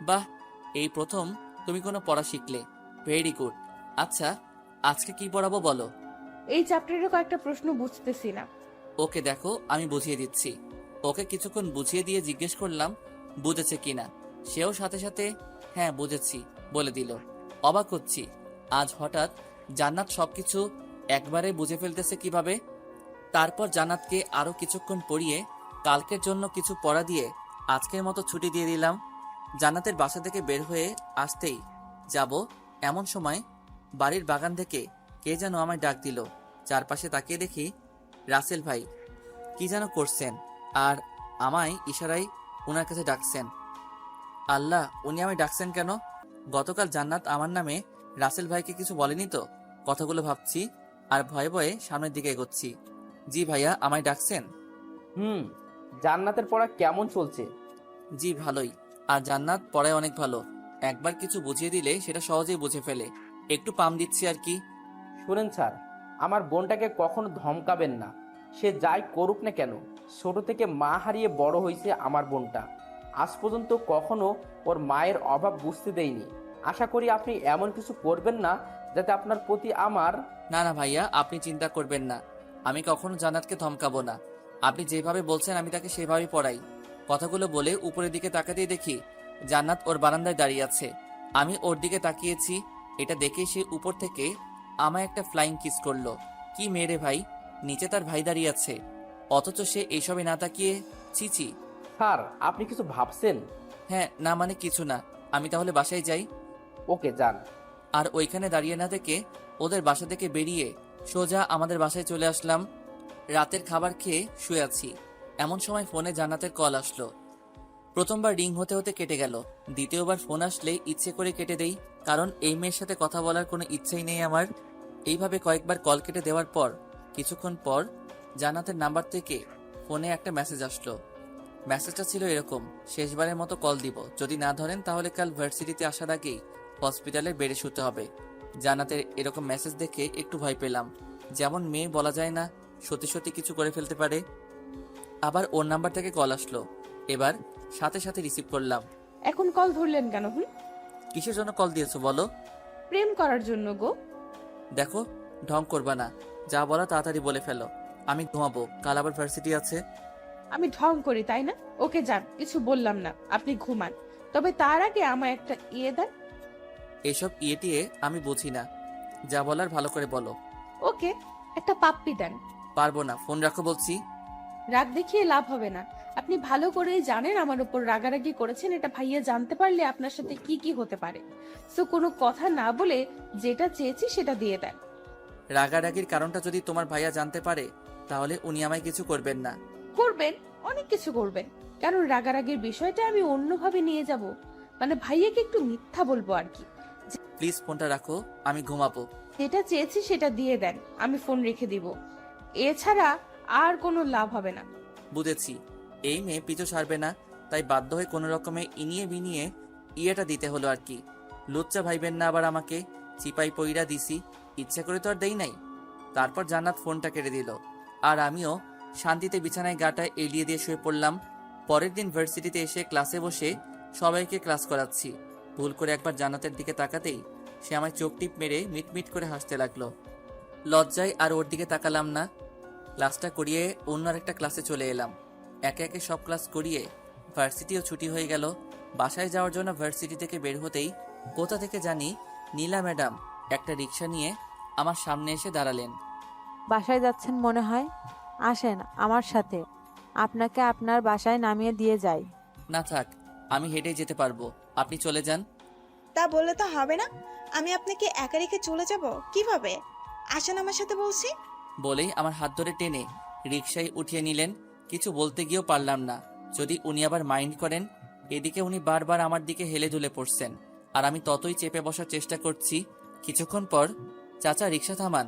বাহ, এই প্রথম তুমি কোনো পড়া শিখলে। Very good. আচ্ছা, আজকে কি পড়াবো বলো? এই চ্যাপ্টারের কয়েকটা প্রশ্ন বুঝতেছি না। ওকে দেখো, আমি বুঝিয়ে দিচ্ছি। ওকে কিছুক্ষণ বুঝিয়ে দিয়ে জিজ্ঞেস করলাম বুঝেছে কিনা। সেও সাথে সাথে হ্যাঁ বুঝেছি বলে দিল। অবাক হচ্ছি, আজ হঠাৎ জান্নাত সবকিছু একবারে বুঝে ফেলতেছে কিভাবে। তারপর জান্নাতকে আরো কিছুক্ষণ পড়িয়ে কালকের জন্য কিছু পড়া দিয়ে আজকের মতো ছুটি দিয়ে দিলাম। জান্নাতের বাসা থেকে বের হয়ে আসতেই যাব এমন সময় বাড়ির বাগান থেকে কে যেন আমায় ডাক দিল। চারপাশে তাকিয়ে দেখি রাসেল ভাই কি যেন করছেন আর আমায় ইশারায় ওনার কাছে ডাকছেন। আল্লাহ, উনি আমায় ডাকছেন কেন? গতকাল জান্নাত আমার নামে রাসেল ভাইকে কিছু বলেনি তো? কথাগুলো ভাবছি আর ভয়ে ভয়ে সামনের দিকে এগোচ্ছি। জি ভাইয়া, আমায় ডাকছেন? জান্নাতের পড়া কেমন চলছে? জি ভালোই। আর জান্নাত পড়ায় অনেক ভালো, একবার কিছু বুঝিয়ে দিলে সেটা সহজেই বুঝে ফেলে। একটু পাম দিচ্ছি আর কি। শুনেন স্যার, আমার বোনটাকে কখনো ধমকাবেন না। সে যাই করুক না কেন, ছোট থেকে মা হারিয়ে বড় হয়েছে আমার বোনটা। আজ পর্যন্ত কখনো ওর মায়ের অভাব বুঝতে দেয়নি। আশা করি আপনি এমন কিছু করবেন না যাতে আপনার প্রতি আমার... না না ভাইয়া, আপনি চিন্তা করবেন না, আমি কখনো জান্নাতকে ধমকাবো না। আপনি যেভাবে বলছেন আমি তাকে সেভাবেই পড়াই। কথাগুলো বলে উপরের দিকে তাকাতেই দেখি জান্নাত ওর বারান্দায় দাঁড়িয়ে আছে। আমি ওর দিকে তাকিয়েছি, এটা দেখে সে উপর থেকে আমায় একটা ফ্লাইং কিস করলো। কি মেরে ভাই, নিচে তার ভাই দাঁড়িয়ে আছে, অথচ সে এইসবে না তাকিয়ে ছিছি। স্যার, আপনি কিছু ভাবছেন? হ্যাঁ, না মানে কিছু না। আমি তাহলে বাসায় যাই। ওকে, যান। আর ওইখানে দাঁড়িয়ে না থেকে ওদের বাসা থেকে বেরিয়ে সোজা আমাদের বাসায় চলে আসলাম। রাতের খাবার খেয়ে শুয়ে আছি, এমন সময় ফোনে জান্নাতের কল আসলো। প্রথমবার রিং হতে হতে কেটে গেল, দ্বিতীয়বার ফোন আসলে ইচ্ছে করে কেটে দেই, কারণ এই মেয়ের সাথে কথা বলার কোনো ইচ্ছেই নেই আমার। এইভাবে কয়েকবার কল কেটে দেওয়ার পর কিছুক্ষণ পর জান্নাতের নাম্বার থেকে ফোনে একটা মেসেজ আসলো। মেসেজটা ছিল এরকম: শেষবারের মতো কল দিব, যদি না ধরেন তাহলে কাল ভার্সিটিতে আসার আগেই হসপিটালের বেডে শুতে হবে। জান্নাতের এরকম মেসেজ দেখে একটু ভয় পেলাম, যেমন মেয়ে বলা যায় না, সত্যি সত্যি কিছু করে ফেলতে পারে। আবার ওর নাম্বার থেকে কল আসলো, এবার সাথে সাথে রিসিভ করলাম। এখন কল ধরলেন কেন? কিসের জন্য কল দিয়েছো বলো? প্রেম করার জন্য গো। দেখো, ঢং করবা না, যা বলা তাড়াতাড়ি বলে ফেলো। আমি ঘুমাবো, কাল আবার ভার্সিটি আছে। আমি ঢং করি তাই না? ওকে যান, কিছু বললাম না, আপনি ঘুমান। তবে তার আগে আমায় একটা ইয়ে দেন। এসব ইয়েটিয়ে আমি বুঝি না, যা বলার ভালো করে বলো। ওকে, একটা পাপ্পি দেন। পারবো না, ফোন রাখো বলছি। রাগ দেখিয়ে লাভ হবে না, আপনি ভালো করেই জানেন আমার উপর রাগারাগি করেছেন। এটা ভাইয়া জানতে পারলে আপনার সাথে কি কি হতে পারে। সো কোনো কথা না বলে যেটা চেয়েছি সেটা দিয়ে দেন। রাগারাগির কারণটা যদি তোমার ভাইয়া জানতে পারে তাহলে উনি আমায় কিছু করবেন না। করবেন, অনেক কিছু করবেন, কারণ রাগারাগির বিষয়টা আমি অন্যভাবে নিয়ে যাব। মানে ভাইয়াকে একটু মিথ্যা বলবো আর কি। প্লিজ ফোনটা রাখো, আমি ঘুমাবো। যেটা চেয়েছি সেটা দিয়ে দেন, আমি ফোন রেখে দিব। এছাড়া আর কোনো লাভ হবে না। বুঝেছি, এই মেয়ে পিছু ছাড়বে না, তাই বাধ্য হয়ে কোনো রকমে ইনিয়ে বিনিয়ে ইয়েটা দিতে হলো আর কি। লুচ্চা ভাইবেন না আবার আমাকে, চিপাই পইরা দিছি, ইচ্ছা করে তো আর দেই নাই। তারপর জান্নাত ফোনটা কেটে দিল, আর আমিও শান্তিতে বিছানায় গাটা এলিয়ে দিয়ে শুয়ে পড়লাম। পরের দিন ভার্সিটিতে এসে ক্লাসে বসে সবাইকে ক্লাস করাচ্ছি। ভুল করে একবার জান্নাতের দিকে তাকাতেই সে আমায় চোখ টিপ মেরে মিটমিট করে হাসতে লাগলো। লজ্জায় আর ওর দিকে তাকালাম না। ক্লাসটা করিয়ে অন্য আরেকটা ক্লাসে চলে এলাম। একে একে সব ক্লাস করিয়ে ভার্সিটিও ছুটি হয়ে গেল। বাসায় যাওয়ার জন্য ভার্সিটি থেকে বের হতেই কোথা থেকে জানি নীলা ম্যাডাম একটা রিক্সা নিয়ে আমার সামনে এসে দাঁড়ালেন। বাসায় যাচ্ছেন মনে হয়, আসেন আমার সাথে, আপনাকে আপনার বাসায় নামিয়ে দিয়ে যাই। না থাক, আমি হেঁটে যেতে পারবো, আপনি চলে যান। তা বললে তো হবে না। আমি আপনাকে একা রেখে চলে যাব কিভাবে? আসেন আমার সাথে বলছি। বলেই আমার হাত ধরে টেনে রিক্সায় উঠিয়ে নিলেন। কিছু বলতে গিয়েও পারলাম না, যদি উনি আবার মাইন্ড করেন। এদিকে উনি বারবার আমার দিকে হেলে দুলে পড়ছেন, আর আমি ততই চেপে বসার চেষ্টা করছি। কিছুক্ষণ পর, চাচা রিক্সা থামান।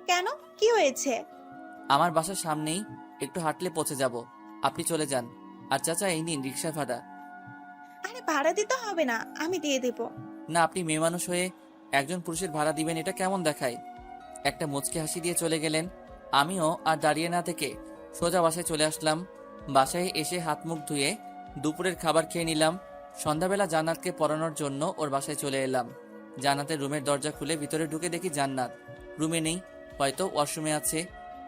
কেন, কি হয়েছে? আমার বাসার সামনেই, একটু হাঁটলে পৌঁছে যাব, আপনি চলে যান। আর চাচা এই নিন রিক্সা ভাড়া। আরে ভাড়া দিতে হবে না, আমি দিয়ে দেব। না, আপনি মেয়ে মানুষ হয়ে একজন পুরুষের ভাড়া দিবেন, এটা কেমন দেখায়? একটা মুচকি হাসি দিয়ে চলে গেলেন। আমিও আর দাঁড়িয়ে না থেকে সোজা বাসায় চলে আসলাম। বাসায় এসে হাত মুখ ধুয়ে দুপুরের খাবার খেয়ে নিলাম। সন্ধ্যাবেলা জান্নাতকে পড়ানোর জন্য ওর বাসায় চলে এলাম। জান্নাতের রুমের দরজা খুলে ভিতরে ঢুকে দেখি জান্নাত রুমে নেই, হয়তো ওয়াশরুমে আছে।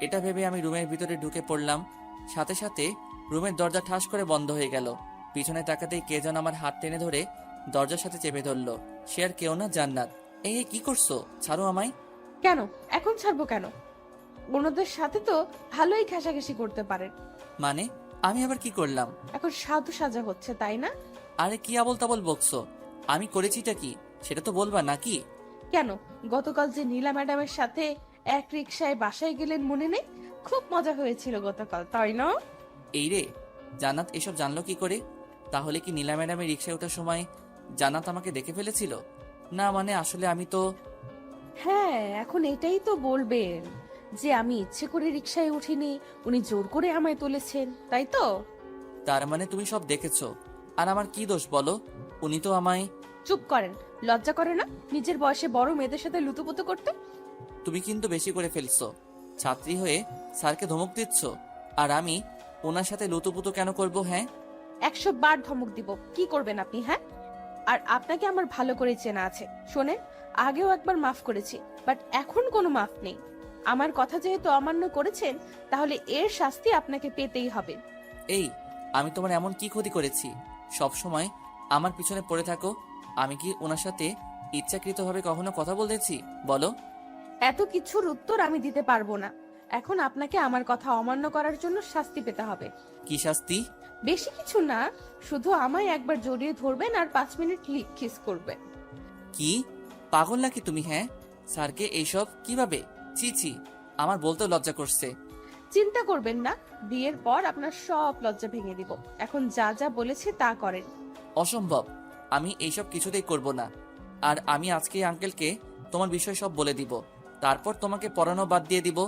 এটা ভেবে আমি রুমের ভিতরে ঢুকে পড়লাম। সাথে সাথে রুমের দরজা ঠাস করে বন্ধ হয়ে গেল। পিছনে তাকাতেই কে যেন আমার হাত টেনে ধরে দরজার সাথে চেপে ধরলো। সে আর কেউ না, জান্নাত। এই কি করছো? ছাড়ো আমায়। কেন এখন ছাড়বো কেন? অন্যদের সাথে তো ভালোই ঘেঁষাঘেঁষি করতে পারেন। মানে আমি আবার কি করলাম? এখন সাধু সাজা হচ্ছে তাই না? আরে কি আবল তাবল বকছো? আমি করেছিটা কি সেটা তো বলবা নাকি? কেন, গতকাল যে নীলা ম্যাডামের সাথে এক রিকশায় বাসায় গেলেন মনে নেই? খুব মজা হয়েছিল গতকাল, তাই না? এই রে, জান্নাত এসব জানলো কি করে? তাহলে কি নীলা ম্যাডামের রিক্সায় ওঠার সময় জান্নাত আমাকে দেখে ফেলেছিল? না মানে আসলে আমি তো... হ্যাঁ, এখন এটাই তো বলবেন যে আমি ইচ্ছে করে রিকশায় উঠিনি, উনি জোর করে আমায় তুলেছেন, তাই তো? তার মানে তুমি সব দেখেছো, আর আমার কি দোষ বলো? উনি তো আমায়... চুপ করেন, লজ্জা করে না নিজের বয়সে বড় মেয়েদের সাথে লুতুপুতু করতে? তুমি কিন্তু বেশি করে ফেলছো। ছাত্রী হয়ে স্যারকে ধমক দিচ্ছ, আর আমি ওনার সাথে লুতুপুতু কেন করব? হ্যাঁ, 100 বার ধমক দিব, কি করবেন আপনি? হ্যাঁ, আর আপনাকে আমার ভালো করে চেনা আছে। শোনেন, আগেও একবার মাফ করেছি, বাট এখন কোনো মাফ নেই। আমার কথা যেহেতু অমান্য করেছেন, তাহলে এর শাস্তি আপনাকে পেতেই হবে। এই আমি তোমার এমন কি ক্ষতি করেছি সব সময় আমার পিছনে পড়ে থাকো? আমি কি ওনার সাথে ইচ্ছাকৃতভাবে কখনো কথা বলতেছি বলো? এত কিছুর উত্তর আমি দিতে পারবো না। এখন আপনাকে আমার কথা অমান্য করার জন্য শাস্তি পেতে হবে। কি শাস্তি? বেশি কিছু না, শুধু আমায় একবার জড়িয়ে ধরবেন আর 5 মিনিট লিপ কিস করবেন। কি পাগল নাকি তুমি? হ্যাঁ, স্যারকে এইসব কিভাবে? ছি ছি, আমার বলতেও লজ্জা করছে। চিন্তা করবেন না, বিয়ের পর আপনার সব লজ্জা ভেঙে দিব। এখন যা যা বলেছি তা করেন। অসম্ভব, আমি এইসব কিছুতেই করব না। আর আমি আজকে আঙ্কেলকে তোমার বিষয় সব বলে দিব, তারপর তোমাকে পড়ানো বাদ দিয়ে দিব।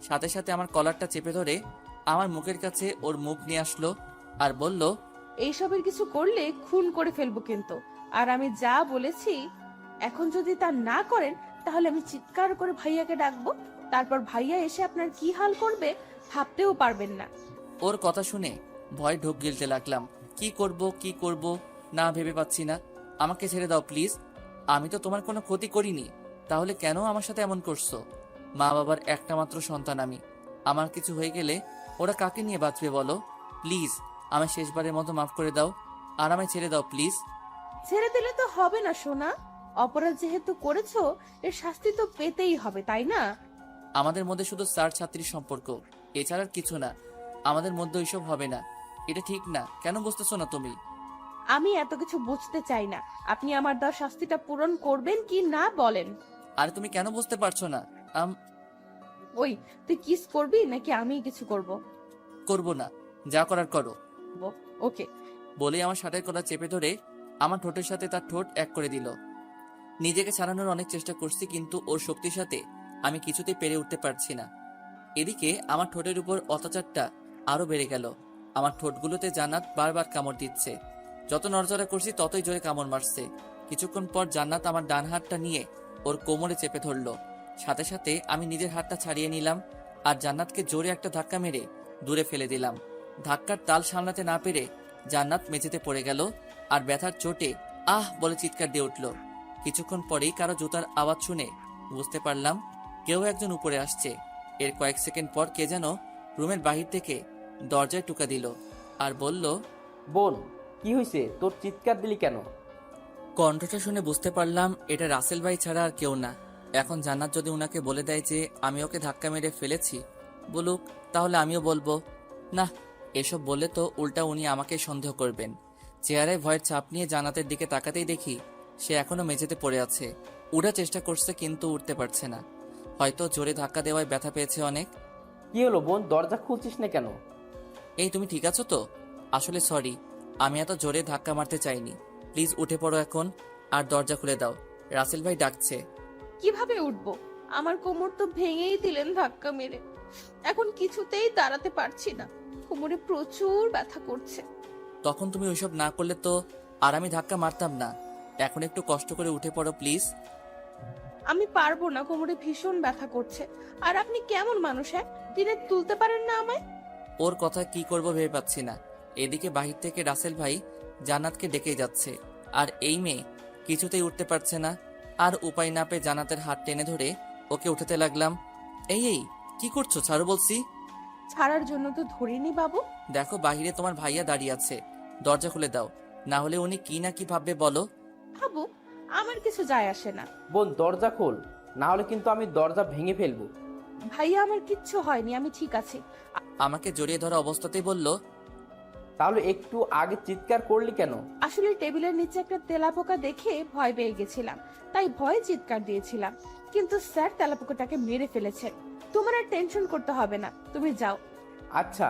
সাথে সাথে আমার কলারটা চেপে ধরে আমার মুখের কাছে ওর মুখ নিয়ে আসলো আর বলল, এইসবের কিছু করলে খুন করে ফেলবো কিন্তু। আর আমি যা বলেছি এখন যদি তা না করেন, তাহলে আমি চিৎকার করে ভাইয়াকে ডাকবো। তারপর ভাইয়া এসে আপনার কি হাল করবে ভাবতেও পারবেন না। ওর কথা শুনে ভয় ঢোক গিলতে লাগলাম। কি করব না ভেবে পাচ্ছি না। আমাকে ছেড়ে দাও প্লিজ, আমি তো তোমার কোনো ক্ষতি করিনি, তাহলে কেন আমার সাথে এমন করছো? মা বাবার একটা মাত্র সন্তান আমি, আমার কিছু হয়ে গেলে ওরা কাকে নিয়ে বাঁচবে বলো? প্লিজ আমায় শেষবারের মতো মাফ করে দাও, আর আমায় ছেড়ে দাও প্লিজ। ছেড়ে দিলে তো হবে না সোনা, অপরাধ যেহেতু করেছো এর শাস্তি তো পেতেই হবে, তাই না? আমাদের মধ্যে শুধু স্যার ছাত্রীর সম্পর্ক, এছাড়া কিছু না। আমাদের মধ্যে ওইসব হবে না, এটা ঠিক না। কেন বুঝতেছো না তুমি? আমি এত কিছু বুঝতে চাই না, আপনি আমার দেওয়া শাস্তিটা পূরণ করবেন কি না বলেন। আর তুমি কেন বুঝতে পারছো না? ওই, তুই কিস করবি নাকি আমি কিছু করব? করবো না, যা করার করো। ওকে। বলে আমার শার্টের কলার চেপে ধরে আমার ঠোঁটের সাথে তার ঠোঁট এক করে দিল। নিজেকে ছাড়ানোর অনেক চেষ্টা করছি, কিন্তু ওর শক্তির সাথে আমি কিছুতেই পেরে উঠতে পারছি না। এদিকে আমার ঠোঁটের উপর অত্যাচারটা আরো বেড়ে গেল। আমার ঠোঁটগুলোতে জান্নাত বারবার কামড় দিচ্ছে। যত নড়চড়া করছি ততই জোরে কামড় মারছে। কিছুক্ষণ পর জান্নাত আমার ডান হাতটা নিয়ে ওর কোমরে চেপে ধরলো। সাথে সাথে আমি নিজের হাতটা ছাড়িয়ে নিলাম আর জান্নাতকে জোরে একটা ধাক্কা মেরে দূরে ফেলে দিলাম। ধাক্কার তাল সামলাতে না পেরে জান্নাত মেঝেতে পড়ে গেল আর ব্যথার চোটে আহ বলে চিৎকার দিয়ে উঠল। কিছুক্ষণ পরেই কারো জুতার আওয়াজ শুনে বুঝতে পারলাম কেউ একজন উপরে আসছে। এর কয়েক সেকেন্ড পর কে যেন রুমের বাহির থেকে দরজায় টুকা দিল আর বলল, বোন, কি হয়েছে? তোর চিৎকার দিলি কেন? কণ্ঠটা শুনে বুঝতে পারলাম এটা রাসেল ভাই ছাড়া আর কেউ না। এখন জান্নাত যদি উনাকে বলে দেয় যে আমি ওকে ধাক্কা মেরে ফেলেছি, বলুক, তাহলে আমিও বলবো। না, এসব বললে তো উল্টা উনি আমাকে সন্দেহ করবেন। চেহারায় ভয়ের চাপ নিয়ে জান্নাতের দিকে তাকাতেই দেখি সে এখনো মেঝেতে পড়ে আছে। উঠার চেষ্টা করছে কিন্তু উঠতে পারছে না। হয়তো জোরে ধাক্কা দেওয়ায় ব্যথা পেয়েছে অনেক। কি হলো বোন, দরজা খুলছিস না কেন? এই তুমি ঠিক আছো তো? আসলে সরি, আমি এত জোরে ধাক্কা মারতে চাইনি। প্লিজ উঠে পড়ো এখন আর দরজা খুলে দাও, রাসেল ভাই ডাকছে। কিভাবে উঠবো? আমার কোমর তো ভেঙেই দিলেন ধাক্কা মেরে। এখন কিছুতেই দাঁড়াতে পারছি না, কোমরে প্রচুর ব্যথা করছে। তখন তুমি ওইসব না করলে তো আর আমি ধাক্কা মারতাম না। এখন একটু কষ্ট করে উঠে পড়ো প্লিজ। আমি পারবো না, কোমরে ভীষণ ব্যথা করছে। আর আপনি কেমন মানুষ, হ্যাঁ? দিনে তুলতে পারেন না আমায়? ওর কথা কি করব ভেবে পাচ্ছি না। এদিকে বাহির থেকে রাসেল ভাই জান্নাতকে ডেকে যাচ্ছে আর এই মেয়ে কিছুতেই উঠতে পারছে না। আর উপায় না পেয়ে জান্নাতের হাত টেনে ধরে ওকে উঠাতে লাগলাম। এই কি করছো? ছাড়ো বলছি। ছাড়ার জন্য তো ধরিনি বাবু। দেখো বাহিরে তোমার ভাইয়া দাঁড়িয়ে আছে, দরজা খুলে দাও, না হলে উনি কি না কি ভাববে বলো। বাবু, আমার কিছু যায় আসে না। বোন, দরজা খোল, না হলে কিন্তু আমি দরজা ভেঙে ফেলবো। ভাইয়া, আমার কিচ্ছু হয়নি, আমি ঠিক আছি। আমাকে জড়িয়ে ধরা অবস্থাতেই বলল, তাহলে একটু আগে চিৎকার করলি কেন? আসলে টেবিলের নিচে একটা তেলাপোকা দেখে ভয় পেয়ে গেছিলাম, তাই ভয়ে চিৎকার দিয়েছিলাম। কিন্তু স্যার তেলাপোকাটাকে মেরে ফেলেছেন। তোমার আর টেনশন করতে হবে না, তুমি যাও। আচ্ছা,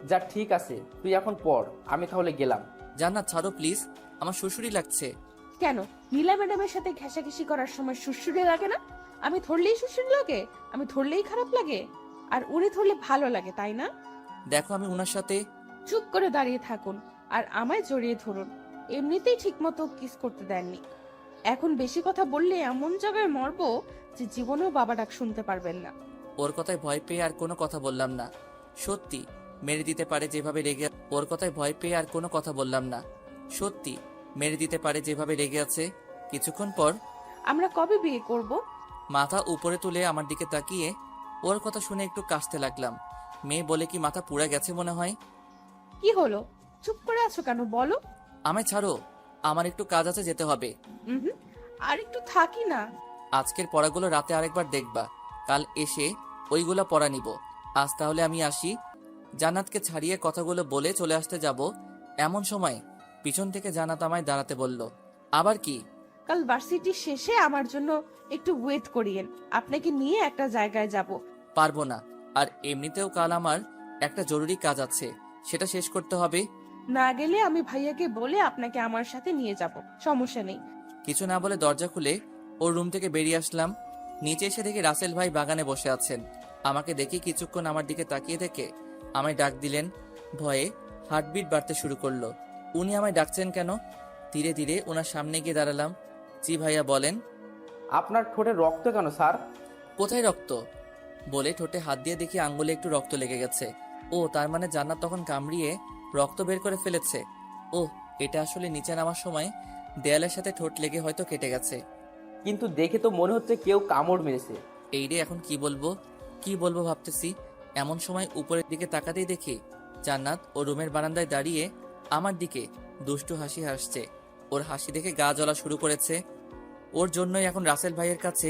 যা, ঠিক আছে, তুই এখন পড়, আমি তাহলে গেলাম। জান্নাত ছাড়ো প্লিজ, আমার শ্বশুরই লাগছে। কেন, নীলা ম্যাডামের সাথে ঘেঁষাঘেঁষি করার সময় সুরসুরি লাগে না? আমি ধরলেই সুরসুরি লাগে? আমি ধরলেই খারাপ লাগে? আর উনি ধরলে ভালো লাগে, তাই না? দেখো আমি উনার সাথে। চুপ করে দাঁড়িয়ে থাকুন আর আমায় জড়িয়ে ধরুন। এমনিতেই ঠিকমতো কিস করতে দেননি, এখন বেশি কথা বললে এমন জায়গায় মরবো যে জীবনেও বাবা ডাক শুনতে পারবেন না। ওর কথায় ভয় পেয়ে আর কোনো কথা বললাম না। সত্যি মেরে দিতে পারে যেভাবে রেগে। ওর কথায় ভয় পেয়ে আর কোনো কথা বললাম না। সত্যি মেরে দিতে পারে যেভাবে রেগে আছে। কিছুক্ষণ পর আমরা কবে বিয়ে করব? মাথা উপরে তুলে আমার দিকে তাকিয়ে ওর কথা শুনে একটু কাশতে লাগলাম। মেয়ে বলে কি মাথা পুড়ে গেছে মনে হয়। কি হলো, চুপ করে আছো কেন, বলো। আমায় ছাড়ো, আমার একটু কাজ আছে, যেতে হবে। হুম, আর একটু থাকি না। আজকের পড়াগুলো রাতে আরেকবার দেখবা, কাল এসে ওইগুলা পড়া নিব। আজ তাহলে আমি আসি। জান্নাতকে ছাড়িয়ে কথাগুলো বলে চলে আসতে যাব, এমন সময় পিছন থেকে জান্নাত আমায় দাঁড়াতে বলল। আবার কি? কাল ভার্সিটি শেষে আমার জন্য একটু ওয়েট করিয়েন, আপনাকে নিয়ে একটা জায়গায় যাব। পারবো না, আর এমনিতেও কাল আমার একটা জরুরি কাজ আছে, সেটা শেষ করতে হবে। না গেলে আমি ভাইয়াকে বলে আপনাকে আমার সাথে নিয়ে যাব, সমস্যা নেই। কিছু না বলে দরজা খুলে ওর রুম থেকে বেরিয়ে আসলাম। নিচে এসে দেখি রাসেল ভাই বাগানে বসে আছেন। আমাকে দেখে কিছুক্ষণ আমার দিকে তাকিয়ে থেকে আমায় ডাক দিলেন। ভয়ে হার্টবিট বাড়তে শুরু করলো। উনি আমায় ডাকছেন কেন? ধীরে ধীরে ওনার সামনে গিয়ে দাঁড়ালাম। জি ভাইয়া, বলেন। আপনার ঠোঁটে রক্ত কেন স্যার? কোথায় রক্ত? বলে ঠোঁটে হাত দিয়ে দেখি আঙ্গুলে একটু রক্ত লেগে গেছে। ও, তার মানে জান্নাত তখন কামড়িয়ে রক্ত বের করে ফেলেছে। ও, এটা আসলে নিচে নামার সময় দেয়ালের সাথে ঠোঁট লেগে হয়তো কেটে গেছে। কিন্তু দেখে তো মনে হচ্ছে কেউ কামড় মেরেছে। এই রে, এখন কি বলবো ভাবতেছি। এমন সময় উপরের দিকে তাকাতেই দেখি জান্নাত ও রুমের বারান্দায় দাঁড়িয়ে আমার দিকে দুষ্টু হাসি হাসছে। ওর হাসি দেখে গা জ্বলা শুরু করেছে। ওর জন্যই এখন রাসেল ভাইয়ের কাছে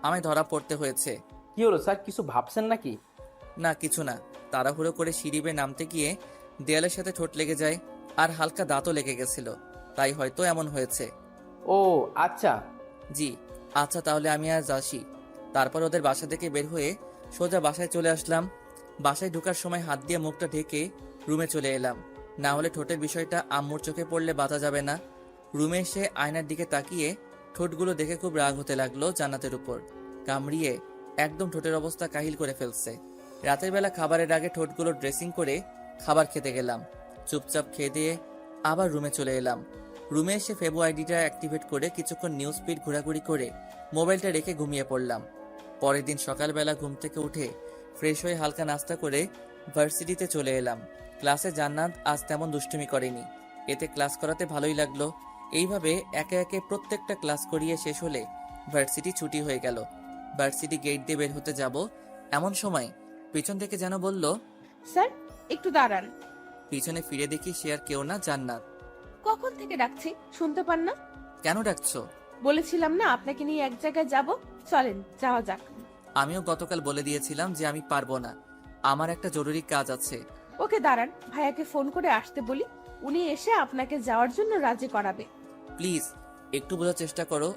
আমায় ধরা পড়তে হয়েছে। কি হলো স্যার, কিছু ভাবছেন নাকি? না, কিছু না। তাড়াহুড়ো করে সিঁড়ি বেয়ে নামতে গিয়ে দেয়ালের সাথে ঠোঁট লেগে যায় আর হালকা দাঁতও লেগে গেছিল, তাই হয়তো এমন হয়েছে। ও আচ্ছা। জি আচ্ছা, তাহলে আমি আজ আসি। তারপর ওদের বাসা থেকে বের হয়ে সোজা বাসায় চলে আসলাম। বাসায় ঢোকার সময় হাত দিয়ে মুখটা ঢেকে রুমে চলে এলাম, না হলে ঠোঁটের বিষয়টা আম্মুর চোখে পড়লে বাঁচা যাবে না। রুমে এসে আয়নার দিকে তাকিয়ে ঠোঁটগুলো দেখে খুব রাগ হতে লাগলো জান্নাতের উপর। কামড়িয়ে একদম ঠোঁটের অবস্থা কাহিল করে ফেলছে। রাতের বেলা খাবারের আগে ঠোঁটগুলো ড্রেসিং করে খাবার খেতে গেলাম। চুপচাপ খেয়ে দিয়ে আবার রুমে চলে এলাম। রুমে এসে ফেবো আইডিটা অ্যাক্টিভেট করে কিছুক্ষণ নিউজ ফিড ঘোরাঘুরি করে মোবাইলটা রেখে ঘুমিয়ে পড়লাম। পরের দিন সকালবেলা ঘুম থেকে উঠে ফ্রেশ হয়ে হালকা নাস্তা করে ভার্সিটিতে চলে এলাম। ক্লাসে জান্নাত আজ তেমন দুষ্টুমি করেনি, এতে ক্লাস করাতে ভালোই লাগলো। এইভাবে একে একে প্রত্যেকটা ক্লাস করিয়ে শেষ হলে ভার্সিটি ছুটি হয়ে গেল। ভার্সিটি গেট দিয়ে বের হতে যাব, এমন সময় পিছন থেকে যেন বলল, স্যার একটু দাঁড়ান। পিছনে ফিরে দেখি সে আর কেউ না, জান্নাত। কখন থেকে ডাকছি, শুনতে পান না? কেন ডাকছো? বলেছিলাম না আপনাকে নিয়ে এক জায়গায় যাব, চলেন যাওয়া যাক। আমিও গতকাল বলে দিয়েছিলাম যে আমি পারবো না, আমার একটা জরুরি কাজ আছে। ওকে দাঁড়ান, ভাইয়াকে ফোন করে আসতে বলি, উনি এসে আপনাকে যাওয়ার জন্য রাজি করাবে। প্লিজ একটু বোঝার চেষ্টা করো।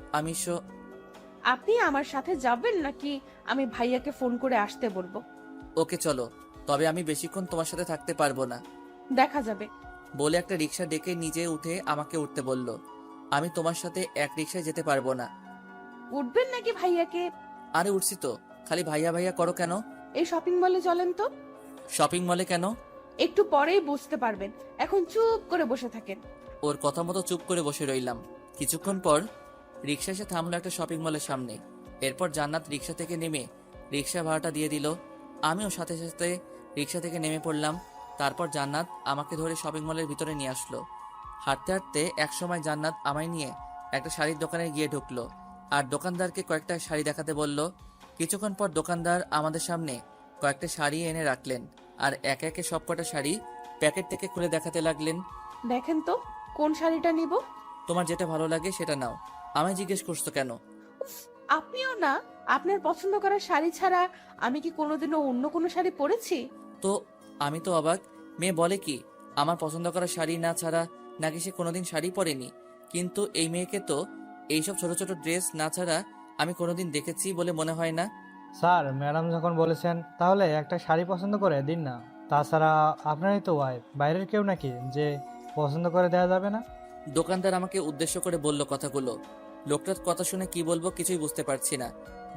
আপনি আমার সাথে যাবেন নাকি আমি ভাইয়াকে ফোন করে আসতে বলবো? ওকে চলো, তবে আমি বেশিক্ষণ তোমার সাথে থাকতে পারবো না। দেখা যাবে। বলে একটা রিক্সা ডেকে নিজে উঠে আমাকে উঠতে বলল। আমি তোমার সাথে এক রিক্সায় যেতে পারবো না। উঠবেন নাকি ভাইয়াকে? আরে উঠছি তো, খালি ভাইয়া ভাইয়া করো কেন? এই শপিং মলে চলেন তো। শপিং মলে কেন? একটু পরেই বুঝতে পারবেন, এখন চুপ করে বসে থাকেন। ওর কথা মতো চুপ করে বসে রইলাম। কিছুক্ষণ পর রিক্সা এসে থামলো একটা শপিং মলের সামনে। এরপর জান্নাত রিক্সা থেকে নেমে রিক্সা ভাড়াটা দিয়ে দিল। আমিও সাথে সাথে রিক্সা থেকে নেমে পড়লাম। তারপর জান্নাত আমাকে ধরে শপিং মলের ভিতরে নিয়ে আসলো। হাঁটতে হাঁটতে একসময় জান্নাত আমায় নিয়ে একটা শাড়ির দোকানে গিয়ে ঢুকলো আর দোকানদারকে কয়েকটা শাড়ি দেখাতে বলল। কিছুক্ষণ পর দোকানদার আমাদের সামনে কয়েকটা শাড়ি এনে রাখলেন আর একে একে সবকটা শাড়ি প্যাকেট থেকে খুলে দেখাতে লাগলেন। দেখেন তো কোন শাড়িটা নিব। তোমার যেটা ভালো লাগে সেটা নাও। আমায় জিজ্ঞেস করছো কেন? উফ, আপনিও না, আপনার পছন্দ করা শাড়ি ছাড়া আমি কি কোনোদিনও অন্য কোনো শাড়ি পরেছি? তো আমি তো অবাক। মেয়ে বলে কি আমার পছন্দ করা শাড়ি না ছাড়া নাকি সে কোনোদিন শাড়ি পরেনি, কিন্তু এই মেয়েকে তো এইসব ছোট ছোট ড্রেস না ছাড়া আমি কোনোদিন দেখেছি বলে মনে হয় না। স্যার, ম্যাডাম যখন বলেছেন তাহলে একটা শাড়ি পছন্দ করে দিন না। তাছাড়া আপনারই তো ওয়াইফ, বাইরের কেউ নাকি যে পছন্দ করে দেওয়া যাবে না? দোকানদার আমাকে উদ্দেশ্য করে বলল কথাগুলো। লোকটার কথা শুনে কি বলবো কিছুই বুঝতে পারছি না।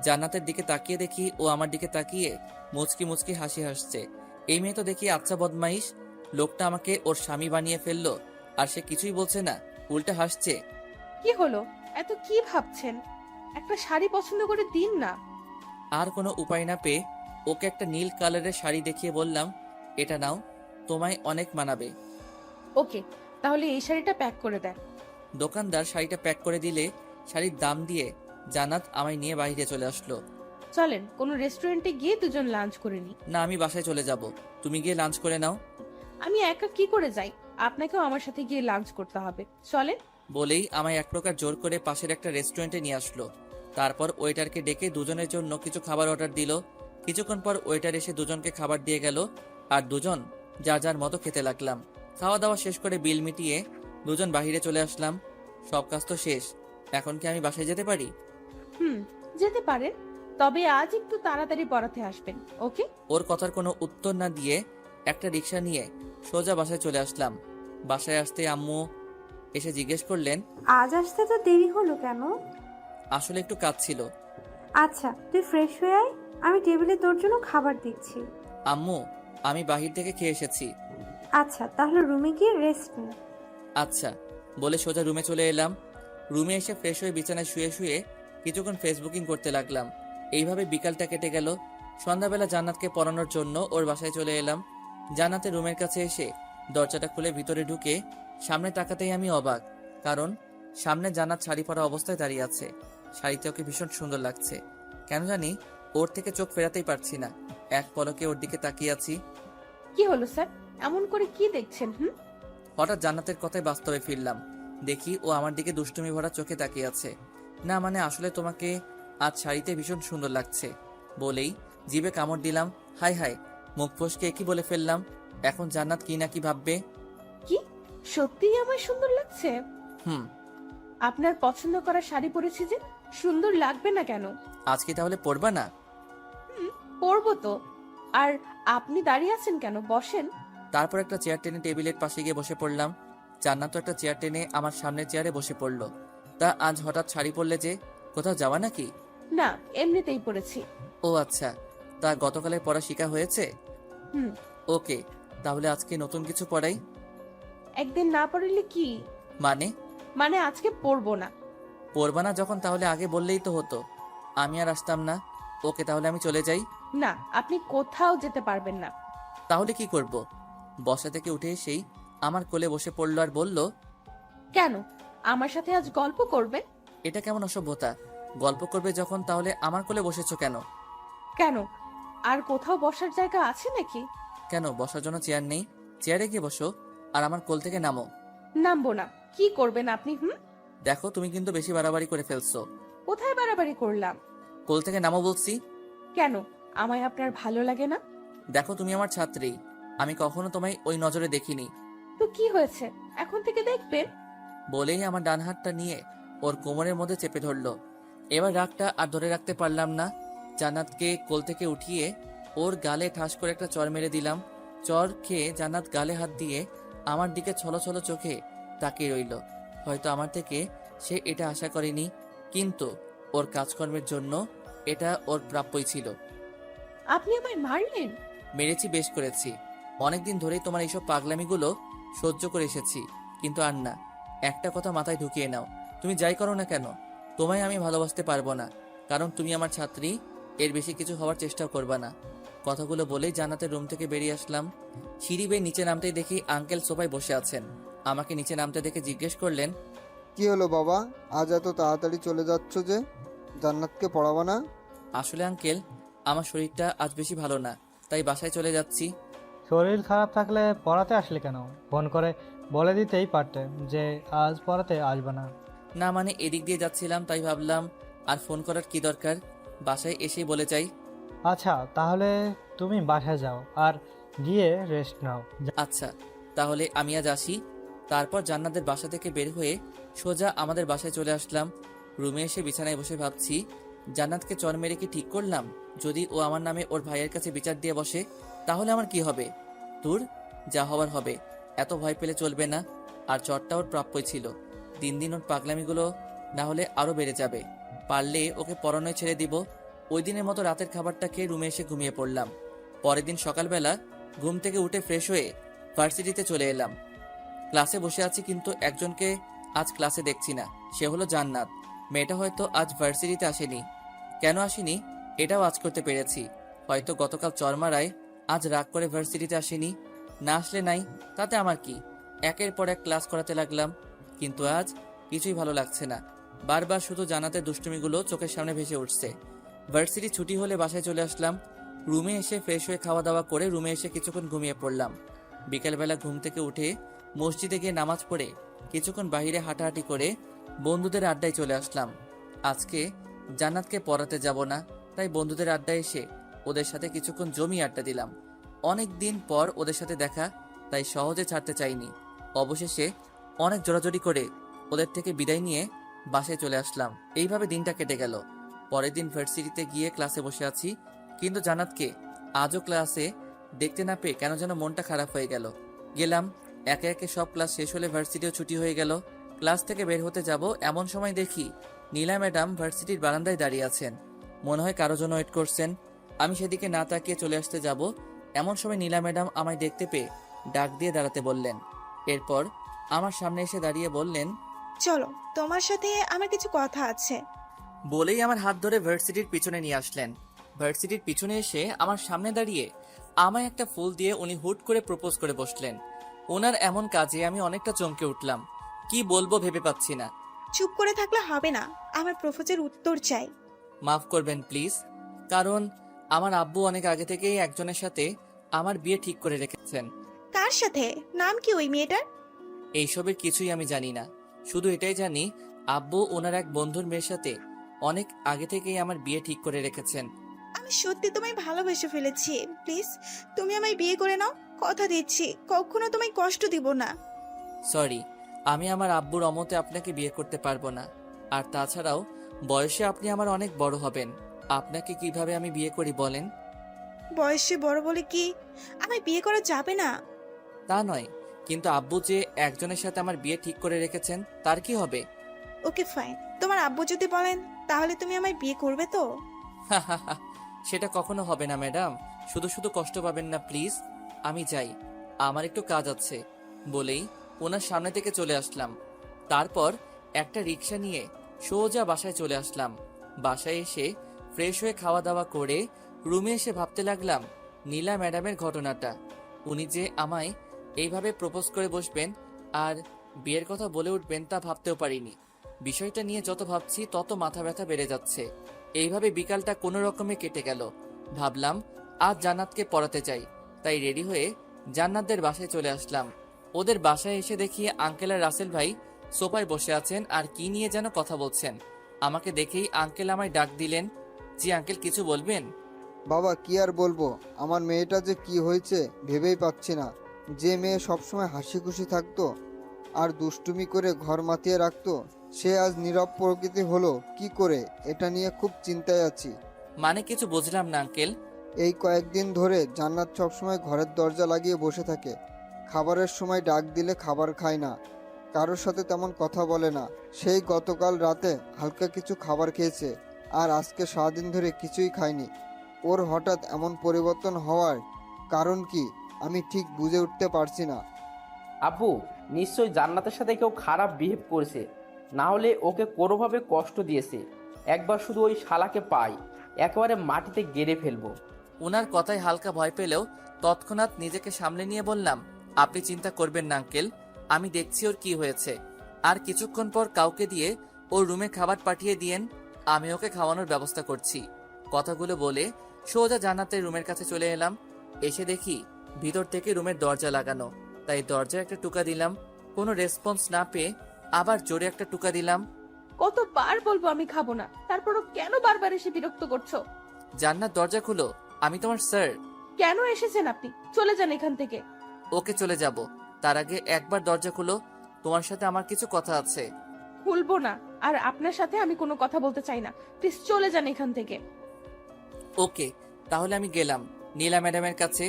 জান্নাতের দিকে তাকিয়ে দেখি ও আমার দিকে তাকিয়ে মুচকি মুচকি হাসি হাসছে। এই মেয়ে তো দেখি আচ্ছা বদমাইশ। লোকটা আমাকে ওর স্বামী বানিয়ে ফেললো আর সে কিছুই বলছে না, উল্টা হাসছে। কি হলো, এত কি ভাবছেন? একটা শাড়ি পছন্দ করে দিন না। আর কোনো উপায় না পেয়ে ওকে একটা নীল কালারের শাড়ি দেখিয়ে বললাম, এটা নাও, তোমায় অনেক মানাবে। ওকে, তাহলে এই শাড়িটা প্যাক করে দেন। দোকানদার শাড়িটা প্যাক করে দিলে শাড়ির দাম দিয়ে জান্নাত আমায় নিয়ে বাইরে চলে আসলো। চলেন কোনো রেস্টুরেন্টে গিয়ে দুজন লাঞ্চ করে নিই। না, আমি বাসায় চলে যাব, তুমি গিয়ে লাঞ্চ করে নাও। আমি একা কি করে যাই? আপনাকেও আমার সাথে গিয়ে লাঞ্চ করতে হবে, চলেন। বলেই আমায় এক প্রকার জোর করে পাশের একটা রেস্টুরেন্টে নিয়ে আসলো। তারপর ওয়েটারকে ডেকে দুজনের জন্য কিছু খাবার অর্ডার দিল। কিছুক্ষণ পর ওয়েটার এসে দুজনকে খাবার দিয়ে গেল আর দুজন যার যার মতো খেতে লাগলাম। খাওয়া দাওয়া শেষ করে বিল মিটিয়ে দুজন বাহিরে চলে আসলাম। সব কাজ তো শেষ, এখন কি আমি বাসায় যেতে পারি? যেতে পারেন, তবে আজ একটু তাড়াতাড়ি পড়াতে আসবেন, ওকে? ওর কথার কোনো উত্তর না দিয়ে একটা রিক্সা নিয়ে সোজা বাসায় চলে আসলাম। বাসায় আসতে আম্মু এসে জিজ্ঞেস করলেন, আজ আসতে তো দেরি হলো কেন? আসলে একটু কাজ ছিল। আচ্ছা, তুই ফ্রেশ হয়ে আয়, আমি টেবিলে তোর জন্য খাবার দিচ্ছি। আম্মু, আমি বাহির থেকে খেয়ে এসেছি। আচ্ছা, তাহলে রুমে গিয়ে রেস্ট নে। আচ্ছা বলে সোজা রুমে চলে এলাম। রুমে এসে ফ্রেশ হয়ে বিছানায় শুয়ে শুয়ে কিছুক্ষণ ফেসবুকিং করতে লাগলাম। এইভাবে বিকালটা কেটে গেল। সন্ধ্যাবেলা জান্নাতকে পড়ানোর জন্য ওর বাসায় চলে এলাম। জান্নাতের রুমের কাছে এসে দরজাটা খুলে ভিতরে ঢুকে সামনে তাকাতেই আমি অবাক, কারণ সামনে জান্নাত শাড়ি পরা অবস্থায় দাঁড়িয়ে আছে। শাড়িতে ওকে ভীষণ সুন্দর লাগছে। কেন জানি ওর থেকে চোখ ফেরাতেই পারছি না। এক পলকে ওর দিকে তাকিয়ে আছি। কি হলো স্যার, এমন করে কি দেখছেন? হঠাৎ জান্নাতের কথায় বাস্তবে ফিরলাম। দেখি ও আমার দিকে দুষ্টুমি ভরা চোখে তাকিয়ে আছে। না মানে আসলে তোমাকে আজ শাড়িতে ভীষণ সুন্দর লাগছে বলেই জিভে কামড় দিলাম। হাই হাই, মুখ ফসকে কি বলে ফেললাম। এখন জান্নাত কি না কি ভাববে। কি সত্যিই আমার সুন্দর লাগছে? হুম। আপনার পছন্দ করা শাড়ি পরেছি যে, সুন্দর লাগবে না কেন? আজকে তাহলে পরবা না? পরবো তো। আর আপনি দাঁড়িয়ে আছেন কেন, বসেন। তারপর একটা চেয়ার টেনে টেবিলের পাশে গিয়ে বসে পড়লাম। জান্নাত একটা চেয়ার টেনে আমার সামনের চেয়ারে বসে পড়লো। তা আজ হঠাৎ শাড়ি পরলে যে, কোথাও যাওয়া নাকি? না, এমনিতেই পরেছি। ও আচ্ছা, তা গতকালের পড়া শিখা হয়েছে? হুম। ওকে, তাহলে আজকে নতুন কিছু পড়াই? একদিন না পড়লে কি মানে? মানে আজকে পড়বো না। পড়বা না যখন তাহলে আগে বললেই তো হতো, আমি আর আসতাম না। ওকে, তাহলে আমি চলে যাই। না, আপনি কোথাও যেতে পারবেন না। তাহলে কি করব? বসা থেকে উঠে এসেই আমার কোলে বসে পড়লো আর বলল, কেন? আমার সাথে আজ গল্প করবেন? এটা কেমন অসভ্যতা? গল্প করবে যখন তাহলে আমার কোলে বসেছো কেন? কেন, আর কোথাও বসার জায়গা আছে নাকি? কেন, বসার জন্য চেয়ার নেই? চেয়ারে গিয়ে বসো আর আমার কোল থেকে নামো। নামবো না। কি করবেন আপনি? দেখো, তুমি কিন্তু বেশি বাড়াবাড়ি করে ফেলছো। কোথায় বাড়াবাড়ি করলাম? কোল থেকে নামো বলছি। কেন, আমায় আপনার ভালো লাগে না? দেখো, তুমি আমার ছাত্রী, আমি কখনো তোমায় ওই নজরে দেখিনি। তো কি হয়েছে, এখন থেকে দেখবেন। বলেই আমার ডান হাতটা নিয়ে ওর কোমরের মধ্যে চেপে ধরলো। এবার রাগটা আর ধরে রাখতে পারলাম না। জান্নাতকে কোল থেকে উঠিয়ে ওর গালে ঠাস করে একটা চর মেরে দিলাম। চর খেয়ে জান্নাত গালে হাত দিয়ে আমার দিকে ছলো ছলো চোখে তাকিয়ে রইল। হয়তো আমার থেকে সে এটা আশা করেনি, কিন্তু ওর কাজকর্মের জন্য এটা ওর প্রাপ্যই ছিল। আপনি আমায় মারলেন? মেরেছি, বেশ করেছি। অনেকদিন ধরেই তোমার এইসব পাগলামিগুলো সহ্য করে এসেছি, কিন্তু আর না। একটা কথা মাথায় ঢুকিয়ে নাও, তুমি যাই করো না কেন, তোমায় আমি ভালোবাসতে পারবো না, কারণ তুমি আমার ছাত্রী। এর বেশি কিছু হওয়ার চেষ্টাও করবা না। কথাগুলো বলেই জান্নাতের রুম থেকে বেরিয়ে আসলাম। সিঁড়ি বেয়ে নিচে নামতেই দেখি আঙ্কেল সোফায় বসে আছেন। আমাকে নিচে নামতে দেখে জিজ্ঞেস করলেন, কি হলো বাবা, আজ এত তাড়াতাড়ি চলে যাচ্ছ যে? জান্নাতকে পড়াবা না? আসলে আঙ্কেল, আমার শরীরটা আজ বেশি ভালো না, তাই বাসায় চলে যাচ্ছি। শরীর খারাপ থাকলে পড়াতে আসলে কেন? ফোন করে বলে দিতেই পারতে যে আজ পড়াতে আসবে না। না মানে, এদিক দিয়ে যাচ্ছিলাম তাই ভাবলাম আর ফোন করার কি দরকার, বাসায় এসেই বলে যাই। আচ্ছা, তাহলে তুমি বাসায় যাও আর গিয়ে রেস্ট নাও। আচ্ছা, তাহলে আমি আজ আসি। তারপর জান্নাতের বাসা থেকে বের হয়ে সোজা আমাদের বাসায় চলে আসলাম। রুমে এসে বিছানায় বসে ভাবছি, জান্নাতকে চর মেরে কি ঠিক করলাম? যদি ও আমার নামে ওর ভাইয়ের কাছে বিচার দিয়ে বসে, তাহলে আমার কি হবে? দূর, যা হবার হবে। এত ভয় পেলে চলবে না। আর চরটা ওর প্রাপ্যই ছিল। দিন দিন ওর পাগলামিগুলো না হলে আরো বেড়ে যাবে। পারলে ওকে পড়ানোয় ছেড়ে দিব। ওই দিনের মতো রাতের খাবারটা খেয়ে রুমে এসে ঘুমিয়ে পড়লাম। পরের দিন সকালবেলা ঘুম থেকে উঠে ফ্রেশ হয়ে ভার্সিটিতে চলে এলাম। ক্লাসে বসে আছি, কিন্তু একজনকে আজ ক্লাসে দেখছি না। সে হলো জান্নাত। মেয়েটা হয়তো আজ ভার্সিটিতে আসেনি। কেন আসেনি এটাও আজ করতে পেরেছি। হয়তো গতকাল চরমারায় আজ রাগ করে ভার্সিটিতে আসেনি। না আসলে নাই, তাতে আমার কি। একের পর এক ক্লাস করাতে লাগলাম, কিন্তু আজ কিছুই ভালো লাগছে না। বারবার শুধু জান্নাতের দুষ্টুমিগুলো চোখের সামনে ভেসে উঠছে। ভার্সিটি ছুটি হলে বাসায় চলে আসলাম। রুমে এসে ফ্রেশ হয়ে খাওয়া দাওয়া করে রুমে এসে কিছুক্ষণ ঘুমিয়ে পড়লাম। বিকেলবেলা ঘুম থেকে উঠে মসজিদে গিয়ে নামাজ পড়ে কিছুক্ষণ বাইরে হাঁটাহাঁটি করে বন্ধুদের আড্ডায় চলে আসলাম। আজকে জান্নাতকে পড়াতে যাব না, তাই বন্ধুদের আড্ডায় এসে ওদের সাথে কিছুক্ষণ জমি আড্ডা দিলাম। অনেক দিন পর ওদের সাথে দেখা, তাই সহজে ছাড়তে চাইনি। অবশেষে অনেক জোরাজোরি করে ওদের থেকে বিদায় নিয়ে বাসায় চলে আসলাম। এইভাবে দিনটা কেটে গেল। পরের দিন ভার্সিটিতে গিয়ে ক্লাসে বসে আছি, কিন্তু জান্নাতকে আজও ক্লাসে দেখতে না পেয়ে কেন যেন মনটা খারাপ হয়ে গেল। গেলাম, একে একে সব ক্লাস শেষ হলে ভার্সিটিও ছুটি হয়ে গেল। ক্লাস থেকে বের হতে যাব, এমন সময় দেখি নীলা ম্যাডাম ভার্সিটির বারান্দায় দাঁড়িয়ে আছেন। মনে হয় কারো জন্য ওয়েট করছেন। আমি সেদিকে না তাকিয়ে চলে আসতে যাব, এমন সময় নীলা ম্যাডাম আমায় দেখতে পেয়ে ডাক দিয়ে দাঁড়াতে বললেন। এরপর আমার সামনে এসে দাঁড়িয়ে বললেন, চলো, তোমার সাথে আমার কিছু কথা আছে। বলেই আমার হাত ধরে ভার্সিটির পিছনে নিয়ে আসলেন। ভার্সিটির পিছনে এসে আমার সামনে দাঁড়িয়ে আমায় একটা ফুল দিয়ে উনি হুট করে প্রপোজ করে বসলেন। ওনার এমন কাজে আমি অনেকটা চমকে উঠলাম। কি বলবো ভেবে পাচ্ছি না। চুপ করে থাকলে হবে না, আমার প্রপোজের উত্তর চাই। মাফ করবেন প্লিজ, কারণ আমার আব্বু অনেক আগে থেকেই একজনের সাথে আমার বিয়ে ঠিক করে রেখেছেন। কার সাথে? নাম কি ওই মেয়েটার? এইসবের কিছুই আমি জানি না, শুধু এটাই জানি আব্বু ওনার এক বন্ধুর মেয়ের সাথে অনেক আগে থেকেই আমার বিয়ে ঠিক করে রেখেছেন। আমি সত্যি তোমায় ভালোবেসে ফেলেছি। প্লিজ তুমি আমায় বিয়ে করে নাও, কথা দিচ্ছি কখনো তোমায় কষ্ট দিব না। সরি, আমি আমার আব্বুর অমতে আপনাকে বিয়ে করতে পারবো না। আর তাছাড়াও বয়সে আপনি আমার অনেক বড় হবেন। আপনাকে কিভাবে আমি বিয়ে করি বলেন? বয়সে বড় বলে কি আমায় বিয়ে করা যাবে না? তা নয়, কিন্তু আব্বু যে একজনের সাথে আমার বিয়ে ঠিক করে রেখেছেন, তার কি হবে? ওকে ফাইন, তোমার আব্বু যদি বলেন তাহলে তুমি আমায় বিয়ে করবে তো? সেটা কখনো হবে না ম্যাডাম, শুধু শুধু কষ্ট পাবেন না প্লিজ। আমি যাই, আমার একটু কাজ আছে বলেই ওনার সামনে থেকে চলে আসলাম। তারপর একটা রিক্সা নিয়ে সোজা বাসায় চলে আসলাম। বাসায় এসে ফ্রেশ হয়ে খাওয়া দাওয়া করে রুমে এসে ভাবতে লাগলাম নীলা ম্যাডামের ঘটনাটা। উনি যে আমায় এইভাবে প্রপোজ করে বসবেন আর বিয়ের কথা বলে উঠবেন তা ভাবতেও পারিনি। বিষয়টা নিয়ে যত ভাবছি তত মাথা ব্যথা বেড়ে যাচ্ছে। এইভাবে বিকালটা কোনো রকমে কেটে গেল। ভাবলাম আজ জান্নাতকে পড়াতে চাই, তাই রেডি হয়ে জান্নাতদের বাসায় চলে আসলাম। ওদের বাসায় এসে দেখি আঙ্কেল আর রাসেল ভাই সোফায় বসে আছেন আর কি নিয়ে যেন কথা বলছেন। আমাকে দেখেই আঙ্কেল আমায় ডাক দিলেন। জি আঙ্কেল, কিছু বলবেন? বাবা কি আর বলবো, আমার মেয়েটা যে কি হয়েছে ভেবেই পাচ্ছি না। যে মেয়ে সবসময় হাসি খুশি থাকতো আর দুষ্টুমি করে ঘর মাতিয়ে রাখতো, সে আজ নীরব প্রকৃতি হলো কি করে, এটা নিয়ে খুব চিন্তায় আছি। মানে কিছু বুঝলাম না আঙ্কেল। এই কয়েকদিন ধরে জান্নাত সবসময় ঘরের দরজা লাগিয়ে বসে থাকে। খাবারের সময় ডাক দিলে খাবার খায় না, কারোর সাথে তেমন কথা বলে না। সেই গতকাল রাতে হালকা কিছু খাবার খেয়েছে আর আজকে সারাদিন ধরে কিছুই খায়নি। ওর হঠাৎ এমন পরিবর্তন হওয়ার কারণ কি আমি ঠিক বুঝে উঠতে পারছি না। আব্বু, নিশ্চয়ই জান্নাতের সাথে কেউ খারাপ বিহেভ করেছে, না হলে ওকে কোনোভাবে কষ্ট দিয়েছে। একবার শুধু ওই শালাকে পাই, একেবারে মাটিতে গেড়ে ফেলবো। ওনার কথায় হালকা ভয় পেলেও তৎক্ষণাৎ নিজেকে সামলে নিয়ে বললাম, আপনি চিন্তা করবেন না আঙ্কেল, আমি দেখছি ওর কি হয়েছে। আর কিছুক্ষণ পর কাউকে দিয়ে ওর রুমে খাবার পাঠিয়ে দিয়েন, আমি ওকে খাওয়ানোর ব্যবস্থা করছি। কথাগুলো বলে সোজা জান্নাতের রুমের কাছে চলে এলাম। এসে দেখি ভিতর থেকে রুমের দরজা লাগানো, তাই দরজায় একটা টুকা দিলাম। কোনো রেসপন্স না পেয়ে আবার জোরে একটা টুকা দিলাম। কতবার বলবো আমি খাবো না, তারপরও কেন বারবার এসে বিরক্ত করছো? জান্নাত দরজা খুলো, আমি তোমার স্যার। কেন এসেছেন আপনি? চলে যান এখান থেকে। ওকে চলে যাব, তার আগে একবার দরজা খুলো, তোমার সাথে আমার কিছু কথা আছে। খুলবো না, আর আপনার সাথে আমি কোনো কথা বলতে চাই না। প্লিজ চলে যান এখান থেকে। ওকে, তাহলে আমি গেলাম নীলা ম্যাডামের কাছে।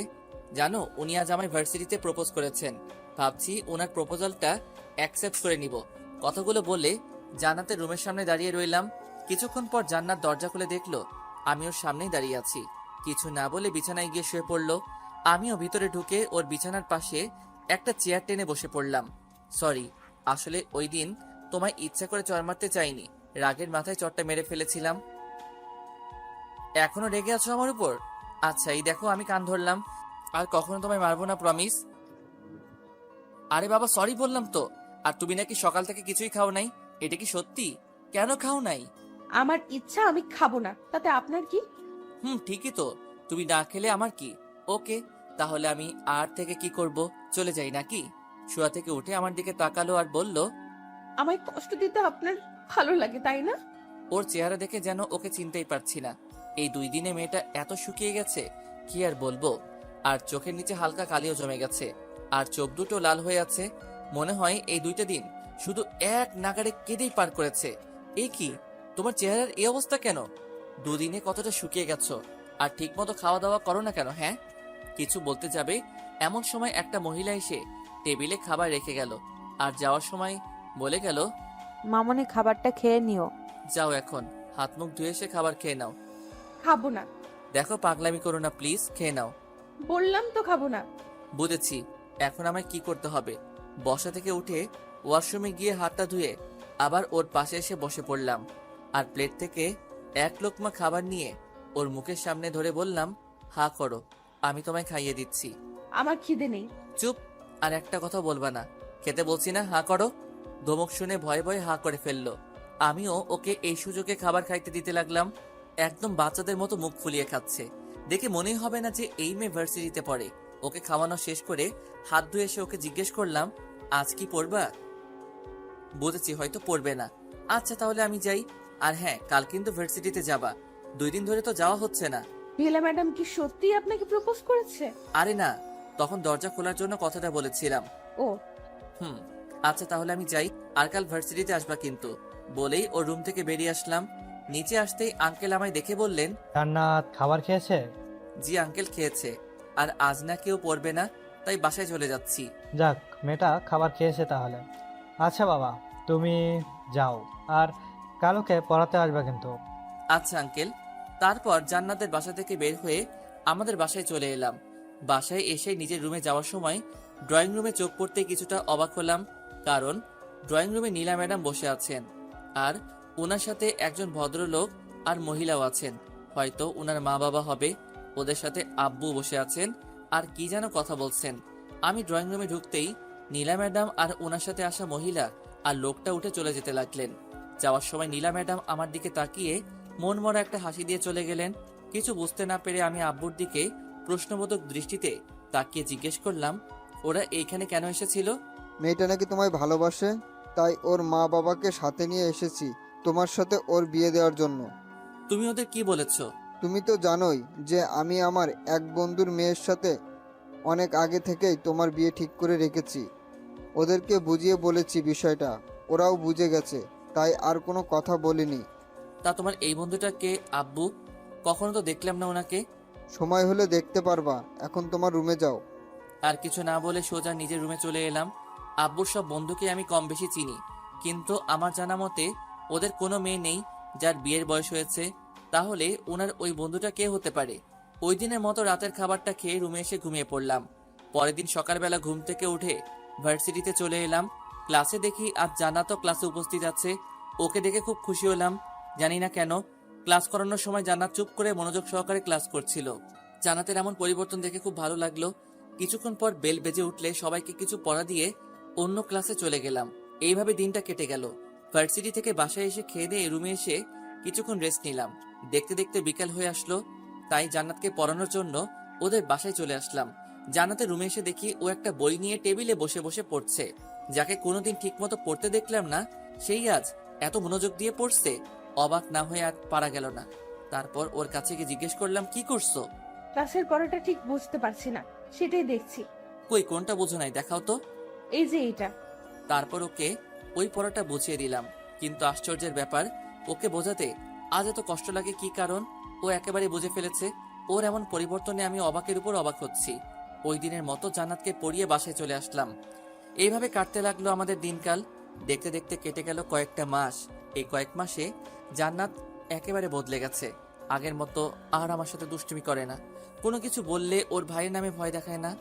জানো, উনি আজ আমায় ভার্সিটিতে প্রপোজ করেছেন। ভাবছি ওনার প্রপোজালটা অ্যাকসেপ্ট করে নিব। কথাগুলো বলে জান্নাতের রুমের সামনে দাঁড়িয়ে রইলাম। কিছুক্ষণ পর জান্নাত দরজা খুলে দেখলো আমি ওর সামনেই দাঁড়িয়ে আছি। কিছু না বলে বিছানায় গিয়ে শুয়ে পড়লো। আমিও ভিতরে ঢুকে ওর বিছানার পাশে একটা চেয়ার টেনে বসে পড়লাম। সরি, আসলে ওই দিন তোমায় ইচ্ছা করে চড় মারতে চাইনি, রাগের মাথায় চড়টা মেরে ফেলেছিলাম। এখনো রেগে আছো আমার উপর? আচ্ছা, এই দেখো আমি কান ধরলাম, আর কখনো তোমায় মারবো না, প্রমিস। আরে বাবা, সরি বললাম তো। আর তুমি নাকি সকাল থেকে কিছুই খাও নাই, এটা কি সত্যি? কেন খাও নাই? আমার ইচ্ছা, আমি খাবো না, তাতে আপনার কি? ঠিকই তো, তুমি না খেলে আমার কি। ওকে, তাহলে আমি আর থেকে কি করব, চলে যাই নাকি? শোয়া থেকে উঠে আমার দিকে তাকালো আর বলল, আমায় কষ্ট দিতে আপনার ভালো লাগে তাই না? ওর চেহারা দেখে যেন ওকে চিনতেই পারছি না। এই 2 দিনে মেয়েটা এত শুকিয়ে গেছে, কি আর বলবো। আর চোখের নিচে হালকা কালিও জমে গেছে, আর চোখ দুটো লাল হয়ে আছে। মনে হয় এই 2টা দিন শুধু এক নাগাড়ে কেঁদেই পার করেছে। এই কি, তোমার চেহারার এই অবস্থা কেন? 2 দিনে কতটা শুকিয়ে গেছো, আর ঠিক মতো খাওয়া দাওয়া করো না কেন? হ্যাঁ, কিছু বলতে যাবে এমন সময় একটা মহিলা এসে টেবিলে খাবার রেখে গেল, আর যাওয়ার সময় বলে গেল, মামনি খাবারটা খেয়ে নিও। যাও এখন হাত মুখ ধুয়ে এসে খাবার খেয়ে নাও। খাবো না। দেখো, পাগলামি করো না প্লিজ, খেয়ে নাও। বললাম তো খাবো না। বুঝেছি, এখন আমায় কি করতে হবে। বসা থেকে উঠে ওয়াশরুমে গিয়ে হাতটা ধুয়ে আবার ওর পাশে এসে বসে পড়লাম, আর প্লেট থেকে এক লোকমা খাবার নিয়ে ওর মুখের সামনে ধরে বললাম, হা করো, আমি তোমায় খাইয়ে দিচ্ছি। আমার খিদে নেই। চুপ, আর একটা কথা বলবা না। খেতে বলছি না, হা করো। ধমক শুনে ভয়ে ভয়ে হা করে ফেললো। আমিও ওকে এই সুযোগে খাবার খাইতে দিতে লাগলাম। একদম বাচ্চাদের মতো মুখ ফুলিয়ে খাচ্ছে, দেখে মনেই হবে না যে এই মেয়ে ভার্সিটিতে পড়ে। ওকে খাওয়ানো শেষ করে হাত ধুয়ে এসে ওকে জিজ্ঞেস করলাম, আজ কি পড়বা? বুঝেছি হয়তো পড়বে না। আচ্ছা তাহলে আমি যাই। আর হ্যাঁ, কাল কিন্তু ভার্সিটিতে যাবা। 2 দিন ধরে তো যাওয়া হচ্ছে না। নীলা ম্যাডাম কি সত্যি আপনাকে প্রপোজ করেছে? আরে না, তখন দরজা খোলার জন্য কথাটা বলেছিলাম। ও আচ্ছা তাহলে আমি যাই, আর কাল ভার্সিটিতে আসবা কিন্তু। বলেই ওর রুম থেকে বেরিয়ে আসলাম। নিচে আসতেই আঙ্কেল আমায় দেখে বললেন, জান্নাত খাবার খেয়েছে? জি আঙ্কেল, খেয়েছে। আর আজ না কেউ পড়বে না, তাই বাসায় চলে যাচ্ছি। যাক, মেয়েটা খাবার খেয়েছে তাহলে। আচ্ছা বাবা, তুমি যাও, আর কালকে পড়াতে আসবে কিন্তু। আচ্ছা আঙ্কেল। তারপর জান্নাতের বাসা থেকে বের হয়ে আমাদের বাসায় চলে এলাম। বাসায় এসে নিজের রুমে যাওয়ার সময় ড্রয়িং রুমে চোখ পড়তে কিছুটা অবাক হলাম, কারণ ড্রয়িং রুমে নীলা ম্যাডাম বসে আছেন আর ওনার সাথে একজন ভদ্রলোক আর মহিলাও আছেন, হয়তো ওনার মা বাবা হবে। ওদের সাথে আব্বু বসে আছেন আর কি যেন কথা বলছেন। আমি ড্রয়িং রুমে ঢুকতেই নীলা ম্যাডাম আর ওনার সাথে আসা মহিলা আর লোকটা উঠে চলে যেতে লাগলেন। যাওয়ার সময় নীলা ম্যাডাম আমার দিকে তাকিয়ে মন মরা একটা হাসি দিয়ে চলে গেলেন। কিছু বুঝতে না পেরে আমি আব্বুর দিকে প্রশ্নবোধক দৃষ্টিতে তাকিয়ে জিজ্ঞেস করলাম, ওরা এইখানে কেন এসেছিল? মেয়েটা নাকি তোমায় ভালোবাসে, তাই ওর মা বাবাকে সাথে নিয়ে এসেছি তোমার সাথে ওর বিয়ে দেওয়ার জন্য। তুমি ওদের কি বলেছো? তুমি তো জানোই যে আমি আমার এক বন্ধুর মেয়ের সাথে অনেক আগে থেকেই তোমার বিয়ে ঠিক করে রেখেছি। ওদেরকে বুঝিয়ে বলেছি বিষয়টা, ওরাও বুঝে গেছে, তাই আর কোনো কথা বলিনি। তা তোমার এই বন্ধুটাকে? আব্বু, কখনো তো দেখলাম না ওনাকে। সময় হলে দেখতে পারবা, এখন তোমার রুমে যাও। আর কিছু না বলে সোজা নিজের রুমে চলে এলাম। আব্বুর সব বন্ধুকে আমি কম বেশি চিনি, কিন্তু আমার জানা মতে ওদের কোনো মেয়ে নেই যার বিয়ের বয়স হয়েছে। তাহলে ওনার ওই বন্ধুটা কে হতে পারে? ওই দিনের মতো রাতের খাবারটা খেয়ে রুমে এসে ঘুমিয়ে পড়লাম। পরের দিন সকালবেলা ঘুম থেকে উঠে ভার্সিটিতে চলে এলাম। ক্লাসে দেখি আজ জান্নাতও ক্লাসে উপস্থিত আছে। ওকে দেখে খুব খুশি হলাম, জানি না কেন। ক্লাস করানোর সময় জান্নাত চুপ করে মনোযোগ সহকারে ক্লাস করছিল। জান্নাতের এমন পরিবর্তন দেখে খুব ভালো লাগলো। কিছুক্ষণ পর বেল বেজে উঠলে সবাইকে কিছু পড়া দিয়ে অন্য ক্লাসে চলে গেলাম। এইভাবে দিনটা কেটে গেল। ভার্সিটি থেকে বাসায় এসে খেয়ে দিয়ে রুমে এসে কিছুক্ষণ রেস্ট নিলাম। দেখতে দেখতে বিকাল হয়ে আসলো, তাই জান্নাতকে পড়ানোর জন্য ওদের বাসায় চলে আসলাম। জান্নাতের রুমে এসে দেখি ও একটা বই নিয়ে টেবিলে বসে বসে পড়ছে। যাকে কোনোদিন ঠিকমতো পড়তে দেখলাম না, সেই আজ এত মনোযোগ দিয়ে পড়ছে। অবাক না হয়ে আর পারা গেল না। তারপর ওর কাছে গিয়ে জিজ্ঞেস করলাম, কি করছো? ক্লাসের পড়াটা ঠিক বুঝতে পারছি না, সেটাই দেখছি। কই, কোনটা বোঝো নাই, দেখাও তো। এই যে এইটা। তারপর ওকে ওই পড়াটা বুঝিয়ে দিলাম, কিন্তু আশ্চর্যের ব্যাপার, ওকে বোঝাতে আজ এত কষ্ট লাগে কি কারণ? ও একেবারে বুঝে ফেলেছে। ওর এমন পরিবর্তনে আমি অবাকের উপর অবাক হচ্ছি। ওই দিনের মতো জান্নাতকে পড়িয়ে বাসায় চলে আসলাম। এইভাবে কাটতে লাগলো আমাদের দিনকাল। দেখতে দেখতে কেটে গেল কয়েকটা মাস। এই কয়েক মাসে জান্নাত একেবারে বদলে গেছে। আগের মতো আর আমার সাথে দুষ্টুমি করে না, কোনো কিছু বললে ওর ভাইয়ের নামে ভয় দেখায় না,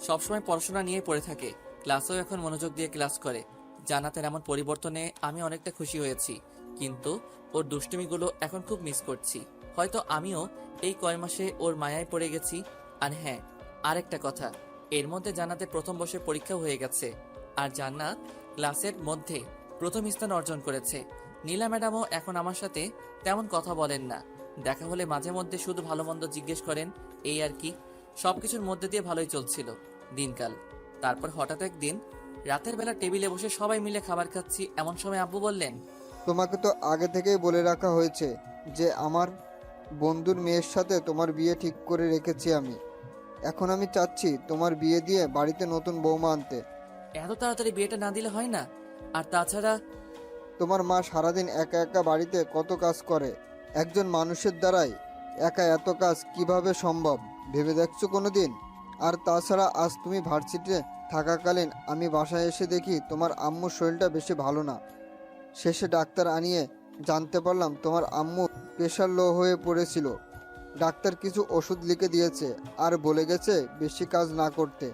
সবসময় পড়াশোনা নিয়ে পড়ে থাকে। ক্লাসেও এখন মনোযোগ দিয়ে ক্লাস করে। জান্নাতের এমন পরিবর্তনে আমি অনেকটা খুশি হয়েছি, কিন্তু ওর দুষ্টুমিগুলো এখন খুব মিস করছি। হয়তো আমিও এই কয় মাসে ওর মায়ায় পড়ে গেছি। আর হ্যাঁ, আরেকটা কথা, এর মধ্যে জান্নাতের প্রথম বর্ষের পরীক্ষাও হয়ে গেছে, আর জান্নাত ক্লাসের মধ্যে প্রথম স্থান অর্জন করেছে। নীলা ম্যাডামও এখন আমার সাথে তেমন কথা বলেন না, দেখা হলে মাঝে মধ্যে শুধু ভালো মন্দ জিজ্ঞেস করেন, এই আর কি। সবকিছুর মধ্যে দিয়ে ভালোই চলছিল দিনকাল। তারপর হঠাৎ একদিন রাতের বেলা টেবিলে বসে সবাই মিলে খাবার খাচ্ছি, এমন সময় আব্বু বললেন, তোমাকে তো আগে থেকেই বলে রাখা হয়েছে যে আমার বন্ধুর মেয়ের সাথে তোমার বিয়ে ঠিক করে রেখেছি আমি। এখন আমি চাচ্ছি তোমার বিয়ে দিয়ে বাড়িতে নতুন বৌমা আনতে। এত তাড়াতাড়ি বিয়েটা না দিলে হয় না? আর তাছাড়া তোমার মা সারাদিন একা একা বাড়িতে কত কাজ করে, একজন মানুষের দ্বারাই একা এত কাজ কিভাবে সম্ভব ভেবে দেখছো কোনোদিন? আর তাছাড়া আজ তুমি ভার্সিটিতে থাকাকালীন আমি বাসায় এসে দেখি তোমার আম্মুর শরীরটা বেশি ভালো না। শেষে ডাক্তার আনিয়ে জানতে পারলাম তোমার আম্মু প্রেশার লো হয়ে পড়েছিল। ডাক্তার কিছু ওষুধ লিখে দিয়েছে আর বলে গেছে বেশি কাজ না করতে।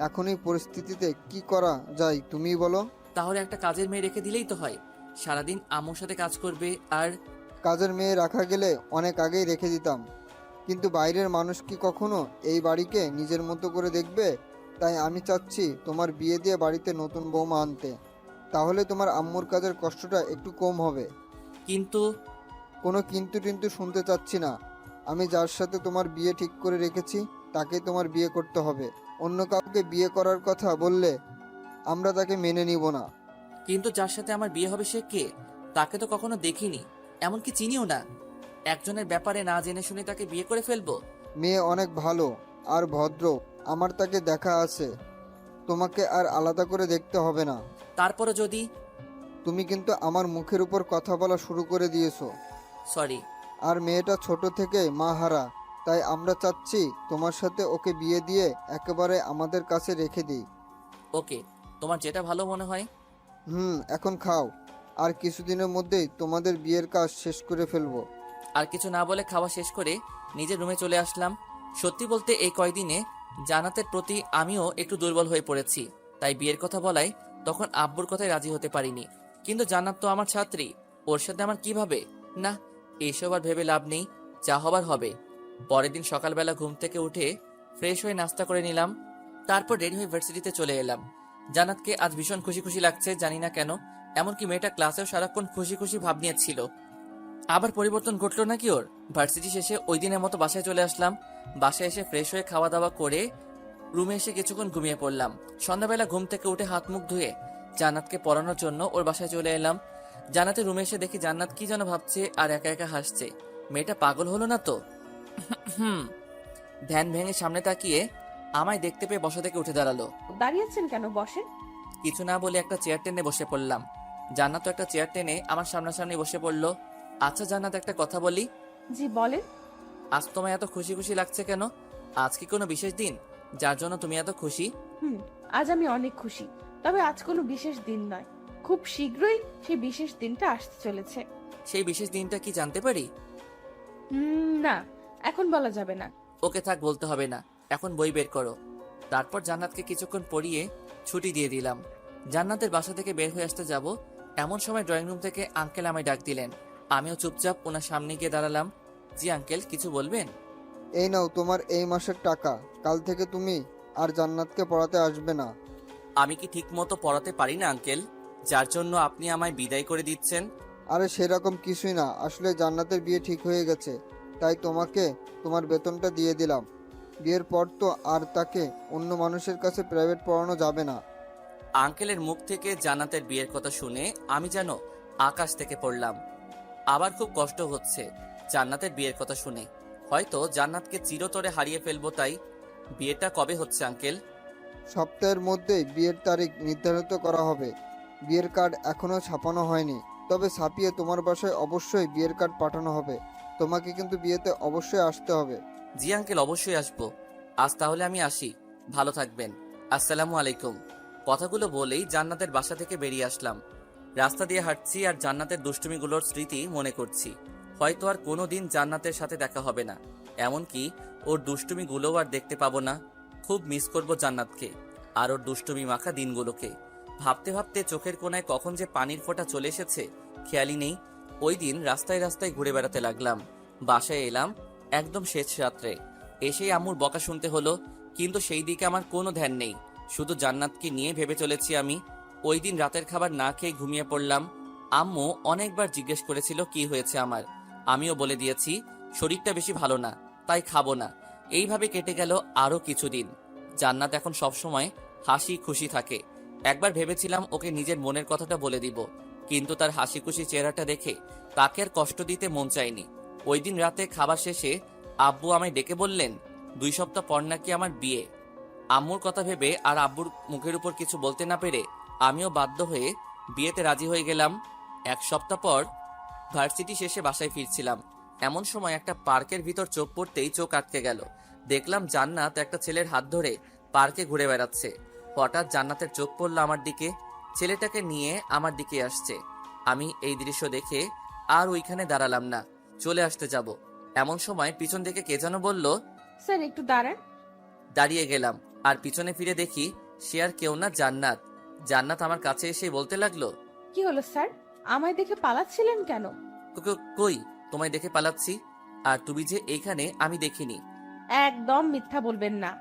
এখন এই পরিস্থিতিতে কি করা যায় তুমিই বলো? তাহলে একটা কাজের মেয়ে রেখে দিলেই তো হয়, সারাদিন আম্মুর সাথে কাজ করবে। আর কাজের মেয়ে রাখা গেলে অনেক আগেই রেখে দিতাম, কিন্তু বাইরের মানুষ কি কখনো এই বাড়িকে নিজের মতো করে দেখবে? তাই আমি চাচ্ছি তোমার বিয়ে দিয়ে বাড়িতে নতুন বৌমা আনতে, তাহলে তোমার আম্মুর কাজের কষ্টটা একটু কম হবে। কিন্তু কোনো কিন্তু টিন্তু শুনতে চাচ্ছি না। আমি যার সাথে তোমার বিয়ে ঠিক করে রেখেছি তাকে তোমার বিয়ে করতে হবে। অন্য কাউকে বিয়ে করার কথা বললে আমরা তাকে মেনে নিব না। কিন্তু যার সাথে আমার বিয়ে হবে সে কে? তাকে তো কখনো দেখিনি, এমনকি চিনিও না। একজনের ব্যাপারে না জেনে শুনে তাকে বিয়ে করে ফেলবো? মেয়ে অনেক ভালো আর ভদ্র, আমার তাকে দেখা আছে, তোমাকে আর আলাদা করে দেখতে হবে না। তারপরে যদি তুমি কিন্তু আমার মুখের উপর কথা বলা শুরু করে দিয়েছো। সরি। আর মেয়েটা ছোট থেকে মা হারা, তাই আমরা চাচ্ছি তোমার সাথে ওকে বিয়ে দিয়ে একেবারে আমাদের কাছে রেখে দিই। ওকে, তোমার যেটা ভালো মনে হয়। এখন খাও, আর কিছুদিনের মধ্যেই তোমাদের বিয়ের কাজ শেষ করে ফেলবো। আর কিছু না বলে খাওয়া শেষ করে নিজের রুমে চলে আসলাম। সত্যি বলতে এই কয়দিনে জান্নাতের প্রতি আমিও একটু দুর্বল হয়ে পড়েছি, তাই বিয়ের কথা বলায় তখন আব্বুর কথায় রাজি হতে পারিনি। কিন্তু জান্নাত তো আমার ছাত্রী, ওর সাথে আমার কিভাবে? না, এইসব আর ভেবে লাভ নেই, যা হবার হবে। পরের দিন সকালবেলা ঘুম থেকে উঠে ফ্রেশ হয়ে নাস্তা করে নিলাম, তারপর রেডি হয়ে ভার্সিটিতে চলে এলাম। জান্নাতকে আজ ভীষণ খুশি খুশি লাগছে, জানি না কেন। এমনকি মেয়েটা ক্লাসেও সারাক্ষণ খুশি খুশি ভাব নিয়েছিল। আবার পরিবর্তন ঘটলো নাকি ওর? ভার্সিটি শেষে ওই দিনের মতো বাসায় চলে আসলাম। বাসায় এসে ফ্রেশ হয়ে খাওয়া দাওয়া করে রুমে এসে কিছুক্ষণ ঘুমিয়ে পড়লাম। সন্ধ্যাবেলা ঘুম থেকে উঠে হাত মুখ ধুয়ে জান্নাতকে পড়ানোর জন্য ওর বাসায় চলে এলাম। জান্নাতের রুমে এসে দেখি জান্নাত কি যেন ভাবছে আর একা একা হাসছে। মেয়েটা পাগল হলো না তো? ধ্যান ভেঙে সামনে তাকিয়ে আমায় দেখতে পেয়ে বসা থেকে উঠে দাঁড়ালো। দাঁড়িয়েছেন কেন, বসেন। কিছু না বলে একটা চেয়ার টেনে বসে পড়লাম। জান্নাত একটা চেয়ার টেনে আমার সামনাসামনি বসে পড়লো। আচ্ছা জান্নাত, একটা কথা বলি। জি বলেন। আজ তোমায় এত খুশি খুশি লাগছে কেন? আজ কি কোনো বিশেষ দিন যার জন্য তুমি এত খুশি? আজ আমি অনেক খুশি, তবে আজ কোনো বিশেষ দিন নয়। খুব শীঘ্রই সেই বিশেষ দিনটা আসতে চলেছে। সেই বিশেষ দিনটা কি জানতে পারি? না, এখন বলা যাবে না। ওকে থাক, বলতে হবে না। এখন বই বের করো। তারপর জান্নাতকে কিছুক্ষণ পড়িয়ে ছুটি দিয়ে দিলাম। জান্নাতের বাসা থেকে বের হয়ে আসতে যাব, এমন সময় ড্রয়িং রুম থেকে আঙ্কেল আমায় ডাক দিলেন। আমিও চুপচাপ ওনার সামনে গিয়ে দাঁড়ালাম। জি আঙ্কেল, কিছু বলবেন? এই নাও তোমার এই মাসের টাকা। কাল থেকে তুমি আর জান্নাতকে পড়াতে আসবে না। আমি কি ঠিক মতো পড়াতে পারি না আঙ্কেল, যার জন্য আপনি আমায় বিদায় করে দিচ্ছেন? আরে সেরকম কিছুই না, আসলে জান্নাতের বিয়ে ঠিক হয়ে গেছে, তাই তোমাকে তোমার বেতনটা দিয়ে দিলাম। বিয়ের পর তো আর তাকে অন্য মানুষের কাছে প্রাইভেট পড়ানো যাবে না। আঙ্কেলের মুখ থেকে জান্নাতের বিয়ের কথা শুনে আমি যেন আকাশ থেকে পড়লাম। আবার খুব কষ্ট হচ্ছে জান্নাতের বিয়ের কথা শুনে। হয়তো জান্নাতকে চিরতরে হারিয়ে ফেলবো, তাই। বিয়েটা কবে হচ্ছে আঙ্কেল? সপ্তাহের মধ্যেই বিয়ের তারিখ নির্ধারিত করা হবে। বিয়ের কার্ড এখনও ছাপানো হয়নি, তবে ছাপিয়ে তোমার বাসায় অবশ্যই বিয়ের কার্ড পাঠানো হবে। তোমাকে কিন্তু বিয়েতে অবশ্যই আসতে হবে। জি আঙ্কেল, অবশ্যই আসবো। আজ তাহলে আমি আসি, ভালো থাকবেন। আসসালামু আলাইকুম। কথাগুলো বলেই জান্নাতের বাসা থেকে বেরিয়ে আসলাম। রাস্তা দিয়ে হাঁটছি আর জান্নাতের দুষ্টুমিগুলোর স্মৃতি মনে করছি। হয়তো আর কোনোদিন জান্নাতের সাথে দেখা হবে না, এমনকি ওর দুষ্টুমিগুলোও আর দেখতে পাবো না। খুব মিস করব জান্নাতকে আর ওর দুষ্টুমি মাখা দিনগুলোকে। ভাবতে ভাবতে চোখের কোণায় কখন যে পানির ফোঁটা চলে এসেছে খেয়ালই নেই। ওই দিন রাস্তায় রাস্তায় ঘুরে বেড়াতে লাগলাম। বাসায় এলাম একদম শেষ রাত্রে। এসেই আম্মুর বকা শুনতে হলো, কিন্তু সেই দিকে আমার কোনো ধ্যান নেই। শুধু জান্নাতকে নিয়ে ভেবে চলেছি আমি। ওই দিন রাতের খাবার না খেয়ে ঘুমিয়ে পড়লাম। আম্মু অনেকবার জিজ্ঞেস করেছিল কি হয়েছে আমার। আমিও বলে দিয়েছি শরীরটা বেশি ভালো না, তাই খাবো না। এইভাবে কেটে গেল আরো কিছুদিন। জান্নাত এখন সবসময় হাসি খুশি থাকে। একবার ভেবেছিলাম ওকে নিজের মনের কথাটা বলে দিব, কিন্তু তার হাসি খুশি চেহারাটা দেখে তাকে আর কষ্ট দিতে মন চায়নি। ওই দিন রাতে খাবার শেষে আব্বু আমায় ডেকে বললেন 2 সপ্তাহ পর নাকি আমার বিয়ে। আম্মুর কথা ভেবে আর আব্বুর মুখের উপর কিছু বলতে না পেরে আমিও বাধ্য হয়ে বিয়েতে রাজি হয়ে গেলাম। 1 সপ্তাহ পর ভার্সিটি শেষে বাসায় ফিরছিলাম। এমন সময় একটা পার্কের ভিতর চোখ পড়তেই চোখ আটকে গেল। দেখলাম জান্নাত একটা ছেলের হাত ধরে পার্কে ঘুরে বেড়াচ্ছে। হঠাৎ জান্নাতের চোখ পড়ল আমার দিকে, ছেলেটাকে নিয়ে আমার দিকে আসছে। আমি এই দৃশ্য দেখে আর ওইখানে দাঁড়ালাম না, চলে আসতে যাব। এমন সময় পিছন থেকে কে যেন বলল, স্যার একটু দাঁড়ান। দাঁড়িয়ে গেলাম আর পিছনে ফিরে দেখি সে আর কেউ না, জান্নাত। জান্নাত আমার কাছে এসে বলতে লাগলো, কি হলো স্যার, আমায় দেখে পালাচ্ছিলেন কেন? কই তোমায় দেখে পালাচ্ছি? আর তুমি যে এইখানে আমি দেখিনি। একদম মিথ্যা বলবেন না।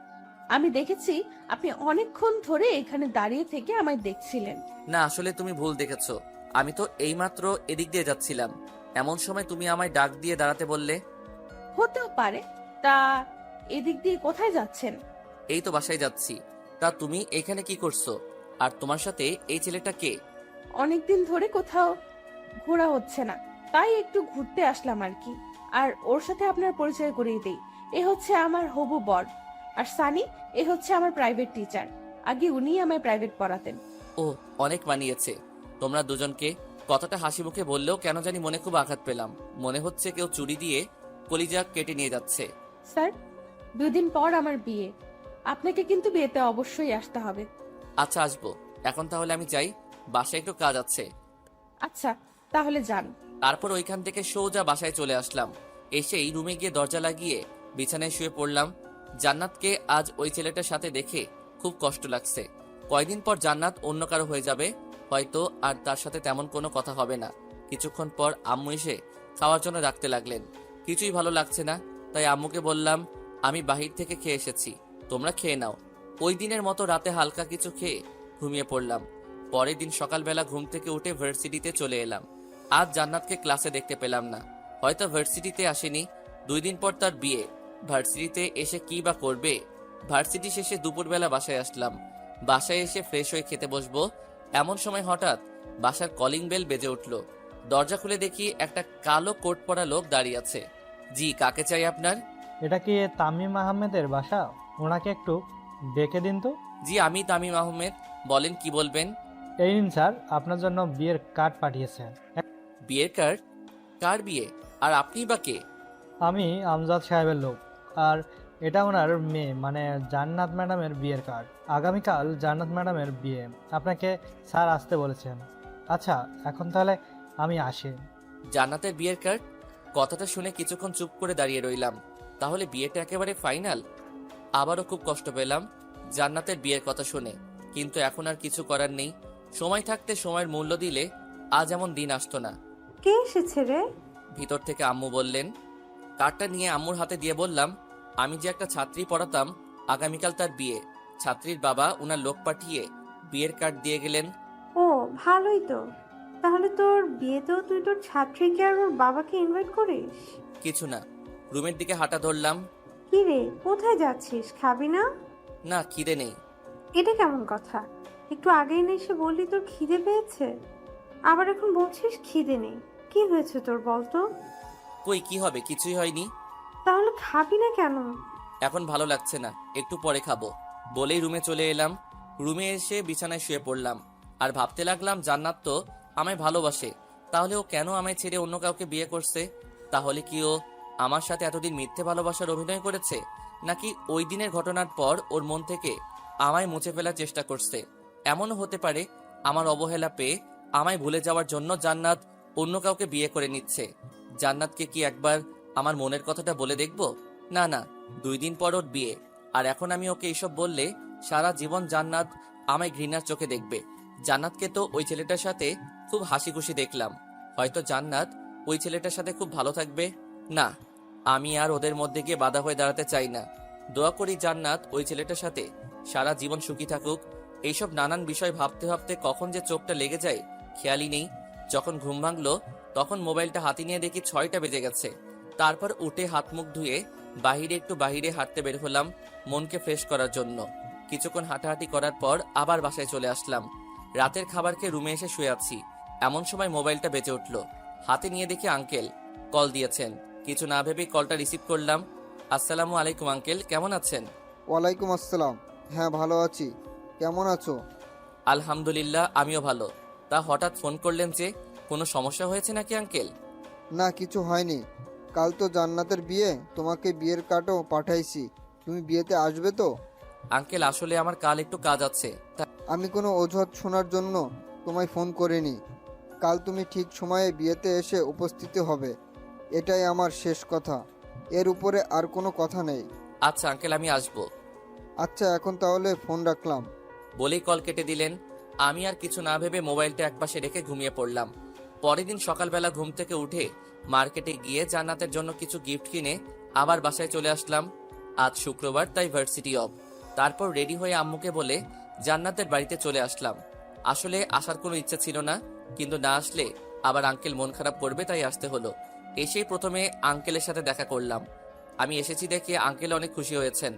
আমি দেখেছি আপনি অনেকক্ষণ ধরে এখানে দাঁড়িয়ে থেকে আমায় দেখছিলেন। না, আসলে তুমি ভুল দেখেছো। আমি তো এইমাত্র এদিক দিয়ে যাচ্ছিলাম, এমন সময় তুমি আমায় ডাক দিয়ে দাঁড়াতে বললে। হতেও পারে। তা এদিক দিয়ে কোথায় যাচ্ছেন? এই তো বাসায় যাচ্ছি। তা তুমি এখানে কি করছো? আর তোমার সাথে এই ছেলেটা কে? অনেকদিন ধরে কোথাও ঘোরা হচ্ছে না, তাই একটু ঘুরতে আসলাম আর কি। আর ওর সাথে আপনার পরিচয় করিয়ে দেই, এ হচ্ছে আমার হবু বর। আর সানি, এ হচ্ছে আমার প্রাইভেট টিচার। আগে উনিই আমায় প্রাইভেট পড়াতেন। ও, অনেক মানিয়েছে তোমরা দুজনকে। কথাটা হাসি মুখে বললেও কেন জানি মনে খুব আঘাত পেলাম। মনে হচ্ছে কেউ চুরি দিয়ে কলিজা কেটে নিয়ে যাচ্ছে। স্যার, 2 দিন পর আমার বিয়ে, আপনাকে কিন্তু বিয়েতে অবশ্যই আসতে হবে। আচ্ছা, আসবো। এখন তাহলে আমি যাই, বাসায় একটু কাজ আছে। আচ্ছা তাহলে যান। তারপর ওইখান থেকে সোজা বাসায় চলে আসলাম। এসেই রুমে গিয়ে দরজা লাগিয়ে বিছানায় শুয়ে পড়লাম। জান্নাতকে আজ ওই ছেলেটার সাথে দেখে খুব কষ্ট লাগছে। কয়দিন পর জান্নাত অন্য কারো হয়ে যাবে হয়তো, আর তার সাথে তেমন কোনো কথা হবে না। কিছুক্ষণ পর আম্মু এসে খাওয়ার জন্য ডাকতে লাগলেন। কিছুই ভালো লাগছে না, তাই আম্মুকে বললাম, আমি বাহির থেকে খেয়ে এসেছি, তোমরা খেয়ে নাও। ওই দিনের মতো রাতে হালকা কিছু খেয়ে ঘুমিয়ে পড়লাম। পরের দিন সকালবেলা ঘুম থেকে উঠে ভার্সিটিতে চলে এলাম। আজ জান্নাতকে ক্লাসে দেখতে পেলাম না, হয়তো ভার্সিটিতে আসেনি। 2 দিন পর তার বিয়ে, ভার্সিটিতে এসে কি বা করবে। ভার্সিটি শেষে দুপুরবেলা বাসায় আসলাম। বাসায় এসে ফ্রেশ হয়ে খেতে বসবো, এমন সময় হঠাৎ বাসার কলিং বেল বেজে উঠল। দরজা খুলে দেখি একটা কালো কোট পরা লোক দাঁড়িয়ে আছে। জি, কাকে চাই আপনার? এটা কি তামিম আহমেদের বাসা? ওনাকে একটু ডেকে দিন তো। জি, আমি তামিম আহমেদ, বলেন কি বলবেন? এই নিন স্যার, আপনার জন্য বিয়ের কার্ড পাঠিয়েছেন। বিয়ের কার্ড? কার বিয়ে? আর আপনি বা কে? আমি আমজাদ সাহেবের লোক, আর এটা ওনার মেয়ে মানে জান্নাত ম্যাডামের বিয়ের কার্ড। আগামীকাল জান্নাত ম্যাডামের বিয়ে, আপনাকে স্যার আসতে বলেছেন। আচ্ছা, এখন তাহলে আমি আসি। জান্নাতের বিয়ের কার্ড? কথাটা শুনে কিছুক্ষণ চুপ করে দাঁড়িয়ে রইলাম। তাহলে বিয়েটা একেবারে ফাইনাল? আবারও খুব কষ্ট পেলাম জান্নাতের বিয়ের কথা শুনে, কিন্তু এখন আর কিছু করার নেই। সময় থাকতে সময়ের মূল্য দিলে আজ এমন দিন আসতো না। কে এসেছে রে? ভিতর থেকে আম্মু বললেন। কার্ডটা নিয়ে আম্মুর হাতে দিয়ে বললাম, আমি যে একটা ছাত্রী পড়াতাম, আগামীকাল তার বিয়ে। ছাত্রীর বাবা ওনার লোক পাঠিয়ে বিয়ের কার্ড দিয়ে গেলেন। ও ভালোই তো। তাহলে তোর বিয়েতেও তুই তোর ছাত্রীকে আর ওর বাবাকে ইনভাইট করিস? কিছু না, রুমের দিকে হাঁটা ধরলাম। কি রে, কোথায় যাচ্ছিস? খাবি না? না, খিদে নেই। এটা কেমন কথা? একটু আগেই না এসে বললি তোর খিদে পেয়েছে, আবার এখন বলছিস খিদে নেই। কি হয়েছে তোর বলতো? কই কি হবে, কিছুই হয়নি। তাহলে খাবি না কেন? এখন ভালো লাগছে না, একটু পরে খাবো বলেই রুমে চলে এলাম। রুমে এসে বিছানায় শুয়ে পড়লাম আর ভাবতে লাগলাম, জান্নাত তো আমায় ভালোবাসে, তাহলে ও কেন আমায় ছেড়ে অন্য কাউকে বিয়ে করছে? তাহলে কি ও আমার সাথে এতদিন মিথ্যে ভালোবাসার অভিনয় করেছে, নাকি ওই দিনের ঘটনার পর ওর মন থেকে আমায় মুছে ফেলার চেষ্টা করছে? এমনও হতে পারে আমার অবহেলা পেয়ে আমায় ভুলে যাওয়ার জন্য জান্নাত অন্য কাউকে বিয়ে করে নিচ্ছে। জান্নাতকে কি একবার আমার মনের কথাটা বলে দেখব? না না, 2 দিন পর ওর বিয়ে, আর এখন আমি ওকে এইসব বললে সারা জীবন জান্নাত আমায় ঘৃণার চোখে দেখবে। জান্নাতকে তো ওই ছেলেটার সাথে খুব হাসি খুশি দেখলাম, হয়তো জান্নাত ওই ছেলেটার সাথে খুব ভালো থাকবে। না, আমি আর ওদের মধ্যে গিয়ে বাধা হয়ে দাঁড়াতে চাই না। দোয়া করি জান্নাত ওই ছেলেটার সাথে সারা জীবন সুখী থাকুক। এইসব নানান বিষয় ভাবতে ভাবতে কখন যে চোখটা লেগে যায় খেয়ালই নেই। যখন ঘুম ভাঙলো তখন মোবাইলটা হাতে নিয়ে দেখি 6টা বেজে গেছে। তারপর উঠে হাত মুখ ধুয়ে বাইরে হাঁটতে বের হলাম মনকে ফ্রেশ করার জন্য। কিছুক্ষণ হাঁটাহাঁটি করার পর আবার বাসায় চলে আসলাম। রাতের খাবার খেয়ে রুমে এসে শুয়ে আছি, এমন সময় মোবাইলটা বেজে উঠল। হাতে নিয়ে দেখি আঙ্কেল কল দিয়েছেন। কিছু না ভেবেই কলটা রিসিভ করলাম। আসসালামু আলাইকুম আঙ্কেল, কেমন আছেন? ওয়ালাইকুম আসসালাম। হ্যাঁ, ভালো আছি। কেমন আছো? আলহামদুলিল্লাহ, আমিও ভালো। তা হঠাৎ ফোন করলেন যে, কোনো সমস্যা হয়েছে নাকি আঙ্কেল? না, কিছু হয়নি। কাল তো জান্নাতের বিয়ে, তোমাকে বিয়ের কার্ডও পাঠাইছি। তুমি বিয়েতে আসবে তো? আঙ্কেল, আসলে আমার কাল একটু কাজ আছে। আমি কোনো অজুহাত শোনার জন্য তোমায় ফোন করিনি। কাল তুমি ঠিক সময়ে বিয়েতে এসে উপস্থিত হবে, এটাই আমার শেষ কথা। এর উপরে আর কোনো কথা নেই। আচ্ছা আঙ্কেল, আমি আসবো। আচ্ছা, এখন তাহলে ফোন রাখলাম। বলেই কল কেটে দিলেন। আমি আর কিছু না ভেবে মোবাইলটা একপাশে রেখে ঘুমিয়ে পড়লাম। পরের দিন সকালবেলা ঘুম থেকে উঠে মার্কেটে গিয়ে জান্নাতের জন্য কিছু গিফট কিনে আবার বাসায় চলে আসলাম। আজ শুক্রবার, তাই ভার্সিটি অফ। তারপর রেডি হয়ে আম্মুকে বলে জান্নাতের বাড়িতে চলে আসলাম। আসলে আসার কোনো ইচ্ছা ছিল না, কিন্তু না আসলে আবার আঙ্কেল মন খারাপ করবে, তাই আসতে হলো। এসেই প্রথমে আঙ্কেলের সাথে দেখা করলাম। আমি এসেছি দেখে আঙ্কেল অনেক খুশি হয়েছেন।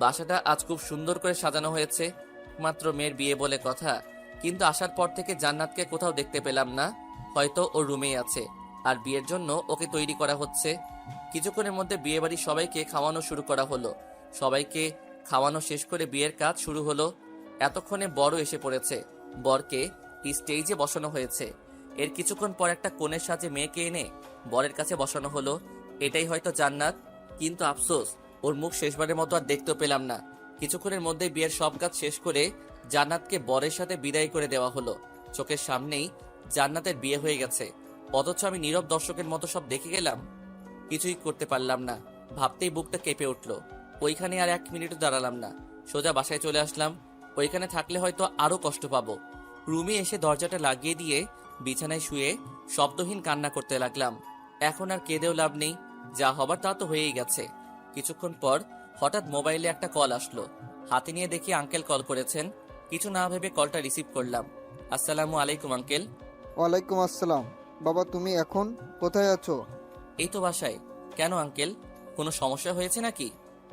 বাসাটা আজ খুব সুন্দর করে সাজানো হয়েছে, মাত্র মেয়ের বিয়ে বলে কথা, কিন্তু আসার পর থেকে জান্নাতকে কোথাও দেখতে পেলাম না। হয়তো ও রুমেই আছে, আর বিয়ের জন্য ওকে তৈরি করা হচ্ছে। কিছুক্ষণের মধ্যে বিয়ে বাড়ির সবাইকে খাওয়ানো শুরু করা হলো। সবাইকে খাওয়ানো শেষ করে বিয়ের কাজ শুরু হলো। এতক্ষণে বড় এসে পড়েছে, বরকে স্টেজে বসানো হয়েছে। এর কিছুক্ষণ পর একটা কনের সাজে মেয়েকে এনে বরের কাছে বসানো হলো। এটাই হয়তো জান্নাত, কিন্তু আফসোস ওর মুখ শেষবারের মতো আর দেখতে পেলাম না। কিছুক্ষণের মধ্যে বিয়ের সব কাজ শেষ করে জান্নাতকে বরের সাথে বিদায় করে দেওয়া হলো। চোখের সামনেই জান্নাতের বিয়ে হয়ে গেছে, অথচ আমি নীরব দর্শকের মতো সব দেখে গেলাম, কিছুই করতে পারলাম না। ভাবতেই বুকটা কেঁপে উঠল। ওইখানে আর 1 মিনিটও দাঁড়ালাম না, সোজা বাসায় চলে আসলাম। ওইখানে থাকলে হয়তো আরো কষ্ট পাবো। রুমে এসে দরজাটা লাগিয়ে দিয়ে বিছানায় শুয়ে শব্দহীন কান্না করতে লাগলাম। এখন আর কেঁদেও লাভ নেই, যা হবার তা তো হয়েই গেছে। কিছুক্ষণ পর হঠাৎ মোবাইলে একটা কল আসলো। হাতে নিয়ে দেখি আঙ্কেল কল করেছেন। কিছু না ভেবে কলটা রিসিভ করলাম। আসসালামু আলাইকুম আঙ্কেল। ওয়ালাইকুম আসসালাম। বাবা, তুমি এখন কোথায় আছো? এই তো বাসায়। কেন আঙ্কেল, কোনো সমস্যা হয়েছে নাকি?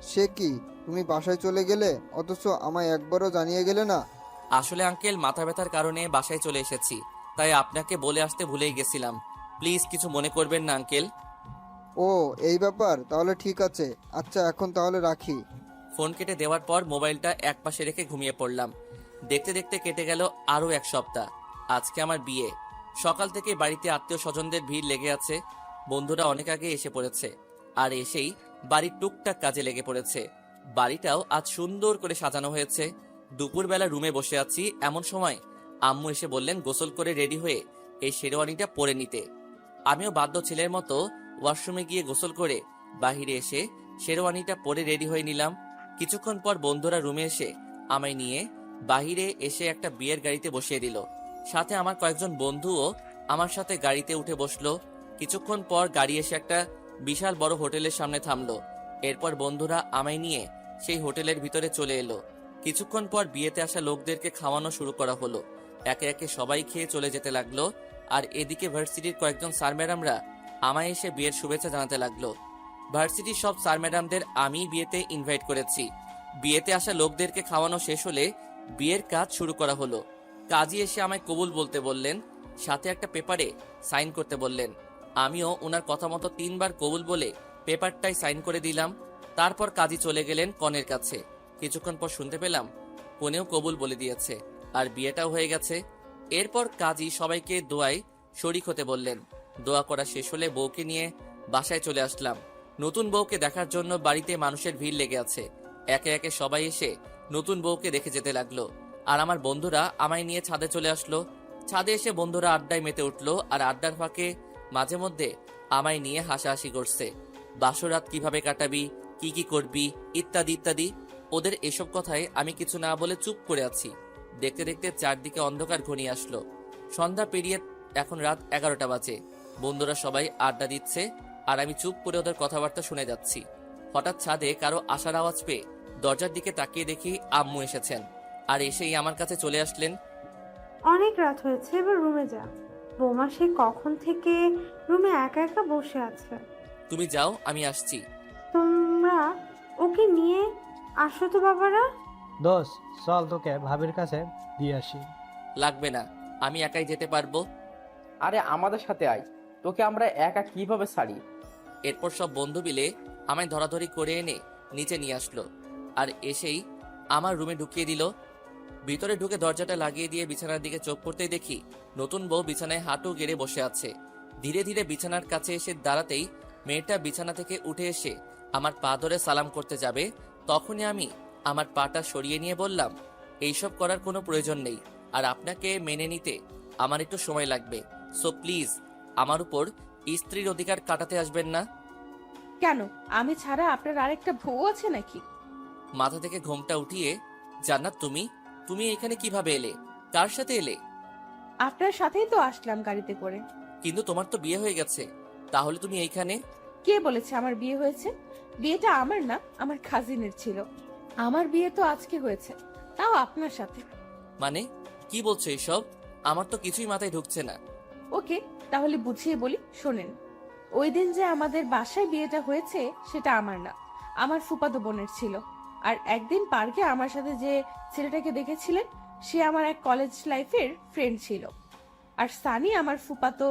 সে কি, তুমি বাসায় চলে গেলে অথচ আমায় একবারও জানিয়ে গেলে না? আসলে আঙ্কেল, মাথা ব্যথার কারণে বাসায় চলে এসেছি, তাই আপনাকে বলে আসতে ভুলেই গেছিলাম। প্লিজ কিছু মনে করবেন না আঙ্কেল। ও, এই ব্যাপার, তাহলে ঠিক আছে। আচ্ছা, এখন তাহলে রাখি। ফোন কেটে দেওয়ার পর মোবাইলটা একপাশে রেখে ঘুমিয়ে পড়লাম। দেখতে দেখতে কেটে গেল আরও 1 সপ্তাহ। আজকে আমার বিয়ে। সকাল থেকে বাড়িতে আত্মীয় স্বজনদের ভিড় লেগে আছে। বন্ধুরা অনেক আগে এসে পড়েছে, আর এসেই বাড়ির টুকটাক কাজে লেগে পড়েছে। বাড়িটাও আজ সুন্দর করে সাজানো হয়েছে। দুপুরবেলা রুমে বসে আছি, এমন সময় আম্মু এসে বললেন গোসল করে রেডি হয়ে এই শেরওয়ানিটা পরে নিতে। আমিও বাধ্য ছেলের মতো ওয়াশরুমে গিয়ে গোসল করে বাহিরে এসে শেরওয়ানিটা পরে রেডি হয়ে নিলাম। কিছুক্ষণ পর বন্ধুরা রুমে এসে আমায় নিয়ে বাহিরে এসে একটা বিয়ের গাড়িতে বসিয়ে দিল। সাথে আমার কয়েকজন বন্ধুও আমার সাথে গাড়িতে উঠে বসলো। কিছুক্ষণ পর গাড়ি এসে একটা বিশাল বড় হোটেলের সামনে থামলো। এরপর বন্ধুরা আমায় নিয়ে সেই হোটেলের ভিতরে চলে এলো। কিছুক্ষণ পর বিয়েতে আসা লোকদেরকে খাওয়ানো শুরু করা হলো। একে একে সবাই খেয়ে চলে যেতে লাগলো। আর এদিকে ভার্সিটির কয়েকজন স্যার ম্যাডামরা আমায় এসে বিয়ের শুভেচ্ছা জানাতে লাগলো। ভার্সিটির সব স্যার ম্যাডামদের আমি বিয়েতে ইনভাইট করেছি। বিয়েতে আসা লোকদেরকে খাওয়ানো শেষ হলে বিয়ের কাজ শুরু করা হলো। কাজী এসে আমায় কবুল বলতে বললেন, সাথে একটা পেপারে সাইন করতে বললেন। আমিও ওনার কথা মতো 3 বার কবুল বলে পেপারটাই সাইন করে দিলাম। তারপর কাজী চলে গেলেন কনের কাছে। কিছুক্ষণ পর শুনতে পেলাম কনেও কবুল বলে দিয়েছে, আর বিয়েটাও হয়ে গেছে। এরপর কাজী সবাইকে দোয়ায় শরিক হতে বললেন। দোয়া করা শেষ হলে বউকে নিয়ে বাসায় চলে আসলাম। নতুন বউকে দেখার জন্য বাড়িতে মানুষের ভিড় লেগে আছে। একে একে সবাই এসে নতুন বউকে দেখে যেতে লাগলো। আর আমার বন্ধুরা আমায় নিয়ে ছাদে চলে আসলো। ছাদে এসে বন্ধুরা আড্ডায় মেতে উঠলো, আর আড্ডার ফাঁকে মাঝে মধ্যে আমায় নিয়ে হাসাহাসি করছে। বাসরাত কিভাবে কাটাবি, কি কি করবি, ইত্যাদি ইত্যাদি। ওদের এসব কথায় আমি কিছু না বলে চুপ করে আছি। দেখতে দেখতে চারদিকে অন্ধকার ঘনিয়ে আসলো। সন্ধ্যা পেরিয়ে এখন রাত 11টা বাজে। বন্ধুরা সবাই আড্ডা দিচ্ছে, আর আমি চুপ করে ওদের কথাবার্তা শুনে যাচ্ছি। হঠাৎ ছাদে কারো আসার আওয়াজ পেয়ে দরজার দিকে তাকিয়ে দেখি আম্মু এসেছেন, আর এসেই আমার কাছে চলে আসলেন। অনেক রাত হয়েছে, এবার রুমে যা। বৌমা সে কখন থেকে রুমে একা একা বসে আছে। তুমি যাও, আমি আসছি। তোমরা ওকে নিয়ে আসো তো বাবারা। দোষ, চল তোকে ভাবির কাছে দিয়ে আসি। লাগবে না, আমি একাই যেতে পারবো। আরে আমাদের সাথে আয়, তোকে আমরা একা কিভাবে ছাড়ি? এরপর সব বন্ধু মিলে আমায় ধরাধরি করে এনে নিচে নিয়ে আসলো, আর এসেই আমার রুমে ঢুকিয়ে দিল। ভিতরে ঢুকে দরজাটা লাগিয়ে দিয়ে বিছানার দিকে চোখ পড়তেই দেখি নতুন বউ বিছানায় হাঁটু গেড়ে বসে আছে। ধীরে ধীরে বিছানার কাছে এসে দাঁড়াতেই মেয়েটা বিছানা থেকে উঠে এসে আমার পা ধরে সালাম করতে যাবে, তখনই আমি আমার পাটা সরিয়ে নিয়ে বললাম, এইসব করার কোনো প্রয়োজন নেই, আর আপনাকে মেনে নিতে আমার একটু সময় লাগবে। সো প্লিজ আমার উপর স্ত্রীর অধিকার কাটাতে আসবেন না। কেন, আমি ছাড়া আপনার আরেকটা বউ আছে নাকি? মাথা থেকে ঘোমটা উঠিয়ে, জান্নাত তুমি তুমি এখানে কিভাবে এলে, কার সাথে এলে? আপনার সাথেই তো আসলাম গাড়িতে করে। কিন্তু তোমার তো বিয়ে হয়ে গেছে, তাহলে তুমি এইখানে? কে বলেছে আমার বিয়ে হয়েছে? বিয়েটা আমার না, আমার কাজিনের ছিল। আমার বিয়ে তো আজকে হয়েছে, তাও আপনার সাথে। মানে কি বলছো এইসব? আমার তো কিছুই মাথায় ঢুকছে না। ওকে, তাহলে বুঝিয়ে বলি, শোনেন। ওই দিন যে আমাদের বাসায় বিয়েটা হয়েছে সেটা আমার না, আমার ফুফাতো বোনের ছিল। আর একদিন পার্কে আমার সাথে যে ছেলেটাকে দেখেছিলেন, সে আমার এক কলেজ লাইফের ফ্রেন্ড ছিল। আর সানি আমার ফুফাতো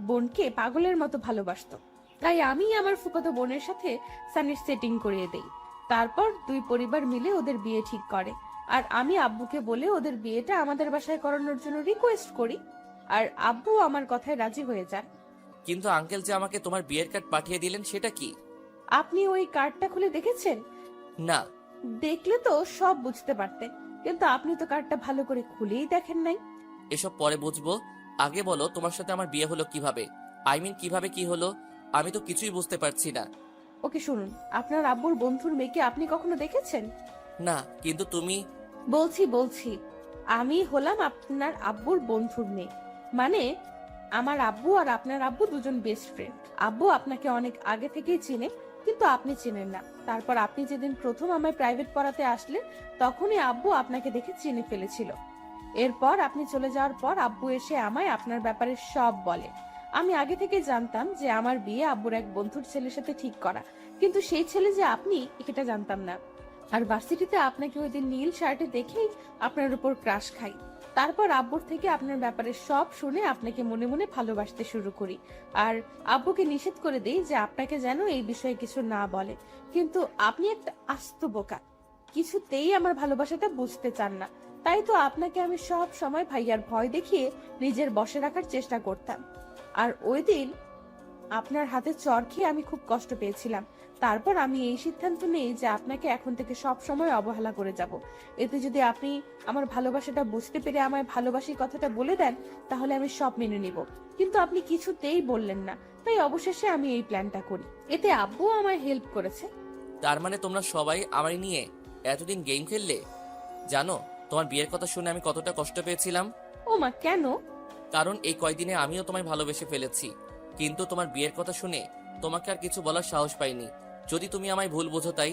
বোনকে পাগলের মতো ভালোবাসতো, তাই আমি আমার ফুফাতো বোনের সাথে সানির সেটিং করিয়ে দেই। তারপর 2 পরিবার মিলে ওদের বিয়ে ঠিক করে, আর আমি আব্বুকে বলে ওদের বিয়েটা আমাদের বাসায় করানোর জন্য রিকোয়েস্ট করি, আর আব্বু আমার কথায় রাজি হয়ে যান। কিন্তু আঙ্কেল যে আমাকে তোমার বিয়ের কার্ড পাঠিয়ে দিলেন, সেটা কি? আপনি ওই কার্ডটা খুলে দেখেছেন? না। দেখলে তো সব বুঝতে পারতেন, কিন্তু আপনি তো কার্ডটা ভালো করে খুলেই দেখেন নাই। এসব পরে বুঝবো, আগে বলো তোমার সাথে আমার বিয়ে হলো কিভাবে? আই মিন কিভাবে কি হলো? আমি তো কিছুই বুঝতে পারছি না। ওকে শুনুন, আপনার আব্বুর বন্ধুর মেয়েকে আপনি কখনো দেখেছেন? না, কিন্তু তুমি। বলছি আমি হলাম আপনার আব্বুর বন্ধুর মেয়ে। মানে আমার আব্বু আর আপনার আব্বু দুজন বেস্ট ফ্রেন্ড। আব্বু আপনাকে অনেক আগে থেকেই চিনে, কিন্তু আপনি চেনেন না। তারপর আপনি যেদিন প্রথম আমায় প্রাইভেট পড়াতে আসলেন, তখনই আব্বু আপনাকে দেখে চিনে ফেলেছিল। এরপর আপনি চলে যাওয়ার পর আব্বু এসে আমায় আপনার ব্যাপারে সব বলে। আমি আগে থেকে জানতাম যে আমার বিয়ে আব্বুর এক বন্ধুর ছেলের সাথে ঠিক করা, কিন্তু সেই ছেলে যে আপনি এটা জানতাম না। আর ভার্সিটিতে আপনাকে ওই দিন নীল শার্টে দেখেই আপনার উপর ক্রাশ খাই। তারপর আব্বুর থেকে আপনার ব্যাপারে সব শুনে আপনাকে মনে মনে ভালোবাসতে শুরু করি। আর আব্বুকে নিষেধ করে দেই যে আপনাকে যেন এই বিষয়ে কিছু না বলে। কিন্তু আপনি একটা আস্ত বোকা, কিছুতেই আমার ভালোবাসাটা বুঝতে চান না। তাই তো আপনাকে আমি সব সময় ভাইয়ার ভয় দেখিয়ে নিজের বশে রাখার চেষ্টা করতাম। আর ওই দিন আপনার হাতে চর খেয়ে আমি খুব কষ্ট পেয়েছিলাম। তারপর আমি এই সিদ্ধান্ত নেই যে আপনাকে এখন থেকে সব সময় অবহেলা করে যাব। এতে যদি আপনি আমার ভালোবাসাটা বুঝতে পেরে আমায় ভালোবাসি কথাটা বলে দেন, তাহলে আমি সব মেনে নিব। কিন্তু আপনি কিছুতেই বললেন না, তাই অবশেষে আমি এই প্ল্যানটা করি। এতে আব্বু আমায় হেল্প করেছে। তার মানে তোমরা সবাই আমার নিয়ে এতদিন গেম খেললে? জানো তোমার বিয়ের কথা শুনে আমি কতটা কষ্ট পেয়েছিলাম? ও মা, কেন? কারণ এই কয়দিনে আমিও তোমায় ভালোবেসে ফেলেছি, কিন্তু তোমার বিয়ের কথা শুনে তোমাকে আর কিছু বলার সাহস পাইনি। যদি তুমি আমায় ভুল বোঝো তাই।